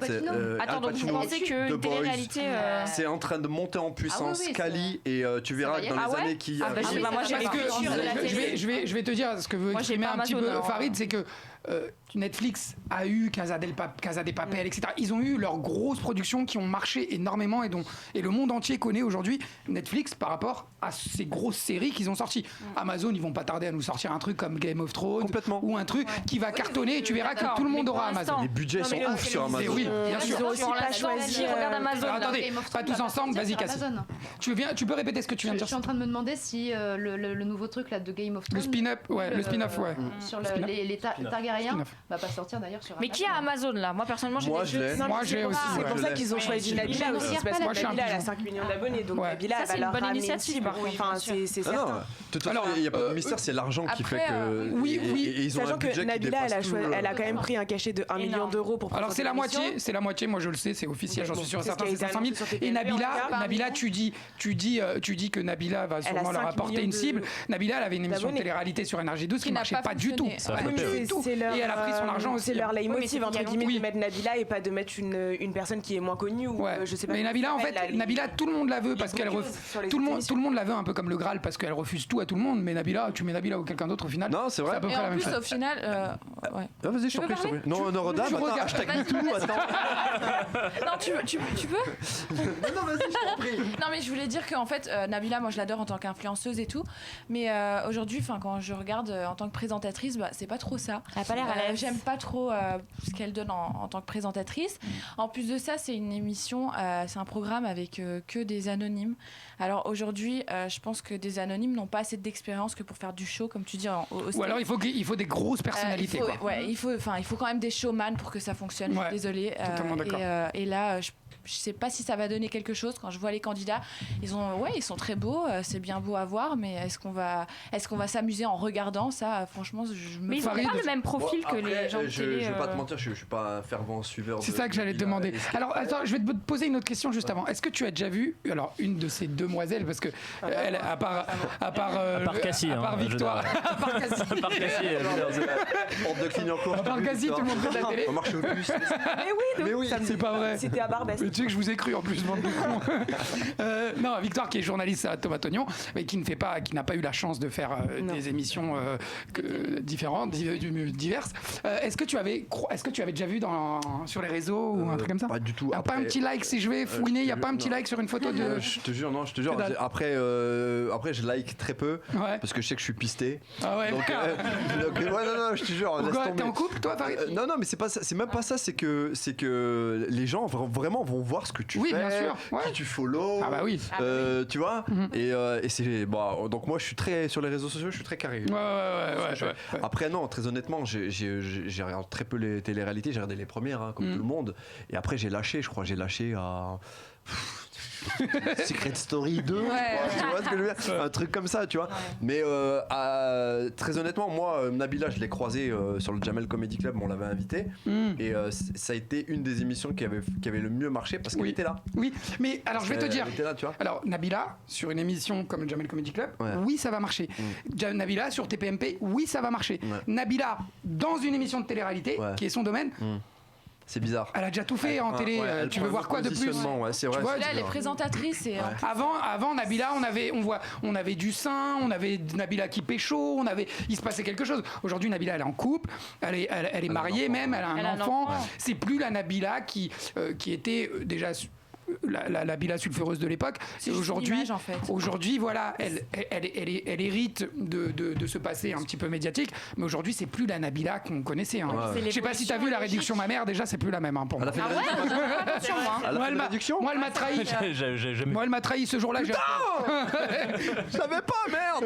Attends, donc vous pensez que télé-réalité c'est en train de monter en puissance, Kali, et tu verras que dans les années qui arrivent. Moi, je vais te dire ce que veut exprimer un petit peu Farid, c'est que Netflix a eu Casa de Papel, etc. Ils ont eu leurs grosses productions qui ont marché énormément et le monde entier connaît aujourd'hui Netflix par rapport à ces grosses séries qu'ils ont sorties. Amazon, ils vont pas tarder à nous sortir un truc comme Game of Thrones ou un truc qui va cartonner et tu verras que tout le monde aura Amazon. Les budgets sont ouf sur Amazon. Oui, bien sûr. Ils ont aussi pas choisi. Regarde Amazon. Attendez, pas tous ensemble, vas-y Cassie. Tu peux répéter ce que tu viens de dire? Je suis en train de me demander si le nouveau truc là de Game of Thrones. Le spin-off, ouais. Sur les Targaryens va pas sortir d'ailleurs sur Mais qui a Amazon là? Moi personnellement je l'ai. Moi j'ai aussi. C'est pour ça qu'ils ont choisi Nabila aussi, parce que Nabila elle a 5 millions d'abonnés, donc Nabila elle va leur ramener une cible. Enfin c'est certain. De toute façon, il n'y a pas de mystère, c'est l'argent qui fait que. Oui. Sachant que Nabila elle a quand même pris un cachet de 1 million d'euros pour. Alors c'est la moitié, moi je le sais, c'est officiel, j'en suis sûr et certain, c'est 500 000. Et Nabila, tu dis que Nabila va sûrement leur apporter une cible. Nabila elle avait une émission de télé-réalité sur Énergie 12 qui marchait pas du tout. Et elle a pris son argent aussi. C'est leur leitmotiv entre guillemets de mettre Nabila et pas de mettre une personne qui est moins connue ou je sais pas. Mais Nabila en fait, Nabila tout le monde la veut parce qu'elle tout le monde la veut un peu comme le Graal parce qu'elle refuse tout à tout le monde. Mais Nabila, tu mets Nabila ou quelqu'un d'autre au final. Non, c'est vrai. Et en plus au final, vas-y, je t'en prie. Non, Roda, hashtag MeToo, attends. Non, tu peux. Non, vas-y, je t'en prie. Non, mais je voulais dire qu'en fait, Nabila, moi je l'adore en tant qu'influenceuse et tout. Mais aujourd'hui, quand je regarde en tant que présentatrice, c'est pas trop ça. Elle a pas l'air à l'aise. J'aime pas trop ce qu'elle donne en tant que présentatrice. En plus de ça, c'est une émission, c'est un programme avec que des anonymes. Alors aujourd'hui, je pense que des anonymes n'ont pas assez d'expérience que pour faire du show, comme tu dis. Ou alors il faut des grosses personnalités. Il faut quand même des showman pour que ça fonctionne. Je suis désolée. Totalement d'accord. Et là, je sais pas si ça va donner quelque chose. Quand je vois les candidats, ils sont très beaux, c'est bien beau à voir, mais est-ce qu'on va s'amuser en regardant ça? Franchement, mais ils n'ont pas le même profil que les gens de télé. Je vais pas te mentir, je suis pas un fervent suiveur. C'est ça que j'allais te demander. Alors attends, je vais te poser une autre question juste avant. Est-ce que tu as déjà vu une de ces demoiselles, parce que à part Cassie, à part Victoire, à part Cassie, porte de Clignancourt. À part Cassie, tout le monde fait la télé. On marche au bus. Mais oui, c'est pas vrai. C'était à Barbès. Tu sais que je vous ai cru en plus, bande de cons. Non, Victoire qui est journaliste à Tomatognon, mais qui n'a pas eu la chance de faire des émissions différentes, diverses. Est-ce que tu avais déjà vu sur les réseaux ou un truc comme ça? Pas du tout. Pas un petit like si je vais fouiner, il n'y a pas un petit like sur une photo de. Je te jure. Après, je like très peu parce que je sais que je suis pisté. Ah ouais. Donc non, je te jure. Pourquoi t'es en couple, toi, Farid? Non, mais c'est pas ça. C'est même pas ça. C'est que les gens vraiment vont voir ce que tu fais. Oui, bien sûr. Qui tu follow. Ah bah oui. Tu vois. Et c'est donc moi je suis très sur les réseaux sociaux, je suis très carré. Ouais. Après non, très honnêtement, j'ai regardé très peu les téléréalités, j'ai regardé les premières comme tout le monde. Et après j'ai lâché à Secret Story 2, tu vois ce que je veux dire, un truc comme ça, tu vois. Mais très honnêtement, moi, Nabila, je l'ai croisée sur le Jamel Comedy Club, on l'avait invitée, et ça a été une des émissions qui avait le mieux marché parce qu'elle était là. Oui, mais alors je vais te dire, là, tu vois. Alors Nabila, sur une émission comme le Jamel Comedy Club, oui, ça va marcher. Nabila, sur TPMP, oui, ça va marcher. Nabila, dans une émission de télé-réalité, qui est son domaine, C'est bizarre. Elle a déjà tout fait en télé. Tu veux voir quoi de plus? Ouais, c'est vrai. Là, elle est présentatrice. Et avant Nabila, on avait du sein, on avait Nabila qui pécho, il se passait quelque chose. Aujourd'hui, Nabila, elle est en couple, elle est mariée même, elle a un enfant. C'est plus la Nabila qui était déjà la Nabila sulfureuse de l'époque. Et aujourd'hui, voilà, elle hérite de ce passé un petit peu médiatique, mais aujourd'hui, c'est plus la Nabila qu'on connaissait. Hein. Je sais pas si t'as vu la réduction ma mère, déjà, c'est plus la même pour moi. Moi, elle m'a trahi. Moi, elle m'a trahi ce jour-là. Je savais pas, merde.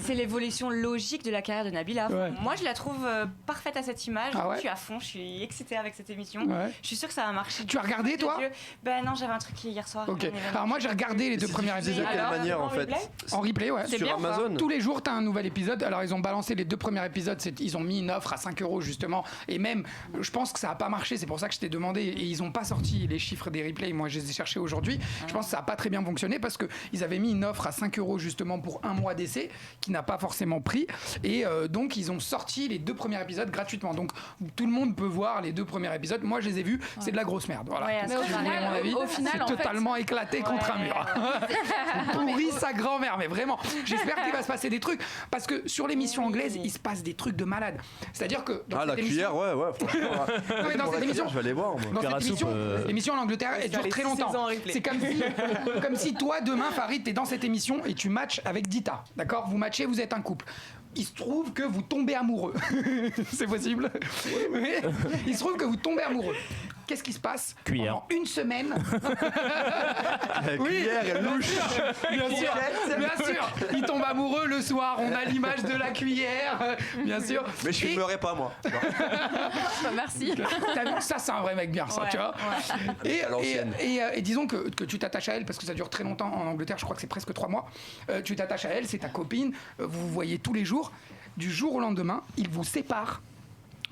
C'est l'évolution logique de la carrière de Nabila. Moi, je la trouve parfaite à cette image. Je suis à fond, je suis excitée avec cette émission. Je suis sûre que ça va marcher. Tu as regardé, toi? Ben non, j'avais un truc hier soir. Ok. Alors moi j'ai regardé les 2 premiers épisodes. De quelle manière en fait? En replay, ouais. Sur Amazon. Tous les jours t'as un nouvel épisode. Alors ils ont balancé les 2 premiers épisodes. Ils ont mis une offre à 5 € justement. Et même, je pense que ça a pas marché. C'est pour ça que je t'ai demandé. Et ils ont pas sorti les chiffres des replays. Moi je les ai cherchés aujourd'hui. Je pense que ça a pas très bien fonctionné parce que ils avaient mis une offre à 5 € justement pour un mois d'essai qui n'a pas forcément pris. Et donc ils ont sorti les 2 premiers épisodes gratuitement. Donc tout le monde peut voir les 2 premiers épisodes. Moi je les ai vus. C'est de la grosse merde. Voilà. Mais au final, c'est totalement éclaté contre un mur. Pourri sa grand-mère, mais vraiment. J'espère qu'il va se passer des trucs parce que sur l'émission anglaise, il se passe des trucs de malade. C'est-à-dire que dans la cuillère, ouais, franchement. Non, mais dans cette émission, je vais aller voir. Dans cette émission, l'émission en Angleterre, elle dure très longtemps. C'est comme si toi demain, Farid, t'es dans cette émission et tu matches avec Dita, d'accord? Vous matchez, vous êtes un couple. Il se trouve que vous tombez amoureux. C'est possible. Il se trouve que vous tombez amoureux. Qu'est-ce qui se passe? Cuillère. Pendant une semaine. Cuillère, elle louche. Bien sûr. Il tombe amoureux le soir. On a l'image de la cuillère, bien sûr. Mais je filmerai pas moi. Merci. T'as vu, ça c'est un vrai mec bien, ça, tu vois. Et disons que tu t'attaches à elle parce que ça dure très longtemps en Angleterre. Je crois que c'est presque 3 mois. Tu t'attaches à elle, c'est ta copine. Vous vous voyez tous les jours. Du jour au lendemain, ils vous séparent.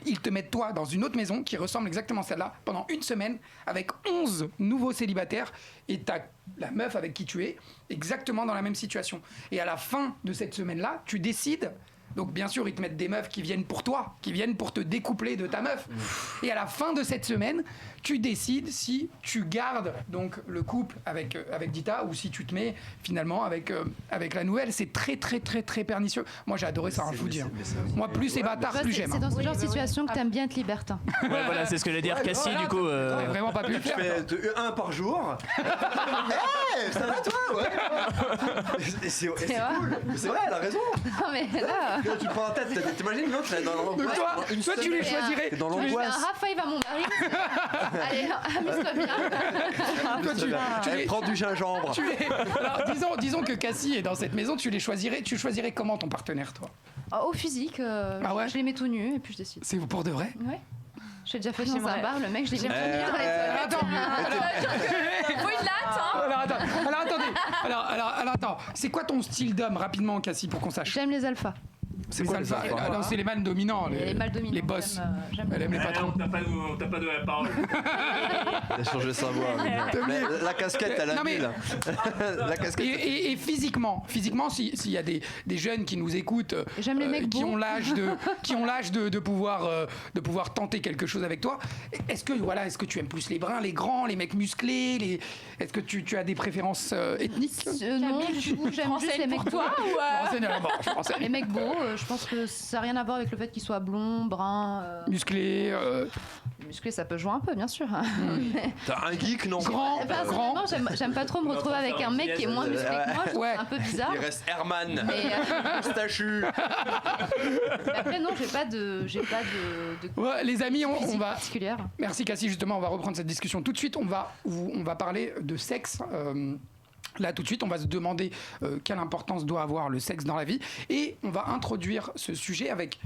Ils te mettent toi dans une autre maison qui ressemble exactement à celle-là pendant une semaine avec 11 nouveaux célibataires et t'as la meuf avec qui tu es exactement dans la même situation. Et à la fin de cette semaine-là, tu décides. Donc bien sûr, ils te mettent des meufs qui viennent pour toi, qui viennent pour te découpler de ta meuf. Et à la fin de cette semaine, tu décides si tu gardes donc le couple avec Dita ou si tu te mets finalement avec la nouvelle. C'est très très très très pernicieux. Moi j'ai adoré ça, je vous dis. Moi plus c'est bâtard, plus j'aime. C'est dans ce genre de situation que t'aimes bien être libertin. Ouais, voilà, c'est ce que j'allais dire. Cassie, du coup. Vraiment pas pu le Tu faire. fais 1 par jour. Hey, ça va toi, ouais. C'est cool. C'est vrai, elle a raison. Non mais là. Tu te prends la tête, t'imagines l'autre là dans l'angoisse. Donc toi tu les choisirais. Dans Je fais un l'angoisse. high five à mon mari. Allez, amuse-toi bien. Elle prend du gingembre. Alors disons que Cassie est dans cette maison, tu choisirais comment ton partenaire, toi? Au physique, je les mets tout nus et puis je décide. C'est pour de vrai? Ouais. J'ai déjà fait dans un bar, le mec, je l'ai mis tout nu dans les toilettes. Faut une latte, hein. Alors attendez. Attends. C'est quoi ton style d'homme, rapidement, Cassie, pour qu'on sache? J'aime les alphas. C'est quoi les alphas? Non, c'est les mâles dominants. Les mâles dominants. Les boss. J'aime Elle aime les patrons. T'as pas de la parole. Elle a changé sa voix. Mais la casquette, elle a mis là. La casquette. Et physiquement, s'il y a des jeunes qui nous écoutent, j'aime les mecs qui ont l'âge de pouvoir tenter quelque chose avec toi, est-ce que tu aimes plus les bruns, les grands, les mecs musclés, est-ce que tu as des préférences ethniques? Non, du coup, j'aime juste les mecs pour toi ou les mecs beaux. Je pense que ça n'a rien à voir avec le fait qu'ils soient blonds, bruns, musclés. Musclé, ça peut jouer un peu, bien sûr. T'as un geek, non? Grand. J'aime pas trop me retrouver avec un mec qui est moins musclé que moi. Je trouve ça un peu bizarre. Il reste Herman. Moustachu. Après, non, j'ai pas de ouais, les amis, on va. Particulière. Merci Cassie, justement, on va reprendre cette discussion tout de suite. On va parler de sexe. Là, tout de suite, on va se demander quelle importance doit avoir le sexe dans la vie. Et on va introduire ce sujet avec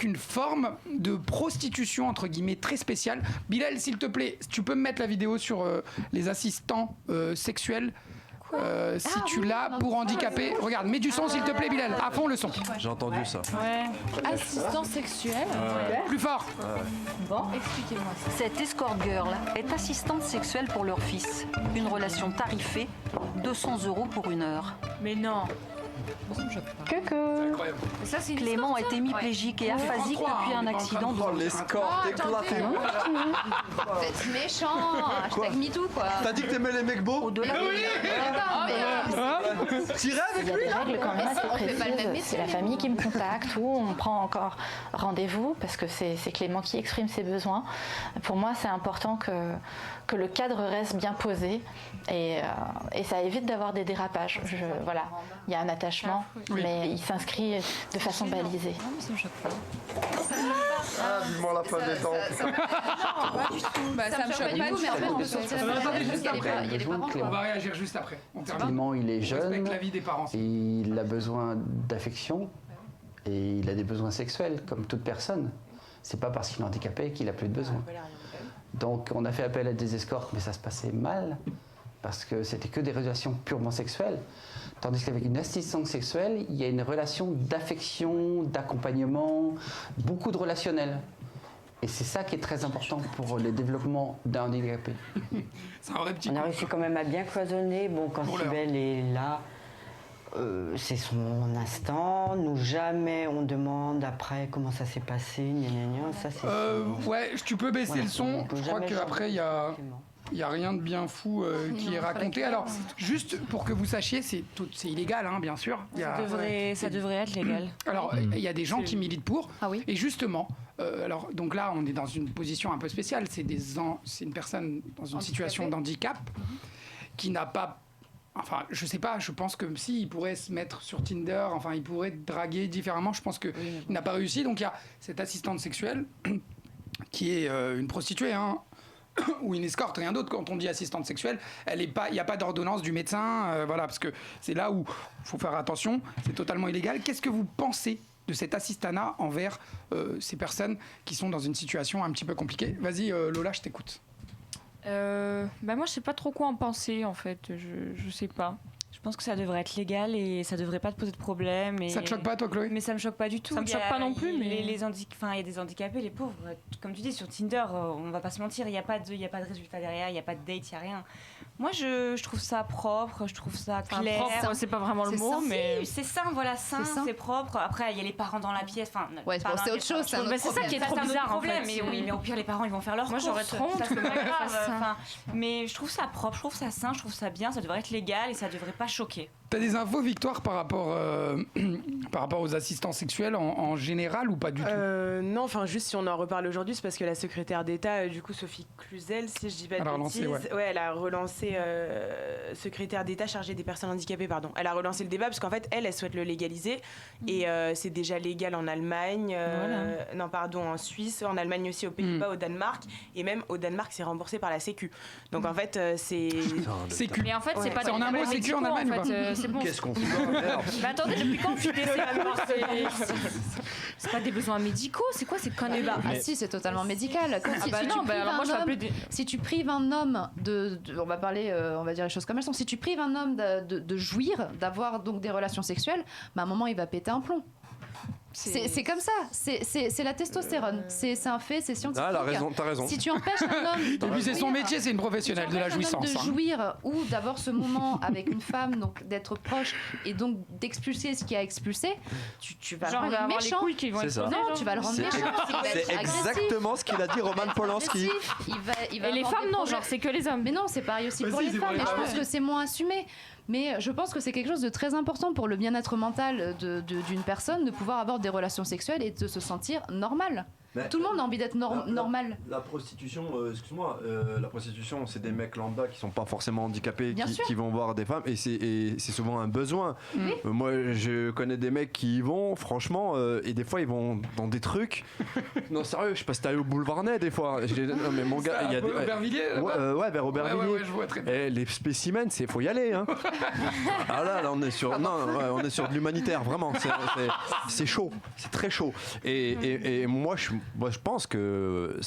une forme de prostitution, entre guillemets, très spéciale. Bilal, s'il te plaît, tu peux me mettre la vidéo sur les assistants sexuels si tu l'as pour handicapés. Regarde, mets du son s'il te plaît, Bilal. À fond le son. J'ai entendu ça. Ouais. Assistant sexuel. Plus fort. Bon, expliquez-moi ça. Cette escort girl est assistante sexuelle pour leur fils. Une relation tarifée, 200 € pour 1 heure. Mais non. Ça, c'est Clément est hémiplégique et aphasique depuis un accident de l'escorte éclaté. Vous êtes méchant. Hashtag MeToo, quoi. T'as dit que t'aimais les mecs beaux? Au-delà T'irais avec lui? Les règles quand même assez on fait pas le même précises. métier. C'est la famille qui me contacte ou on prend encore rendez-vous parce que c'est Clément qui exprime ses besoins. Pour moi, c'est important que le cadre reste bien posé et ça évite d'avoir des dérapages. Voilà, il y a un attachement, mais il s'inscrit de façon balisée. Vivement la fin des temps. Ça me choque pas du tout, mais en fait, on peut sortir la Attendez, juste après. il y a les parents. On va réagir juste après. On termine. Clément, il est On jeune, respecte la vie des parents. il a besoin d'affection et il a des besoins sexuels, comme toute personne. C'est pas parce qu'il est handicapé qu'il a plus de besoins. Donc on a fait appel à des escortes, mais ça se passait mal, parce que c'était que des relations purement sexuelles. Tandis qu'avec une assistante sexuelle, il y a une relation d'affection, d'accompagnement, beaucoup de relationnel. Et c'est ça qui est très important pour le développement d'un handicapé. C'est un vrai petit On a réussi quand même à bien cloisonner. Bon, quand Cybèle est là, c'est son instant. Nous, jamais on demande après comment ça s'est passé, gna gna gna. Ça, c'est ouais, tu peux baisser Voilà, le son. on peut Je crois jamais qu'après, il y a... Il n'y a rien de bien fou qui est raconté. Alors, juste pour que vous sachiez, c'est illégal, hein, bien sûr. Ça devrait être légal. Alors, il y a des gens qui militent pour. Et justement, alors, donc là, on est dans une position un peu spéciale. C'est une personne dans une situation d'handicap qui n'a pas... Enfin, je sais pas, je pense que si, il pourrait se mettre sur Tinder, enfin, il pourrait draguer différemment. Je pense qu'il n'a pas réussi. Donc, il y a cette assistante sexuelle qui est une prostituée, hein, ou une escorte, rien d'autre. Quand on dit assistante sexuelle, il n'y a pas d'ordonnance du médecin, voilà, parce que c'est là où il faut faire attention, c'est totalement illégal. Qu'est-ce que vous pensez de cet assistanat envers ces personnes qui sont dans une situation un petit peu compliquée? Vas-y, Lola, je t'écoute. Moi, je sais pas trop quoi en penser, en fait. Je sais pas. Je pense que ça devrait être légal et ça devrait pas te poser de problème. Ça te choque pas, toi, Chloé? Mais ça me choque pas du tout. Ça me choque pas non plus, mais il y a des handicapés, les pauvres. Comme tu dis, sur Tinder, on va pas se mentir, il y a pas de résultat derrière, il y a pas de date, il y a rien. Moi, je trouve ça propre, je trouve ça clair. Propre, c'est pas vraiment le mot, mais c'est sain, voilà, sain, c'est propre. Après, il y a les parents dans la pièce. Enfin, c'est autre chose. C'est ça qui est trop bizarre, en fait. Mais oui, mais au pire, les parents, ils vont faire leur courses. Moi, j'aurais trop honte. C'est pas grave. Mais je trouve ça propre, je trouve ça sain, je trouve ça bien. Ça devrait être légal et ça devrait pas choquer. T'as des infos, Victoire, par rapport aux assistants sexuels en général ou pas du tout? Non, enfin juste si on en reparle aujourd'hui, c'est parce que la secrétaire d'État, du coup Sophie Cluzel, si je dis pas de bêtises, elle a relancé secrétaire d'État chargée des personnes handicapées, pardon. Elle a relancé le débat parce qu'en fait elle souhaite le légaliser et c'est déjà légal en Allemagne, en Suisse, en Allemagne aussi, aux Pays-Bas, au Danemark, et même au Danemark c'est remboursé par la Sécu. Donc en fait c'est Sécu. Mais en fait c'est pas en un mot Sécu en Allemagne en fait, c'est bon. Qu'est-ce qu'on fait? Mais attendez, depuis quand tu c'est pas des besoins médicaux, c'est quoi ces conneries? Si, c'est totalement médical. Si tu prives un homme on va parler, on va dire les choses comme elles sont. Si tu prives un homme de jouir, d'avoir donc des relations sexuelles, à un moment il va péter un plomb. C'est comme ça, c'est la testostérone, c'est un fait, c'est scientifique. Ah, t'as raison. Si tu empêches un homme et puis c'est son métier, c'est une professionnelle de la jouissance. De jouir ou d'avoir ce moment avec une femme, donc d'être proche et donc d'expulser ce qui a expulsé, tu vas le rendre méchant. Non, tu vas le rendre méchant. C'est exactement ce qu'il a dit Roman Polanski. Et les femmes, non, genre c'est que les hommes. Mais non, c'est pareil aussi pour les femmes. Et je pense que c'est moins assumé. Mais je pense que c'est quelque chose de très important pour le bien-être mental d'une personne, de pouvoir avoir des relations sexuelles et de se sentir normal. Mais tout le monde a envie d'être normal. La prostitution, la prostitution, c'est des mecs lambda qui sont pas forcément handicapés, qui vont voir des femmes, et c'est souvent un besoin. Moi, je connais des mecs qui y vont, franchement, et des fois ils vont dans des trucs. Non, sérieux, je sais pas si t'es allé au boulevard Ney des fois. Non, mais mon gars, il y a des. Aubervilliers. Vers Aubervilliers. Ouais, je vois très bien. Et les spécimens, faut y aller. Hein. Ah là, on est sur, on est sur de l'humanitaire, vraiment. C'est chaud, c'est très chaud. Et moi, je suis moi je pense que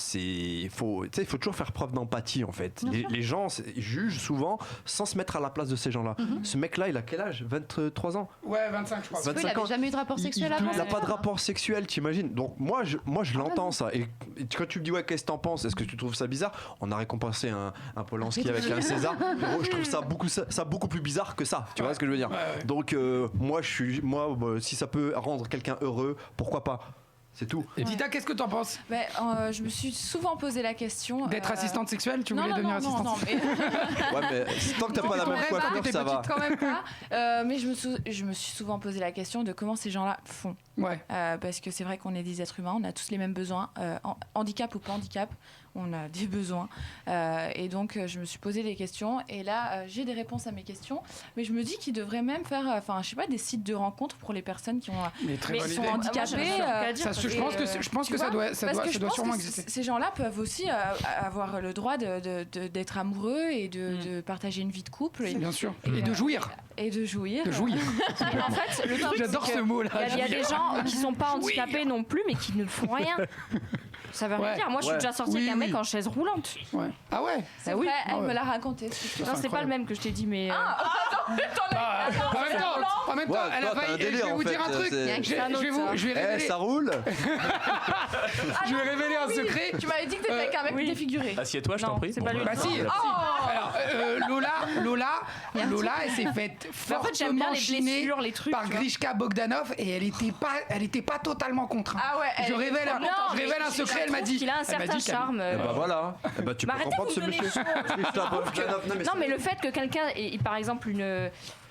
faut toujours faire preuve d'empathie en fait. Les gens jugent souvent sans se mettre à la place de ces gens-là. Ce mec-là, il a quel âge? 23 ans? Ouais, 25 je crois. 25 il n'avait jamais eu de rapport sexuel avant. Il n'a pas de rapport sexuel, t'imagines? Donc moi je l'entends ça. Et quand tu me dis ouais, qu'est-ce que t'en penses? Est-ce que tu trouves ça bizarre? On a récompensé un Polanski avec un César. Je trouve ça beaucoup plus bizarre que ça. Tu vois ce que je veux dire? Donc moi si ça peut rendre quelqu'un heureux, pourquoi pas? C'est tout. Et Dita, qu'est-ce que t'en penses? Je me suis souvent posé la question. D'être assistante sexuelle? Tu voulais devenir assistante? Non, mais... Ouais, mais tant que t'as pas la même coiffure, ça va. Quand même pas. Mais je me suis souvent posé la question de comment ces gens-là font. Ouais. Parce que c'est vrai qu'on est des êtres humains, on a tous les mêmes besoins, handicap ou pas handicap, on a des besoins. Et donc, je me suis posé des questions. Et là, j'ai des réponses à mes questions. Mais je me dis qu'ils devraient même faire, je sais pas, des sites de rencontres pour les personnes qui sont handicapées. Je pense que ça doit sûrement exister. Ces gens-là peuvent aussi avoir le droit d'être amoureux et de partager une vie de couple. Bien sûr. Et de jouir. Et de jouir. De jouir. En fait, le truc, j'adore ce mot-là. Il y a des gens qui sont pas handicapés non plus, mais qui ne font rien. Ça veut rien dire. Moi, je suis déjà sortie avec un mec en chaise roulante. Ouais. Ah ouais? C'est vrai, elle me l'a raconté. Non, c'est pas le même que je t'ai dit, mais. En même temps, elle a failli. Je vais vous dire un truc. Je vais révéler. Ça roule. Je vais révéler un secret. Tu m'avais dit que t'étais avec un mec défiguré. Assieds-toi, je t'en prie. C'est pas lui. Bah si. Alors, Lola, elle s'est faite fortement chiner par Grishka Bogdanov et elle était pas totalement contrainte. Ah ouais. Je révèle un secret. Elle m'a dit qu'il a un certain charme. Bah voilà. Tu peux comprendre ce monsieur. Non, mais le fait que quelqu'un ait, par exemple,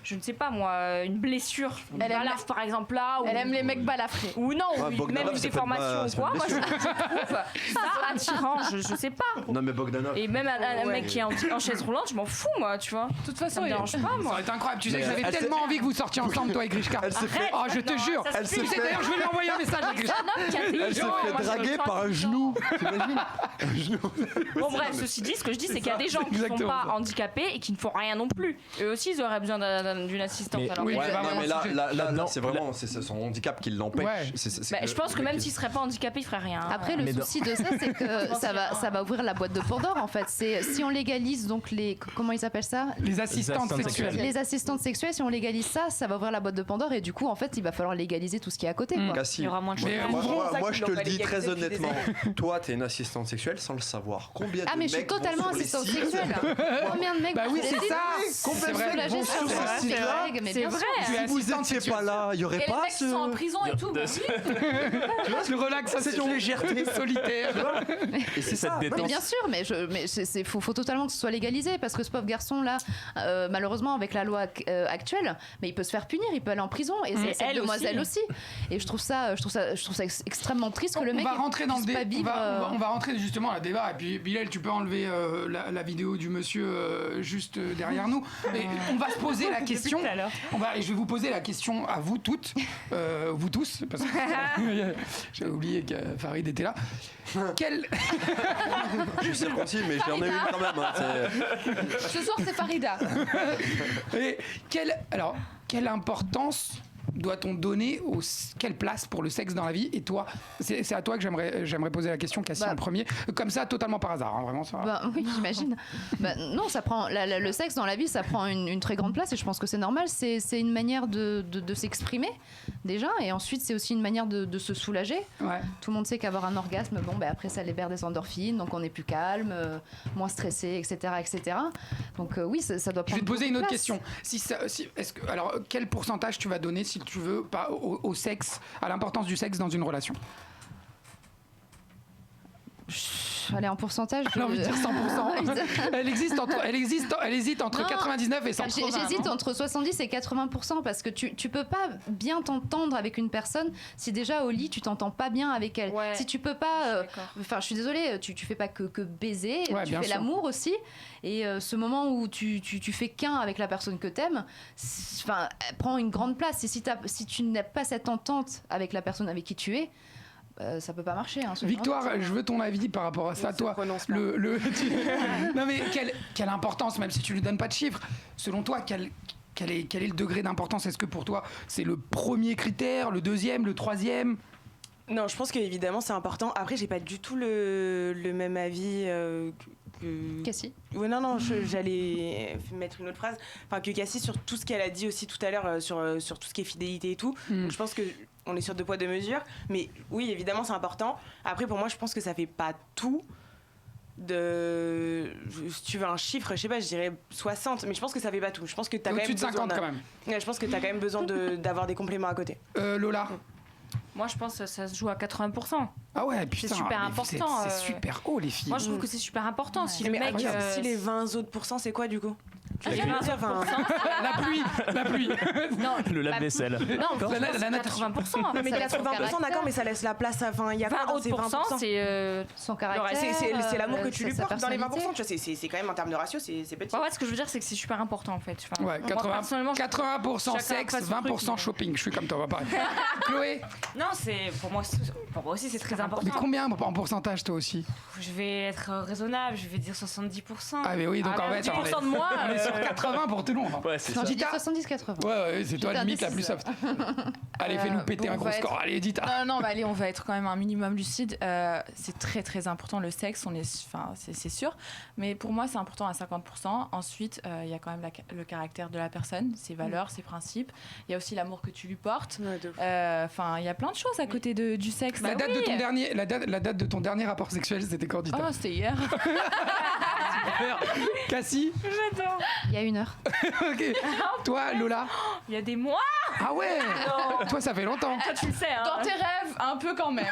je ne sais pas moi, une blessure, balafre par exemple là. Elle aime les mecs balafrés. Ou non, même une déformation ou quoi. Moi je trouve ça attirant, je sais pas. Non mais Bogdanov. Et même un mec qui est en chaise roulante, je m'en fous moi, tu vois. De toute façon, ça me dérange pas moi. Ça aurait été incroyable. Tu sais que j'avais tellement envie que vous sortiez ensemble toi et Grishka. Oh, je te jure. Elle se fait. D'ailleurs, je vais lui envoyer un message à Grishka. Elle se fait draguer par un genou. T'imagines? Bon bref, ceci dit, ce que je dis, c'est qu'il y a des gens qui ne sont pas handicapés et qui ne font rien non plus. Eux aussi, ils auraient besoin d'une assistante. Oui, mais là, c'est vraiment son handicap qui l'empêche. Je pense que même s'il serait pas handicapé, il ferait rien. Après, le souci de ça, c'est que ça va ouvrir la boîte de Pandore. En fait, si on légalise donc comment ils appellent ça? Les assistantes sexuelles. Les assistantes sexuelles, si on légalise ça va ouvrir la boîte de Pandore et du coup, en fait, il va falloir légaliser tout ce qui est à côté. Il y aura moins de choses. Moi, je te le dis très honnêtement. Toi, t'es une assistante sexuelle sans le savoir. Combien de mecs? Mais je suis totalement assistante sexuelle. Combien de mecs? Bah oui, c'est ça. Complètement vont sur ce site-là. C'est vrai. Si vous n'étiez pas là, il n'y aurait pas ce... Et les mecs qui sont en prison et tout. Tu vois, le relaxation, légèreté, solitaire. Et c'est cette détente. Bien sûr, mais faut totalement que ce soit légalisé parce que ce pauvre garçon là, malheureusement avec la loi actuelle, mais il peut se faire punir, il peut aller en prison et cette demoiselle aussi. Et je trouve ça extrêmement triste que le mec. On va rentrer dans le débat. On va rentrer justement dans le débat. Et puis Bilal, tu peux enlever la vidéo du monsieur juste derrière nous. Et on va se poser la question. Je vais vous poser la question à vous toutes, vous tous, parce que j'ai oublié que Farid était là. Je suis circoncis, mais j'en ai une quand même. Ce soir, c'est Farida. Et quelle importance doit-on donner quelle place pour le sexe dans la vie? Et toi, c'est à toi que j'aimerais poser la question, Cassie, en premier. Comme ça, totalement par hasard, hein, vraiment ça. Oui, j'imagine. Non, ça prend le sexe dans la vie, ça prend une très grande place et je pense que c'est normal. C'est une manière de s'exprimer déjà, et ensuite c'est aussi une manière de se soulager. Ouais. Tout le monde sait qu'avoir un orgasme, après ça libère des endorphines, donc on est plus calme, moins stressé, etc., etc. Donc oui, ça doit prendre. Je vais te poser une autre question. Alors, quel pourcentage tu vas donner, si tu veux, au sexe, à l'importance du sexe dans une relation? Allez, en pourcentage. J'ai envie de dire 100%. Elle hésite entre 99 et 100%. J'hésite entre 70 et 80% parce que tu peux pas bien t'entendre avec une personne si déjà au lit tu t'entends pas bien avec elle. Ouais. Si tu peux pas, je suis désolée, tu fais pas que baiser, tu fais l'amour aussi. Et ce moment où tu fais qu'un avec la personne que t'aimes, prend une grande place. Et si tu n'as pas cette entente avec la personne avec qui tu es, ça peut pas marcher. Victoire, je veux ton avis par rapport à ça. Toi, non mais quelle importance, même si tu lui donnes pas de chiffres, selon toi, quel est le degré d'importance? Est-ce que pour toi c'est le premier critère, le deuxième, le troisième? Non, je pense qu'évidemment c'est important. Après, j'ai pas du tout le même avis que Cassie. Ouais, non, j'allais mettre une autre phrase. Enfin, que Cassie, sur tout ce qu'elle a dit aussi tout à l'heure, sur tout ce qui est fidélité et tout. Donc, je pense qu'on est sur 2 poids 2 mesures. Mais oui, évidemment, c'est important. Après, pour moi, je pense que ça fait pas tout. Si tu veux un chiffre, je sais pas, je dirais 60, mais je pense que ça fait pas tout. Je pense que t'as quand même au-dessus de 50 quand même. Ouais, je pense que t'as quand même besoin d'avoir des compléments à côté. Lola. Moi, je pense que ça se joue à 80%. Ah ouais, putain, c'est super important. C'est super haut, les filles. Moi, je trouve que c'est super important. Si le mec, si les 20 autres pourcents, c'est quoi du coup? La pluie. Non, le lave-vaisselle. Non, la 80%. Non, mais 80%, d'accord, mais ça laisse la place à. Enfin, il y a 20 autres %, c'est son caractère. C'est l'amour que tu lui portes dans les 20%. Tu vois, c'est quand même en termes de ratio, c'est petit. Ouais, ce que je veux dire, c'est que c'est super important en fait. Enfin, ouais, 80% sexe, 20% shopping. Je suis comme toi, on va parler. Chloé. Non, c'est pour moi aussi, c'est très important. Mais combien en pourcentage, toi aussi? Je vais être raisonnable, je vais dire 70%. Ah, mais oui, donc en fait, 10% de moi. On est sur 80 pour tout le monde. Ouais, c'est ça. J'ai dit 70-80. Ouais, c'est toi limite la plus soft. Allez, fais-nous péter un gros score. Allez, Dita. Non, allez, on va être quand même un minimum lucide. C'est très très important le sexe, c'est sûr. Mais pour moi, c'est important à 50%. Ensuite, il y a quand même le caractère de la personne, ses valeurs, ses principes. Il y a aussi l'amour que tu lui portes. Enfin, il y a plein de choses à côté du sexe. La date de ton dernier rapport sexuel, c'était quand, Dita? Oh, c'était hier. Cassie? J'adore. Il y a 1 heure. Ok. Toi, Lola? Il y a des mois. Ah ouais. Toi, ça fait longtemps. Toi, tu le sais. Hein. Dans tes rêves, un peu quand même.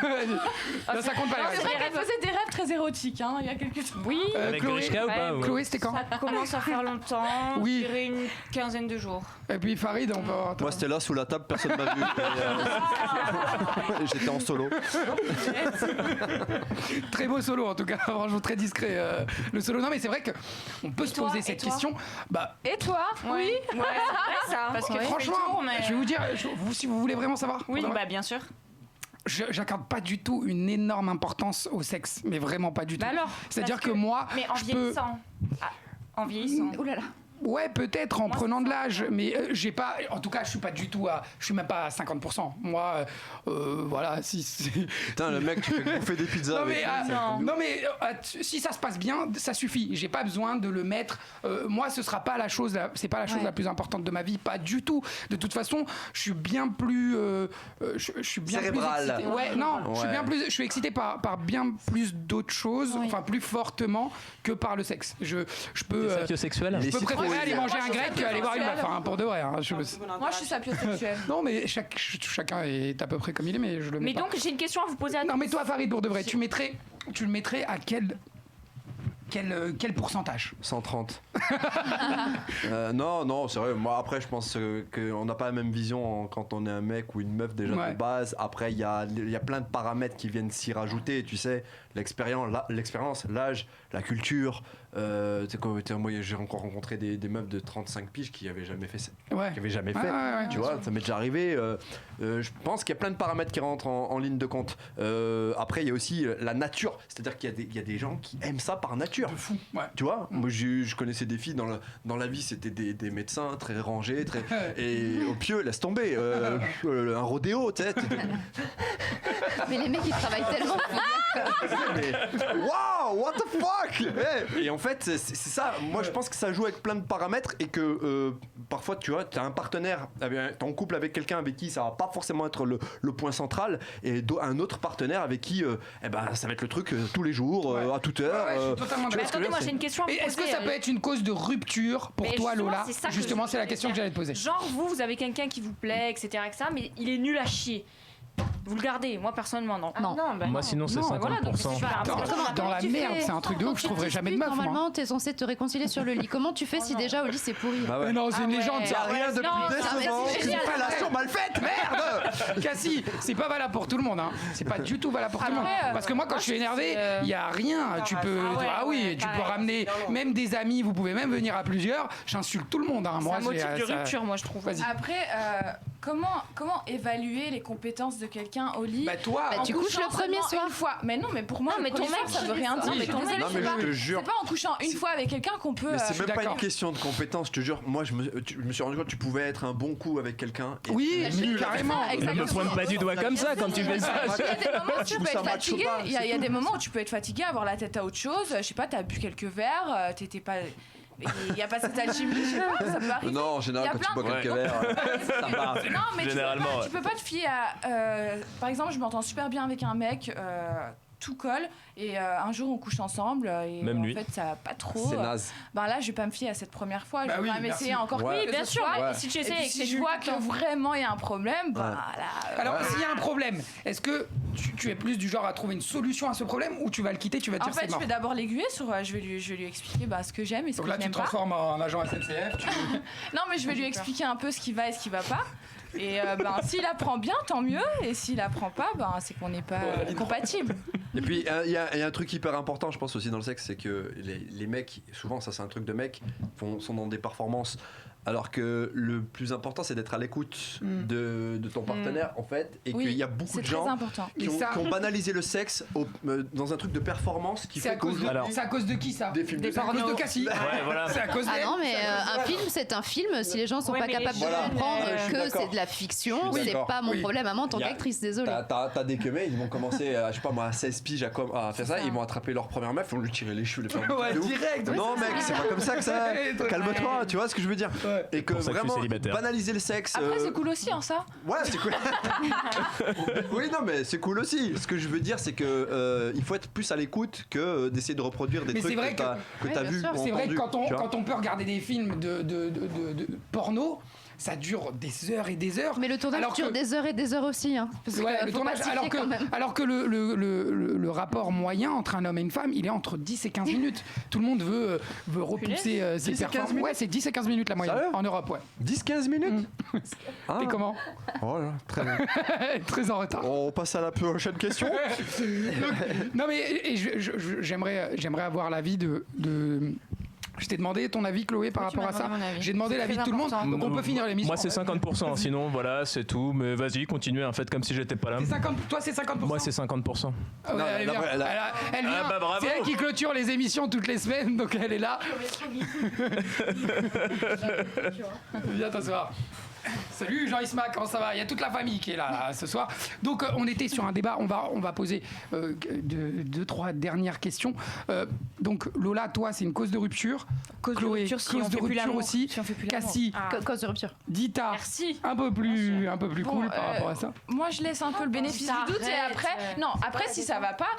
Là, ça compte pas. C'est vrai qu'elle faisait des rêves très érotiques, il y a quelques temps. Oui. Avec Grishka ou pas? Chloé, c'était quand? Ça commence à faire longtemps. Oui. Je dirais une quinzaine de jours. Et puis Farid, on va. Moi, c'était là sous la table, personne m'a vu. J'étais en solo. Très beau solo en tout cas, franchement très discret le solo. Non mais c'est vrai que on peut se poser cette question. Bah, et toi? Oui. Ouais, c'est vrai ça. Parce que franchement, je vais vous dire, si vous voulez vraiment savoir. Oui, bah bien sûr. J'accorde pas du tout une énorme importance au sexe, mais vraiment pas du tout. Bah alors, c'est-à-dire que moi, mais en vieillissant. En vieillissant. Ouh là là. Ouais, peut-être en prenant de l'âge, mais j'ai pas. En tout cas, je suis même pas à 50%. Moi, voilà, si. Putain, le mec, tu fais bouffer des pizzas. Non mais si ça se passe bien, ça suffit. J'ai pas besoin de le mettre. Moi, ce sera pas la chose. C'est pas la chose la plus importante de ma vie, pas du tout. De toute façon, je suis bien plus. Je suis bien cérébral. plus excité. Ouais, non, je suis excité par bien plus d'autres choses, enfin plus fortement que par le sexe. Je peux. Sapiosexuel. Je peux préférer aller manger un grec qu'aller voir une meuf, pour de vrai. Moi, je suis sapiosexuelle. Non, mais chacun est à peu près comme il est, mais je le mets mais pas. donc, j'ai une question à vous poser à tous. Non, mais toi, Farid, pour de vrai, tu le mettrais à quel pourcentage? 130. Non, c'est vrai. Moi, après, je pense qu'on n'a pas la même vision quand on est un mec ou une meuf déjà de base. Après, il y a plein de paramètres qui viennent s'y rajouter. Tu sais, l'expérience, l'âge, la culture. Moi, j'ai encore rencontré des meufs de 35 piges qui n'avaient jamais fait ça. Tu vois, ça m'est déjà arrivé. Je pense qu'il y a plein de paramètres qui rentrent en ligne de compte. Après, il y a aussi la nature. C'est-à-dire qu'il y a des gens qui aiment ça par nature. De fou, ouais. Tu vois, moi je connaissais des filles dans la vie, c'était des médecins très rangés, et au pieu, laisse tomber, un rodéo, tu sais. Mais les mecs ils travaillent tellement. Wow, what the fuck. Et en fait, c'est ça. Moi, je pense que ça joue avec plein de paramètres et que parfois, tu vois, t'as un partenaire, t'es en couple avec quelqu'un avec qui ça va pas forcément être le point central, et un autre partenaire avec qui, ça va être le truc tous les jours, à toute heure. Attendez, moi j'ai une question à vous poser. Est-ce que ça peut être une cause de rupture pour toi, Lola? Justement, c'est la question que j'allais te poser. Genre, vous avez quelqu'un qui vous plaît, etc., mais il est nul à chier. Vous le gardez? Moi personnellement non. Moi sinon c'est 50%. Voilà, dans la merde, c'est un truc de ouf, je trouverai jamais de meuf. Normalement, t'es censé te réconcilier sur le lit. Comment tu fais si déjà au lit c'est pourri? Non, c'est une légende. Il n'y a rien de plus décevant qu'une fellation mal faite, merde. Cassie, c'est pas valable pour tout le monde. C'est pas du tout valable pour tout le monde. Parce que moi, quand je suis énervé, il y a rien. Tu peux, tu peux ramener même des amis. Vous pouvez même venir à plusieurs. J'insulte tout le monde. C'est un motif de rupture, moi je trouve. Après, comment évaluer les compétences de quelqu'un au lit? Tu couches le premier soir. Une fois. Mais non, mais pour moi, mais ton mec, ça veut rien dire. Non, mais je te jure. C'est pas en couchant une fois avec quelqu'un qu'on peut. Mais c'est même pas une question de compétence, je te jure. Moi, je me suis rendu compte que tu pouvais être un bon coup avec quelqu'un. Oui, carrément. Ne me pointe pas du doigt comme ça quand tu fais ça. Il y a des moments où tu peux être fatigué. Il y a des moments où tu peux être fatigué, avoir la tête à autre chose. Je sais pas, t'as bu quelques verres, t'étais pas. Il n'y a pas cette alchimie, je sais pas, ça peut arriver. Non, en général, quand tu bois quelques verres, ça va. Non, mais généralement, tu peux pas te fier à. Par exemple, je m'entends super bien avec un mec. Tout colle et un jour on couche ensemble et même en lui. fait ça va pas trop. C'est naze. Ben là je vais pas me fier à cette première fois, je vais quand même essayer encore. Ouais. Oui, bien sûr. Ouais. Et si tu essaies et que je vois que vraiment il y a un problème, bah là. Alors s'il y a un problème, est-ce que tu es plus du genre à trouver une solution à ce problème ou tu vas le quitter, tu vas te dire c'est mort? En fait, je vais d'abord l'aiguiller sur. Je vais lui expliquer ce que j'aime et ce que je n'aime pas. Donc là tu te transformes en agent SNCF. Non mais je vais lui expliquer un peu ce qui va et ce qui va pas. Et s'il apprend bien, tant mieux. Et s'il apprend pas, c'est qu'on n'est pas compatibles. Et puis il y a un truc hyper important, je pense aussi dans le sexe, c'est que les mecs, souvent ça c'est un truc de mecs, sont dans des performances. Alors que le plus important, c'est d'être à l'écoute de ton partenaire, en fait, et qu'il y a beaucoup de gens qui ont banalisé le sexe dans un truc de performance qui fait que. C'est à cause de qui ça? Des films de Cassie. Ouais, voilà. C'est à cause Ah non, mais un film, c'est un film. Si les gens sont pas capables de comprendre que c'est de la fiction, c'est pas mon problème à moi en tant qu'actrice, désolée. T'as des queumés, ils vont commencer, je sais pas moi, à 16 piges à faire ça, ils vont attraper leur première meuf, ils vont lui tirer les cheveux, les faire ouais, direct. Non, mec, c'est pas comme ça que ça. Calme-toi, tu vois ce que je veux dire? Et que vraiment banaliser le sexe. Après, c'est cool aussi, ça. Ouais, c'est cool. Oui, non, mais c'est cool aussi. Ce que je veux dire, c'est que il faut être plus à l'écoute que d'essayer de reproduire des trucs que t'as vu. C'est vrai que quand on peut regarder des films de porno, ça dure des heures et des heures. Mais le tournage dure des heures et des heures aussi. Hein, le tournage, alors que le rapport moyen entre un homme et une femme, il est entre 10 et 15 minutes. Tout le monde veut repousser ses performances. Ouais, c'est 10 et 15 minutes la moyenne en Europe. Ouais. 10-15 minutes Et comment? Oh là, très bien. Très en retard. On passe à la prochaine question. Non mais j'aimerais avoir l'avis de Je t'ai demandé ton avis, Chloé, par rapport à ça. J'ai demandé l'avis de tout le monde. Donc on peut finir l'émission. Moi, c'est 50%. Sinon, voilà, c'est tout. Mais vas-y, continuez. En fait, comme si j'étais pas là. Toi, c'est 50%. Moi, c'est 50%. Ah ouais, elle vient. Elle vient. Bravo. C'est elle qui clôture les émissions toutes les semaines, donc elle est là. Viens t'asseoir. Salut Jean-Isma, comment ça va? Il y a toute la famille qui est là ce soir. Donc on était sur un débat, on va poser deux, trois dernières questions. Donc Lola, toi c'est une cause de rupture. Chloé, cause de rupture aussi. Cassie, cause de rupture. Dita, merci. Un peu plus cool par rapport à ça. Moi je laisse un peu le bénéfice du doute et après si ça va pas,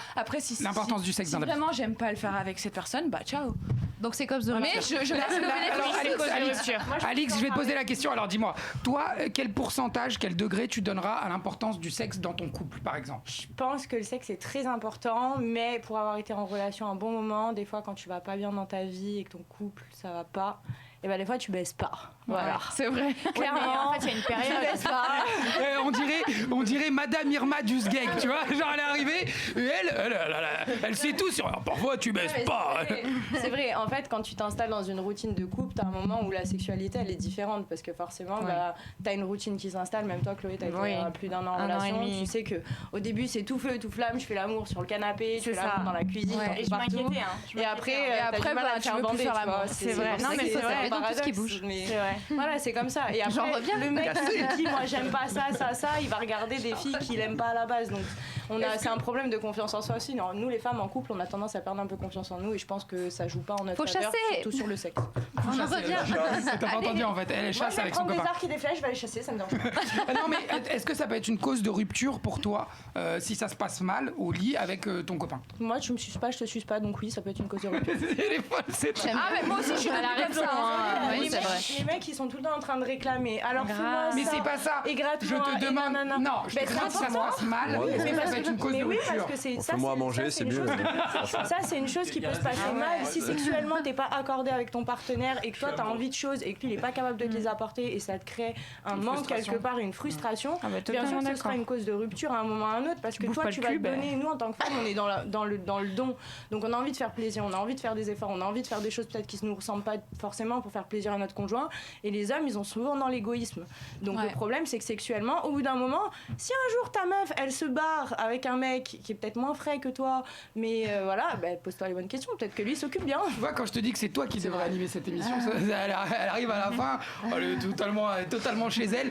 l'importance du sexe dans la vie. Si vraiment j'aime pas le faire avec cette personne, ciao. Donc c'est cause de rupture. Mais je laisse le bénéfice du doute. Alix, je vais te poser la question. Alors dis-moi, toi, quel pourcentage, quel degré tu donneras à l'importance du sexe dans ton couple, par exemple? Je pense que le sexe est très important, mais pour avoir été en relation un bon moment, des fois quand tu vas pas bien dans ta vie et que ton couple ça va pas, et des fois tu baisses pas. Voilà, c'est vrai. Clairement, en fait, il y a une période. On dirait Madame Irma Dusgeg, tu vois, genre elle est arrivée et elle sait tout sur. Parfois tu baisses pas. C'est vrai. En fait, quand tu t'installes dans une routine de couple, t'as un moment où la sexualité elle est différente parce que forcément, t'as une routine qui s'installe. Même toi, Chloé, t'as été plus d'un an en relation. Tu sais que au début c'est tout feu, tout flamme. Je fais l'amour sur le canapé, je fais l'amour dans la cuisine, et je m'inquiétais. Et après, t'as du mal à te faire bander. C'est vrai. Non mais c'est vrai. Tout ce qui bouge. Voilà, c'est comme ça. Et après, le mec qui dit moi j'aime pas ça, il va regarder des filles qu'il aime pas à la base. Donc c'est un problème de confiance en soi aussi. Non, nous les femmes en couple, on a tendance à perdre un peu confiance en nous et je pense que ça joue pas en notre faveur, surtout sur le sexe. On en revient. T'as pas entendu en fait, elle chasse avec son copain. Moi je vais prendre des arcs et des flèches, je vais aller chasser, ça me dérange pas. Non mais est-ce que ça peut être une cause de rupture pour toi si ça se passe mal au lit avec ton copain? Moi tu me suces pas, je te suce pas, donc oui ça peut être une cause de rupture. Mais moi aussi je suis à la règle ça. Les mecs ils sont tout le temps en train de réclamer. Alors fais-moi ça. Mais c'est pas ça. Et gratuitement. Je te demande. Non, je te demande si ça se passe mal. Mais ça peut être une cause de rupture. Fais-moi à manger, c'est mieux. Ça c'est une chose qui peut se passer mal si sexuellement t'es pas accordé avec ton partenaire et que toi t'as envie de choses et que lui il est pas capable de te les apporter et ça te crée un manque quelque part, une frustration. Bien sûr ce sera une cause de rupture à un moment ou à un autre parce que toi tu vas te donner. Nous en tant que femmes on est dans le don, donc on a envie de faire plaisir, on a envie de faire des efforts, on a envie de faire des choses peut-être qui ne nous ressemblent pas forcément pour faire plaisir à notre conjoint. conjoint. Et les hommes, ils ont souvent dans l'égoïsme. Donc le problème, c'est que sexuellement, au bout d'un moment, si un jour ta meuf, elle se barre avec un mec qui est peut-être moins frais que toi, mais voilà, pose-toi les bonnes questions. Peut-être que lui s'occupe bien. Tu vois, quand je te dis que c'est toi qui devrais animer cette émission, elle arrive à la fin, elle est totalement chez elle.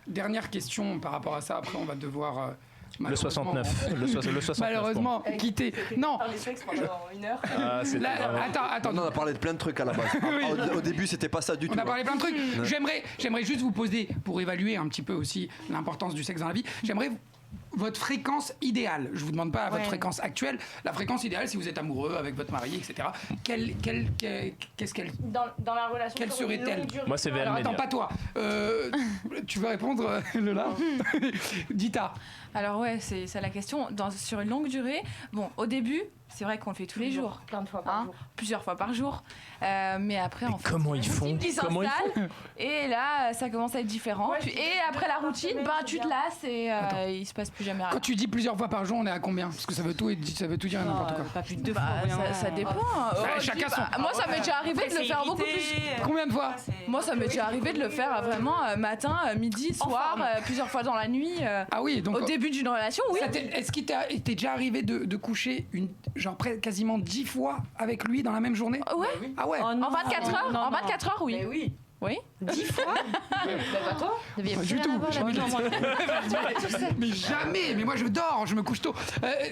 Dernière question par rapport à ça. Après, on va devoir. Le 69. Le 69 malheureusement, quitter. Non. Attends. On a parlé de plein de trucs à la base. Au début, c'était pas ça du tout. On a parlé plein de trucs. Ouais. J'aimerais juste vous poser, pour évaluer un petit peu aussi l'importance du sexe dans la vie, j'aimerais votre fréquence idéale. Je vous demande pas votre fréquence actuelle. La fréquence idéale, si vous êtes amoureux avec votre mari, etc. Qu'est-ce qu'elle dans la relation. Quelle serait-elle? Moi, c'est VL Alors, Media. attends, pas toi. Tu veux répondre, Lola? Dita. Alors ouais, c'est ça la question. Sur une longue durée, bon, au début, c'est vrai qu'on le fait tous les jours. Plein de fois par jour. Plusieurs fois par jour. Mais après, en fait, comment ils font? Et là, ça commence à être différent. Et après la routine, tu te lasses et il se passe plus jamais rien. Quand tu dis plusieurs fois par jour, on est à combien? Parce que ça veut tout dire et n'importe quoi. Pas plus de 2 fois. Ça dépend. Chacun son. Moi, ça m'est déjà arrivé de le faire beaucoup plus. Combien de fois? Moi, ça m'est déjà arrivé de le faire vraiment matin, midi, soir, plusieurs fois dans la nuit. Ah oui, donc au début d'une relation, oui. Est-ce qu'il t'est déjà arrivé de coucher quasiment 10 fois avec lui dans la même journée? Ouais. Ah ouais. En 24 heures, en 24 heures, oui. Mais oui. Oui. 10 fois. Pas toi? Pas du tout. Mais jamais. Mais moi je dors, je me couche tôt.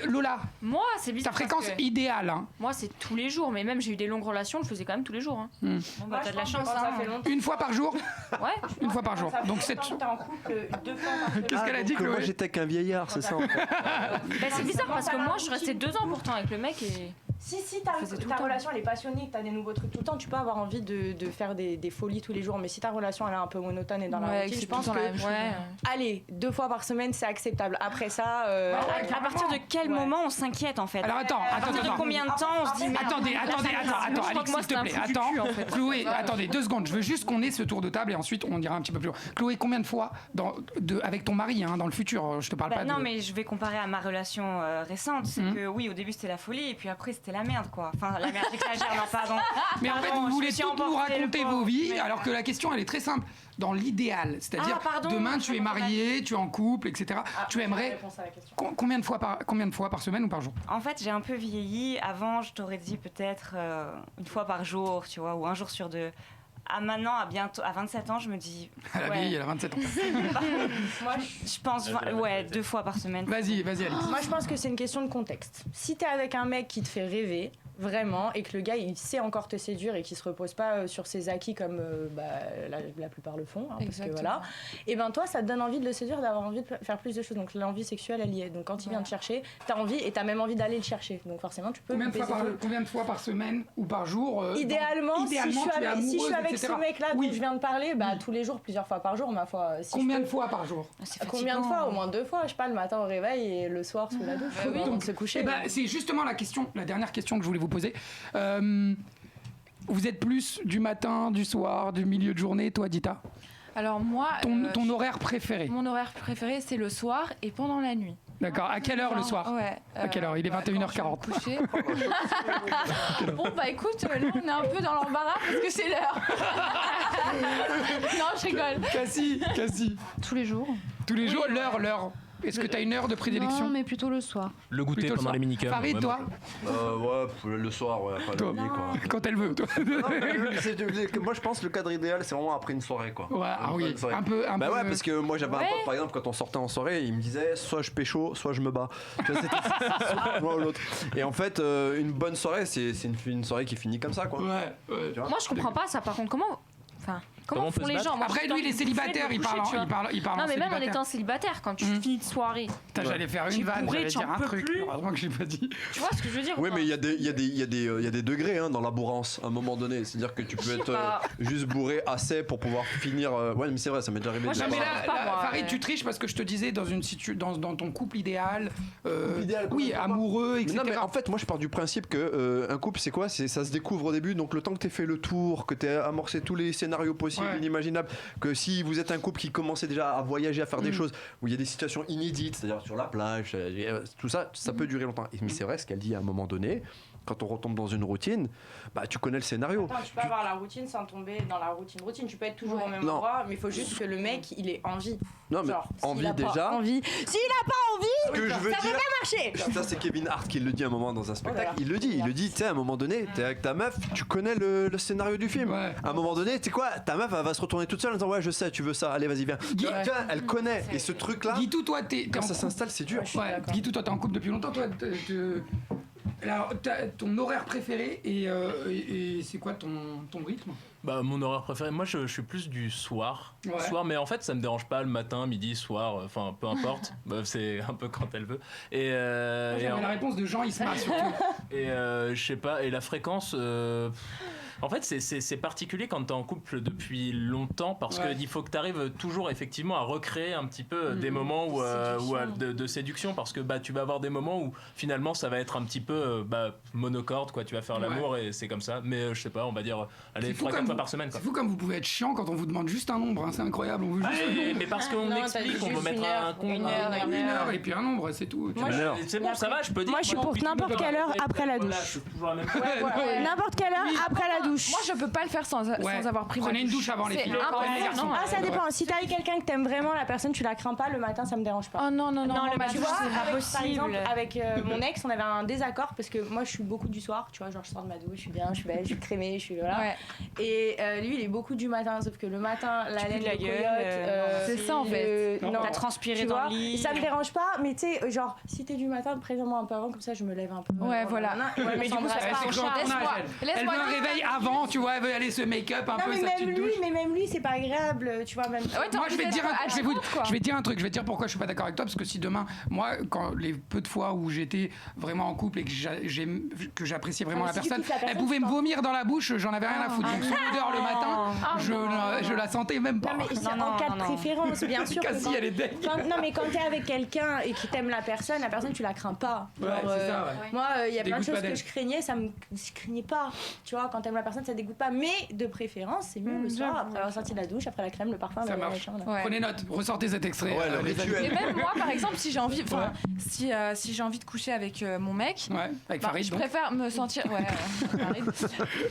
Lola. Moi c'est bizarre. Ta fréquence idéale. Hein. Moi c'est tous les jours, mais même j'ai eu des longues relations, je faisais quand même tous les jours. Hein. Bon, t'as de la chance. Une fois par jour? Ouais. Une fois par jour. Donc c'est. T'es en couple 2 fois par jour. Qu'est-ce qu'elle a dit, Chloé? Moi j'étais qu'un vieillard, c'est ça en fait. C'est bizarre parce que moi je restais 2 ans pourtant avec le mec et. Si ta relation elle est passionnée, que t'as des nouveaux trucs tout le temps, tu peux avoir envie de faire des folies tous les jours. Mais si ta relation elle est un peu monotone et dans la routine, je pense que allez, 2 fois par semaine c'est acceptable. Après ça, à partir de quel moment on s'inquiète en fait? Alors attends. À partir de combien de temps on se dit merde? Attendez, Alix, s'il te plaît. Attends, Chloé, attendez 2 secondes. Je veux juste qu'on ait ce tour de table et ensuite on dira un petit peu plus loin. Chloé, combien de fois avec ton mari dans le futur? Je te parle pas de. Non, mais je vais comparer à ma relation récente. C'est que oui, au début c'était la folie et puis après c'était la merde quoi. Enfin, la merde, j'exagère, non, pardon. Mais en fait, vous voulez toutes nous raconter vos vies, alors que la question, elle est très simple. Dans l'idéal, c'est-à-dire, demain, tu es marié, tu es en couple, etc. Tu aimerais combien de fois par semaine ou par jour? En fait, j'ai un peu vieilli. Avant, je t'aurais dit peut-être une fois par jour, tu vois, ou un jour sur 2. Maintenant, à 27 ans, je me dis. Elle a vieilli, elle a 27 ans. Moi, je pense, 2 fois par semaine. Vas-y, Alice. Moi, je pense que c'est une question de contexte. Si t'es avec un mec qui te fait rêver, vraiment, et que le gars il sait encore te séduire et qui se repose pas sur ses acquis comme la plupart le font, parce que voilà, et ben toi ça te donne envie de le séduire, d'avoir envie de faire plus de choses, donc l'envie sexuelle elle y est, donc quand il vient te chercher t'as envie et t'as même envie d'aller le chercher, donc forcément tu peux combien de fois par semaine ou par jour? Idéalement, si je suis avec ce mec là dont je viens de parler, tous les jours, plusieurs fois par jour, ma foi. Combien de fois par jour? Combien de fois? Au moins 2 fois, je sais pas, le matin au réveil et le soir sous la douche avant de se coucher. C'est justement la dernière question que je voulais vous poser. Vous êtes plus du matin, du soir, du milieu de journée, toi, Dita? Alors moi, ton horaire préféré? Mon horaire préféré, c'est le soir et pendant la nuit. D'accord. À quelle heure le soir? Ouais. À quelle heure? Il est 21h40. Bon bah écoute, là on est un peu dans l'embarras parce que c'est l'heure. Non, je rigole. Cassie. Tous les jours. Tous les jours, l'heure. Est-ce que tu as une heure de prédilection? Non, mais plutôt le soir. Le goûter pendant les mini-cums. Farid, toi? Ouais, le soir, après la nuit, quoi. Quand elle veut, toi. Moi, je pense que le cadre idéal, c'est vraiment après une soirée, quoi. Ouais, oui, un peu. Ouais, parce que moi, j'avais un pote, par exemple, quand on sortait en soirée, il me disait soit je pécho, soit je me bats. C'était l'un ou l'autre. Et en fait, une bonne soirée, c'est une soirée qui finit comme ça, quoi. Ouais. Moi, je comprends pas ça. Par contre, comment font les gens? Après, lui, il est célibataire, il parle non, mais même en étant célibataire, quand tu finis de soirée. J'allais faire une vanne, j'allais dire un truc. Heureusement que je l'ai pas dit. Tu vois ce que je veux dire? Oui, mais il y a des degrés dans la bourrance à un moment donné. C'est-à-dire que tu peux être juste bourré assez pour pouvoir finir. Ouais, mais c'est vrai, ça m'est déjà arrivé. Farid, tu triches parce que je te disais dans ton couple idéal. Oui, amoureux, etc. Non, mais en fait, moi, je pars du principe que un couple, c'est quoi? Ça se découvre au début. Donc, le temps que tu aies fait le tour, que tu aies amorcé tous les scénarios possibles, inimaginable, que si vous êtes un couple qui commençait déjà à voyager, à faire des choses où il y a des situations inédites, c'est-à-dire sur la plage, tout ça, ça peut durer longtemps. Mais c'est vrai ce qu'elle dit à un moment donné, quand on retombe dans une routine, bah tu connais le scénario. Attends, tu peux avoir la routine sans tomber dans la routine. Tu peux être toujours au même endroit, mais il faut juste que le mec il ait envie. Non, mais genre, envie déjà. S'il a pas envie, Ce que je veux ça dire, peut pas marcher. Ça c'est Kevin Hart qui le dit à un moment dans un spectacle. Il le dit, tu sais, à un moment donné, t'es avec ta meuf, tu connais le scénario du film. À un moment donné, tu sais quoi, ta meuf elle va se retourner toute seule en disant ouais je sais, tu veux ça, allez vas-y viens. Tu vois, elle connaît. Et ce truc là, toi quand ça s'installe c'est dur. Guitou, toi t'es en couple depuis longtemps, toi. Alors, ton horaire préféré et c'est quoi ton rythme? Bah, mon horaire préféré, moi je suis plus du soir. Soir, mais en fait ça me dérange pas le matin, midi, soir, enfin peu importe. Bah, c'est un peu quand elle veut. Et j'avais la réponse de Jean, il se marre surtout. Et je sais pas, et la fréquence. En fait, c'est particulier quand t'es en couple depuis longtemps parce qu'il faut que t'arrives toujours effectivement à recréer un petit peu des moments de séduction parce que bah, tu vas avoir des moments où finalement ça va être un petit peu monocorde, quoi. Tu vas faire l'amour et c'est comme ça. Mais je sais pas, on va dire, allez, 3-4 fois par semaine. C'est fou comme vous pouvez être chiant quand on vous demande juste un nombre, hein, c'est incroyable. On veut juste un nombre. Mais parce qu'on explique, on veut mettre un compte. Une heure et puis un nombre, c'est tout. C'est bon, ça va, je peux dire. Moi je suis pour n'importe quelle heure après la douche. N'importe quelle heure après la douche. Moi je peux pas le faire sans avoir pris Prenez une douche avant les filles. Ah ça dépend. Si t'as avec quelqu'un que t'aimes vraiment, la personne tu la crains pas le matin, ça me dérange pas. Oh non le tu vois, c'est pas possible. Avec mon ex, on avait un désaccord parce que moi je suis beaucoup du soir, tu vois, genre je sors de ma douche, je suis bien, je suis belle, je suis crémée, je suis voilà. Et lui il est beaucoup du matin, sauf que le matin la laine de la gueule, c'est ça en fait. T'as transpiré dans le lit. Ça me dérange pas, mais tu sais genre si t'es du matin, présente-moi un peu avant comme ça je me lève un peu. Ouais voilà. Mais du coup ça elle veut un réveil avant, tu vois, elle veut aller se make-up un peu, sa petite douche. Mais même lui c'est pas agréable, tu vois même. Moi je vais te dire un truc, je vais te dire pourquoi je suis pas d'accord avec toi parce que si demain moi quand les peu de fois où j'étais vraiment en couple et que j'appréciais vraiment la personne, elle pouvait me vomir dans la bouche, j'en avais rien à foutre. Donc son odeur le matin, je la sentais même pas. Non mais c'est en cas de préférence, bien sûr. Cassie elle est dingue. Non mais quand t'es avec quelqu'un et qui t'aime la personne tu la crains pas. Moi il y a plein de choses que je craignais, je craignais pas. Tu vois, quand t'aimes la personne ça dégoûte pas, mais de préférence c'est mieux le soir après avoir sorti de la douche, après la crème, le parfum. Ça marche. Prenez note, ressortez cet extrait. Et même moi par exemple si j'ai envie si j'ai envie de coucher avec mon mec, avec Farid, je préfère me sentir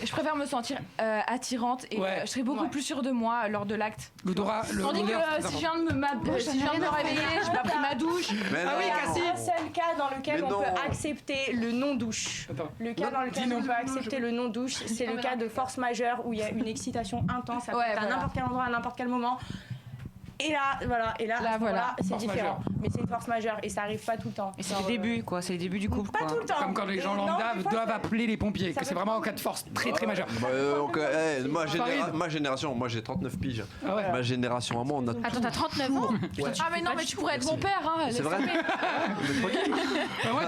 je préfère me sentir attirante et je serai beaucoup plus sûre de moi lors de l'acte. Tandis que si je viens de me réveiller, j'ai pas pris ma douche. Ah oui, Cassie. Un seul cas dans lequel on peut accepter le non-douche. Le cas dans lequel on peut accepter le non-douche, c'est le cas de force majeure où il y a une excitation intense à n'importe quel endroit, à n'importe quel moment. Et là, voilà, c'est différent. Mais c'est une force majeure et ça arrive pas tout le temps. Et c'est le début, quoi. C'est le début du couple. Pas tout le temps. Comme quand les gens lambda doivent appeler les pompiers, que c'est vraiment en cas de force très très majeure. Ma génération, moi j'ai 39 piges. Ma génération à moi, on a. Attends, t'as 39 ans? Ah, mais non, mais tu pourrais être mon père, hein. C'est vrai. Ouais,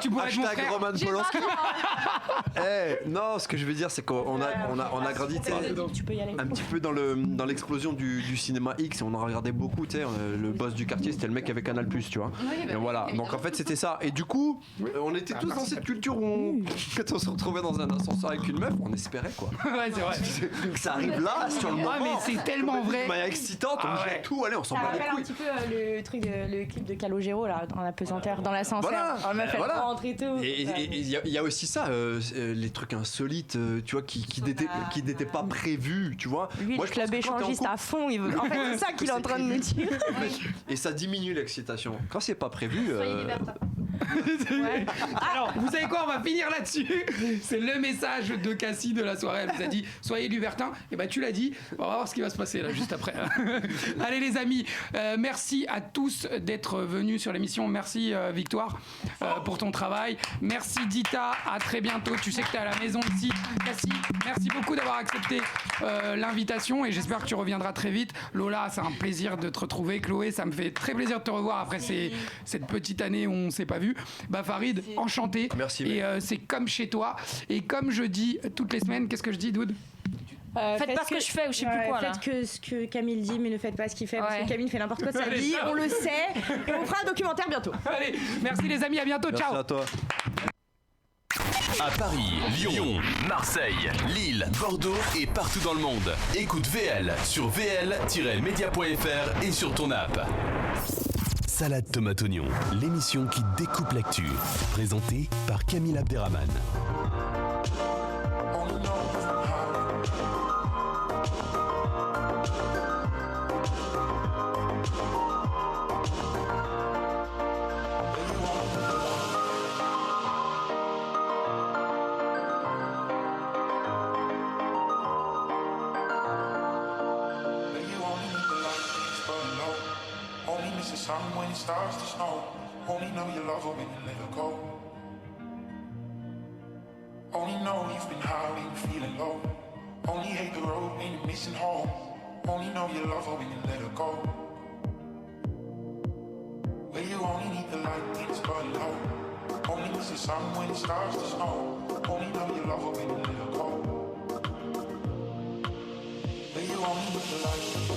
tu pourrais être mon frère. Roman Polanski. Non, ce que je veux dire, c'est qu'on a grandi un petit peu dans l'explosion du cinéma X et on en regardait beaucoup. Le boss du quartier c'était le mec avec Canal+, tu vois. Et voilà, donc en fait c'était ça. Et du coup, on était tous dans cette culture où quand on se retrouvait dans un ascenseur avec une meuf, on espérait quoi. Ouais, c'est vrai. Que ça arrive là, sur le moment. Mais c'est tellement vrai. Mais excitante, on jette tout, allez, on s'en bat les couilles. Ça rappelle un petit peu le clip de Calogero là, dans la pesanteur, dans l'ascenseur. Voilà. La meuf elle rentre et tout. Et il y a aussi ça, les trucs insolites, tu vois, qui n'étaient pas prévus, tu vois. Lui, le club échangiste à fond, en fait c'est ça qu'il est en train de nous dire. Et ça diminue l'excitation. Quand c'est pas prévu. Alors, vous savez quoi, on va finir là-dessus. C'est le message de Cassie de la soirée. Elle vous a dit soyez libertin. Et bah tu l'as dit. On va voir ce qui va se passer là juste après. Allez les amis, merci à tous d'être venus sur l'émission. Merci Victoire pour ton travail. Merci Dita. À très bientôt. Tu sais que t'es à la maison ici. Cassie, merci beaucoup d'avoir accepté l'invitation et j'espère que tu reviendras très vite. Lola, c'est un plaisir de te retrouver. Chloé, ça me fait très plaisir de te revoir après cette petite année où on s'est pas vu. Farid, enchanté. Merci. Et c'est comme chez toi. Et comme je dis toutes les semaines, qu'est-ce que je dis, Doud? Faites pas ce que je fais ou je sais plus quoi là. Faites que ce que Camille dit, mais ne faites pas ce qu'il fait parce que Camille fait n'importe quoi de sa vie. On le sait. Et on fera un documentaire bientôt. Allez, merci les amis, à bientôt. Merci ciao. à toi. À Paris, Lyon, Marseille, Lille, Bordeaux et partout dans le monde. Écoute VL sur vl-media.fr et sur ton app. Salade tomate oignon, l'émission qui découpe l'actu. Présentée par Camille Abderrahmane. sun when it starts to snow. Only know you love her when you let her go. Only know you've been high when you're feeling low. Only hate the road when you're missing home. Only know you love her when you let her go. Where you only need the light when it's burning low. Only miss the sun when it starts to snow. Only know you love her when you let her go. Where you only need the light.